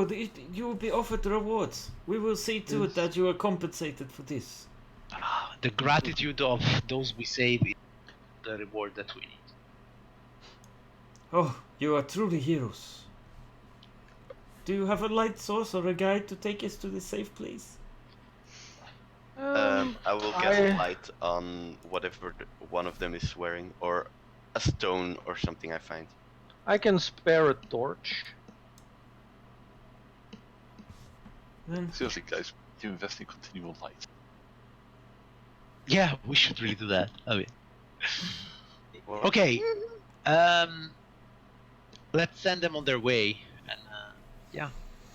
will be offered rewards. We will see to it that you are compensated for this. The gratitude of those we save is the reward that we need. Oh, you are truly heroes. Do you have a light source or a guide to take us to this safe place? I will get a light on whatever one of them is wearing, or a stone or something I find. I can spare a torch. Then seriously, guys, you invest in continual light. Yeah, we should really do that. I mean, Well, okay. Let's send them on their way, and yeah.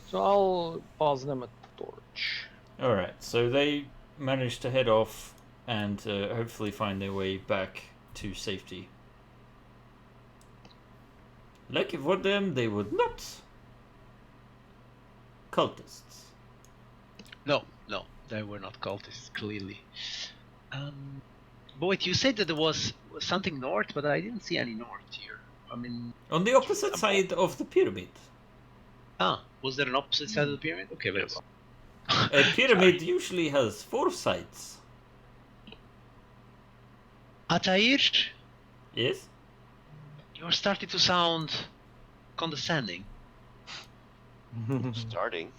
So I'll pass them a torch. alright, so they manage to head off and hopefully find their way back to safety. Lucky for them, they were not cultists. No, they were not cultists, clearly. But wait, you said that there was something north, but I didn't see any north here. I mean, On the opposite side of the pyramid. was there an opposite side of the pyramid? Okay, very Yes. well. A pyramid usually has 4 sides. Atair, Yes? you're starting to sound condescending. starting.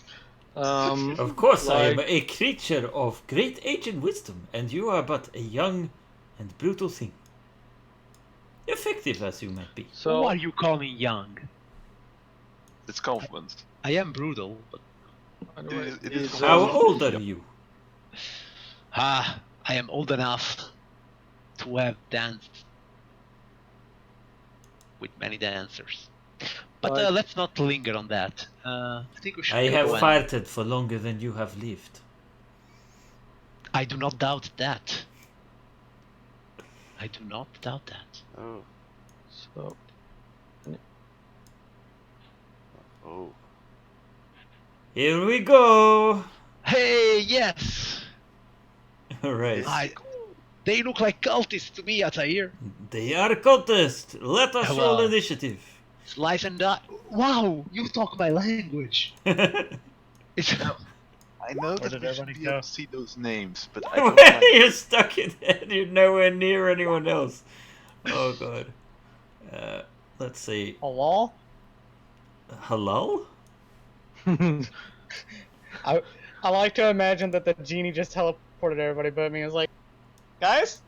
Of course, I am Like- a creature of great age and wisdom, and you are but a young and brutal thing. Effective as you might be. Who So are you calling young? It's compliment. I am brutal, but by the way, It is these, How Well, old are you? I am old enough to have danced with many dancers. But Right. let's not linger on that. I think we should. I have go and- farted for longer than you have lived. I do not doubt that. I do not doubt that. Oh, so oh. Here we go! Hey, yes! Alright. They look like cultists to me, Atair. They are cultists! Let us roll Well. initiative. Slice and die. Wow, you talk my language. It's I know Where that did we should everybody be go? able to see those names, but I don't like You're stuck in there. You're nowhere near anyone else. Oh god. Let's see. A wall? Halal? I like to imagine that the genie just teleported everybody but me. It was like, guys?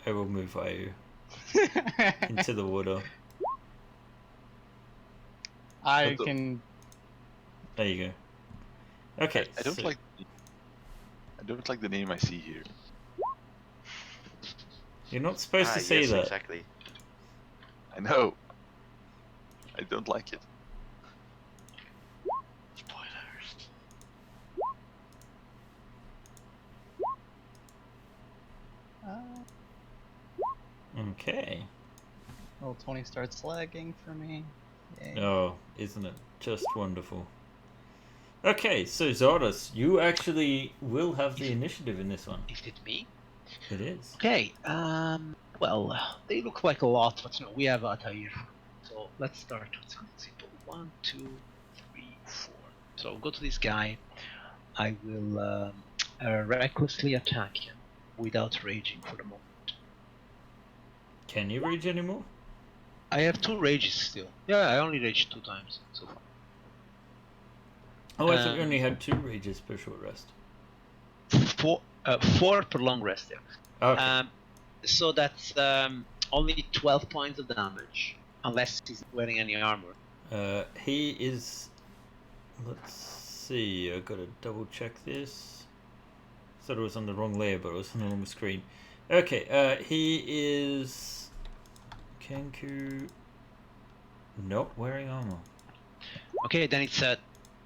I will move you into the water. I But the- can. There you go. Okay. I don't so- like the name I see here. You're not supposed to say yes, that. exactly. I know. I don't like it. Spoilers. Okay. Roll 20 starts lagging for me. Yay. Oh, isn't it just wonderful? Okay, so Zardos, you actually will have the initiative in this one. Is it me? It is. Okay. Well, they look like a lot, but we have Altair. So let's start with something simple. 1, 2, 3, 4. So I'll go to this guy. I will recklessly attack him without raging for the moment. Can you rage anymore? I have 2 rages still. Yeah, I only raged 2 times so far. Oh, I thought you only had 2 rages per short rest. 4 per long rest there. Okay. So that's only 12 points of damage, unless he's wearing any armor. He is. Let's see. I gotta double check this. Thought it was on the wrong layer, but it was on the wrong screen. Okay. He is. Kenku. Not wearing armor. Okay, then it's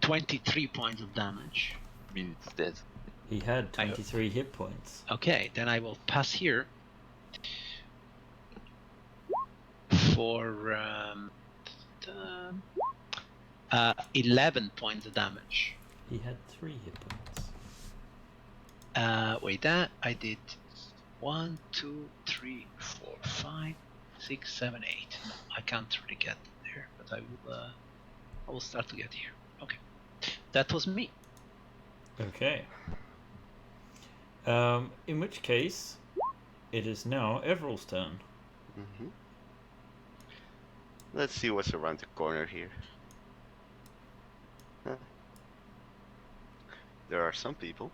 23 points of damage. I mean, it's dead. He had 23 hit points. Okay, then I will pass here for 11 points of damage. He had 3 hit points. Wait, that I did 1, 2, 3, 4, 5, 6, 7, 8. No, I can't really get there, but I will start to get here. Okay, that was me. Okay. In which case, it is now Everill's turn. Mm-hmm. Let's see what's around the corner here. Huh. There are some people.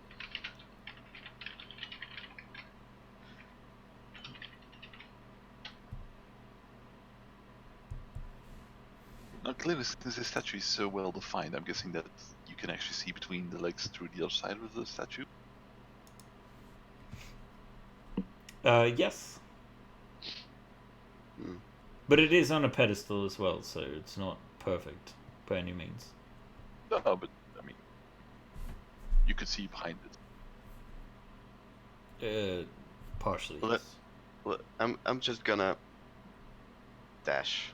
Now, clearly, since the statue is so well defined, I'm guessing that you can actually see between the legs through the other side of the statue. Yes. Hmm. But it is on a pedestal as well, so it's not perfect by any means. No, but I mean, you could see behind it. Partially. Well, Yes. Well, I'm just gonna dash.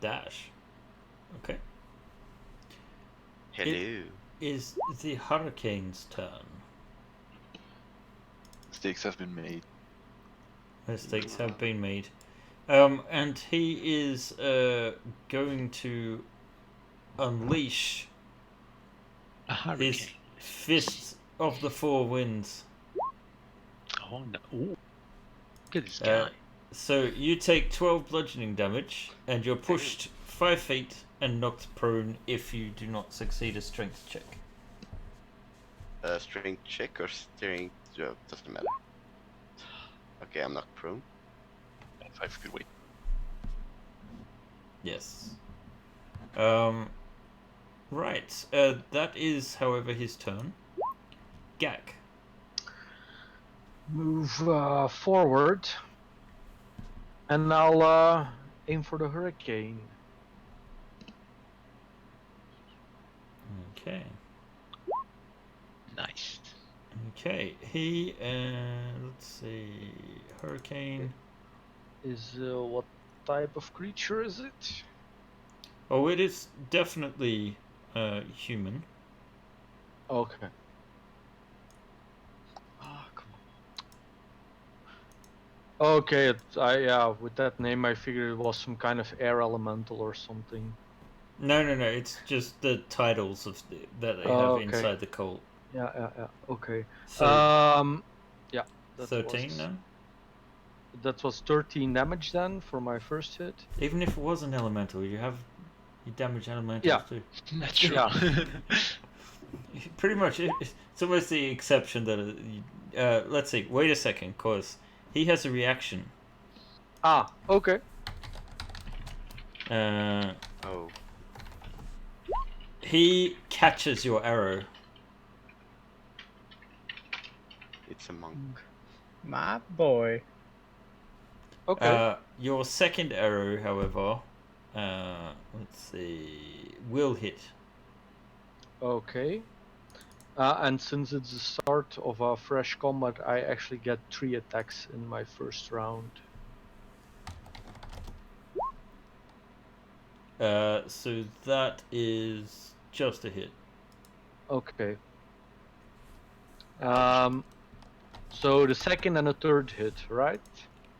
Dash. Okay. Hello. Is the Hurricane's turn. Mistakes have been made. Mistakes have been made. And he is going to unleash A hurricane. his Fist of the Four Winds. Oh no! Ooh. Look at this guy. So you take 12 bludgeoning damage, and you're pushed 5 feet and knocked prone if you do not succeed a strength check. Strength check or strength? Doesn't matter. Okay, I'm not prone. 5 could wait. Yes. Right. That is, however, his turn. Gak. Move forward, and I'll aim for the hurricane. Okay. Nice. Okay. He, let's see, Hurricane. Is what type of creature is it? Oh, it is definitely human. Okay. Oh, come Okay, with that name I figured it was some kind of air elemental or something. No. It's just the titles of that they have Okay. inside the cult. Yeah. Okay. So Yeah. That 13 was, now. That was 13 damage then for my first hit. Even if it was an elemental, you damage elementals Yeah. too. on. That's true. Yeah. Pretty much, it's almost the exception that. Let's see. Wait a second, cause he has a reaction. Okay. Oh. He catches your arrow. It's a monk. My boy. Okay. Your second arrow, however, let's see, will hit. Okay. And since it's the start of a fresh combat, I actually get 3 attacks in my first round. So that is just a hit. Okay. So the second and the third hit, right?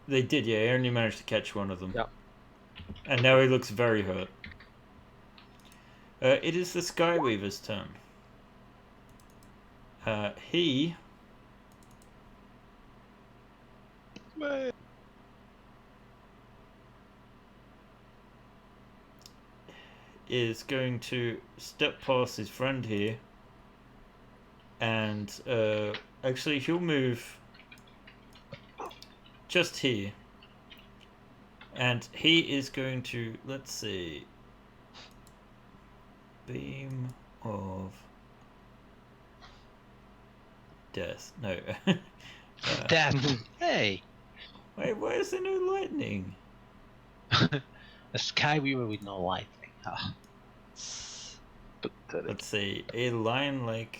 They did, yeah. He only managed to catch one of them. Yeah. And now he looks very hurt. It is the Skyweaver's turn. He is going to step past his friend here, and actually he'll move just here, and he is going to, let's see, beam of death. No. Death. Hey, Wait, why is there no lightning? a Skyweaver with no lightning. Ah. Pathetic. Let's see, a line like.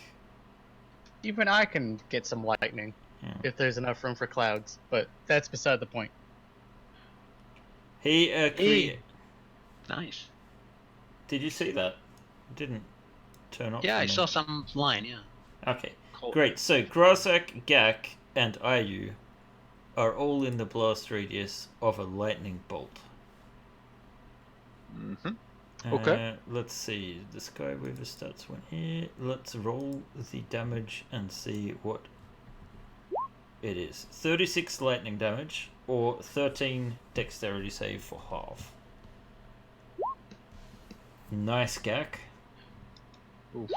Even I can get some lightning Yeah. if there's enough room for clouds, but that's beside the point. He Hey. Nice. Did you see that? It didn't turn up. Yeah, for I me. saw some line. Yeah. Okay, Cool. great. So Grasak, Gak, and Ayu are all in the blast radius of a lightning bolt. Mm-hmm. Okay. Let's see. The Skyweaver stats went here. Let's roll the damage and see what it is. 36 lightning damage or 13 dexterity save for half. Nice, Gak. Oof.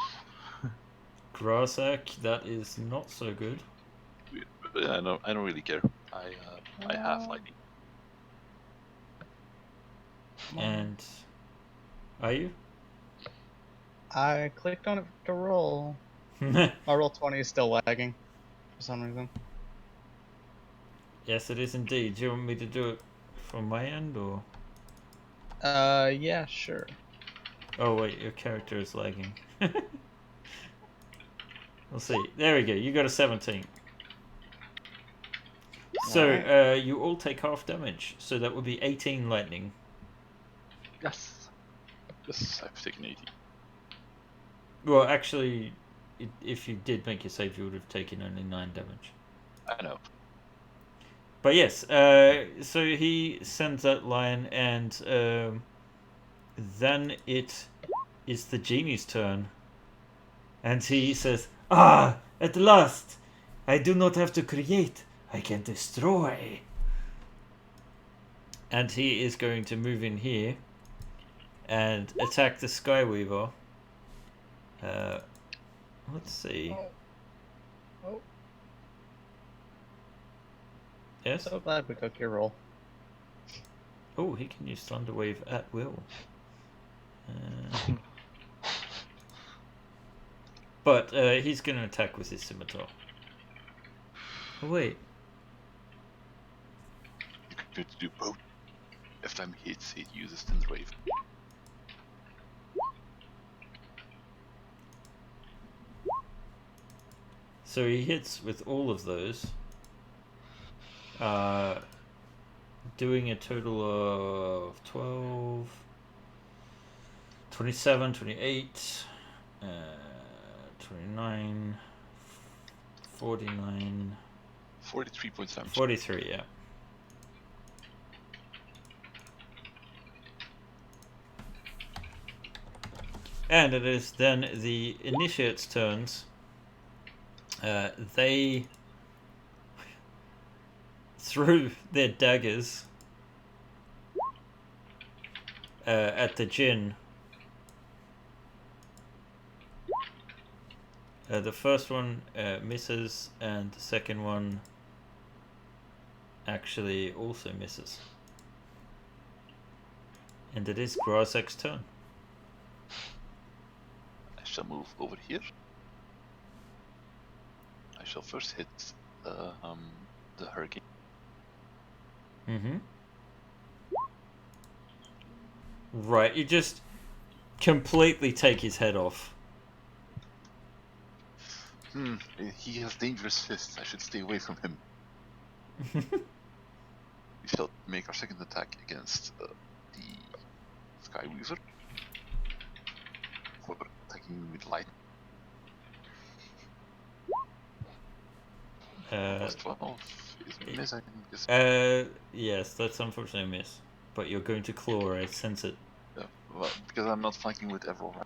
Grasak, that is not so good. But I don't really care. I have lightning. And are you? I clicked on it to roll. My roll 20 is still lagging for some reason. Yes, it is indeed. Do you want me to do it from my end or? Yeah, sure. Oh wait, your character is lagging. We'll see. There we go. You got a 17. So Alright. you all take half damage. So that would be 18 lightning. Yes. Yes, I've taken 80. Well, actually, if you did make a save, you would have taken only 9 damage. I know. But yes, so he sends that line, and then it is the genie's turn. And he says, "Ah, at last! I do not have to create, I can destroy." And he is going to move in here and attack the Skyweaver. Let's see. Oh. Yes? So glad we took your roll. Oh, he can use Thunder Wave at will. But he's going to attack with his scimitar. Oh, wait. You can do both. If time hits, it uses Thunder Wave. So he hits with all of those. Doing a total of 12, 27, 28, 29, 49, 43 points damage. 43, yeah. And it is then the initiate's turns. They threw their daggers at the djinn. The first one misses, and the second one actually also misses. And it is Grozek's turn. I shall move over here. I shall first hit the hurricane. Mm-hmm. Right, you just completely take his head off. He has dangerous fists. I should stay away from him. We shall make our second attack against the Skyweaver for attacking me with light. Plus 12 is a miss, I guess. Yes, that's unfortunately a miss. But you're going to claw, I sense it. Well, because I'm not fighting with Evil,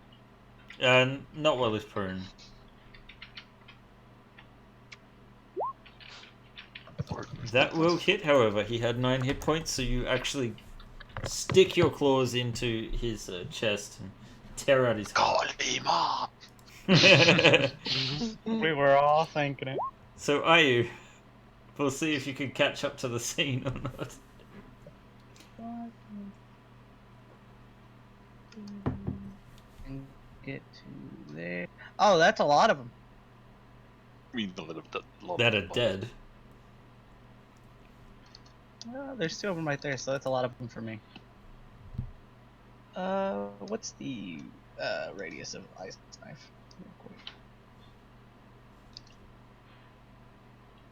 right? Not while he's prone. That will hit, however. He had 9 hit points, so you actually stick your claws into his chest and tear out his Call heart. me mom! We were all thinking it. So are you? We'll see if you can catch up to the scene or not. And get to there. Oh, that's a lot of them. I mean, a little bit. That are dead. There's 2 of them right there, so that's a lot of them for me. What's the radius of Ice Knife? Real quick.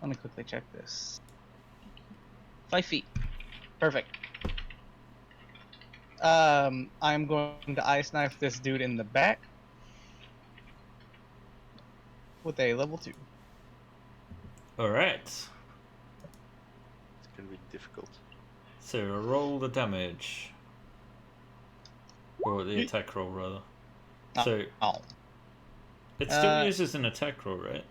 Let me quickly check this. 5 feet. Perfect. I'm going to Ice Knife this dude in the back with a level 2. Alright. It's gonna be difficult. So roll the damage. Or the attack roll, rather. So Oh. it still uses an attack roll, right?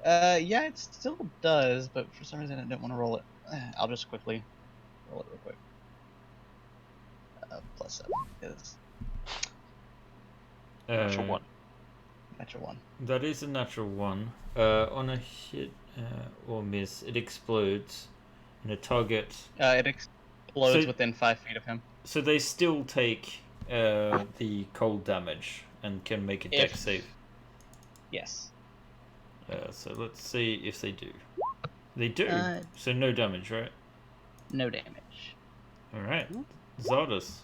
Yeah, it still does, but for some reason I didn't want to roll it. I'll just quickly roll it real quick. +7 is Natural 1. natural 1. That is a natural 1. On a hit or miss, it explodes. And a target... It explodes So- within 5 feet of him. So they still take the cold damage and can make a dex If- save. Yes. So let's see if they do. They do. Uh, So no damage, right? No damage. Alright. Zardos.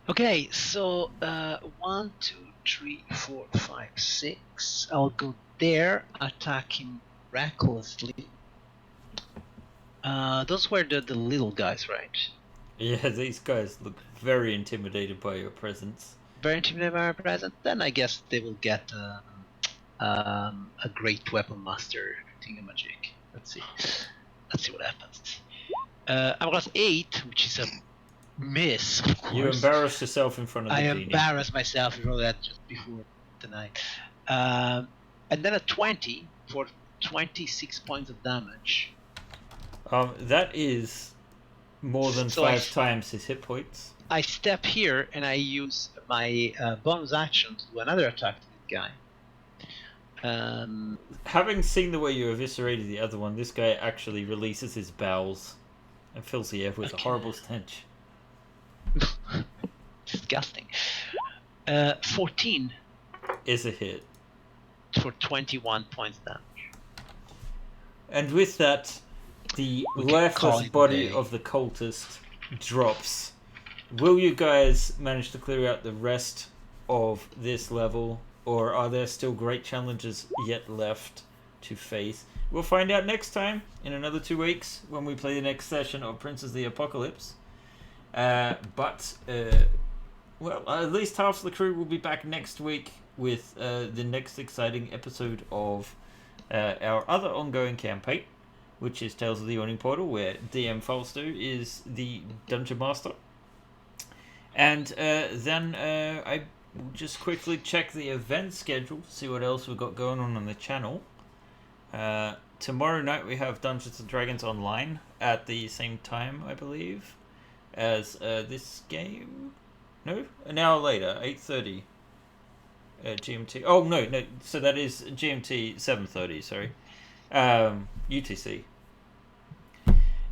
Okay, so 1, 2, 3, 4, 5, 6. I'll go there, attack him recklessly. Those were the little guys, right? Yeah, these guys look very intimidated by your presence. Very intimidated by my present. Then I guess they will get a great weapon master thingamajig. Let's see. Let's see what happens. I've got 8, which is a miss. Of course. You embarrass yourself in front of the I genie. embarrassed myself. I wrote that just before tonight. And then a 20 for 26 points of damage. That is more than So 5 times his hit points. I step here and I use my bonus action to do another attack to this guy. Having seen the way you eviscerated the other one, this guy actually releases his bowels and fills the air with a Okay. horrible stench. Disgusting. 14 Is a hit. for 21 points damage. And with that, the We can call lifeless it a body day. of the cultist drops. Will you guys manage to clear out the rest of this level, or are there still great challenges yet left to face? We'll find out next time, in another 2 weeks, when we play the next session of Prince of the Apocalypse. Well, at least half of the crew will be back next week with the next exciting episode of our other ongoing campaign, which is Tales of the Yawning Portal, where DM Falster is the Dungeon Master. And then I will just quickly check the event schedule, see what else we've got going on the channel. Tomorrow night we have Dungeons & Dragons Online at the same time, I believe, as this game. No? An hour later, 8:30 GMT. Oh, no, so that is GMT 7:30, sorry. UTC.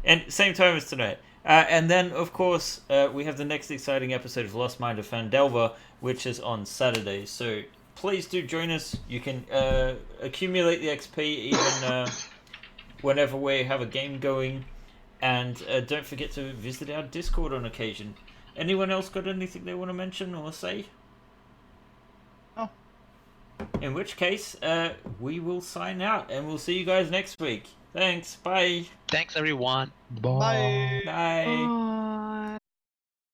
And same time as tonight. And then, of course, we have the next exciting episode of Lost Mind of Fandelver, which is on Saturday. So please do join us. You can accumulate the XP even whenever we have a game going. And don't forget to visit our Discord on occasion. Anyone else got anything they want to mention or say? No. In which case, we will sign out and we'll see you guys next week. Thanks. Bye. Thanks, everyone. Bye. Bye.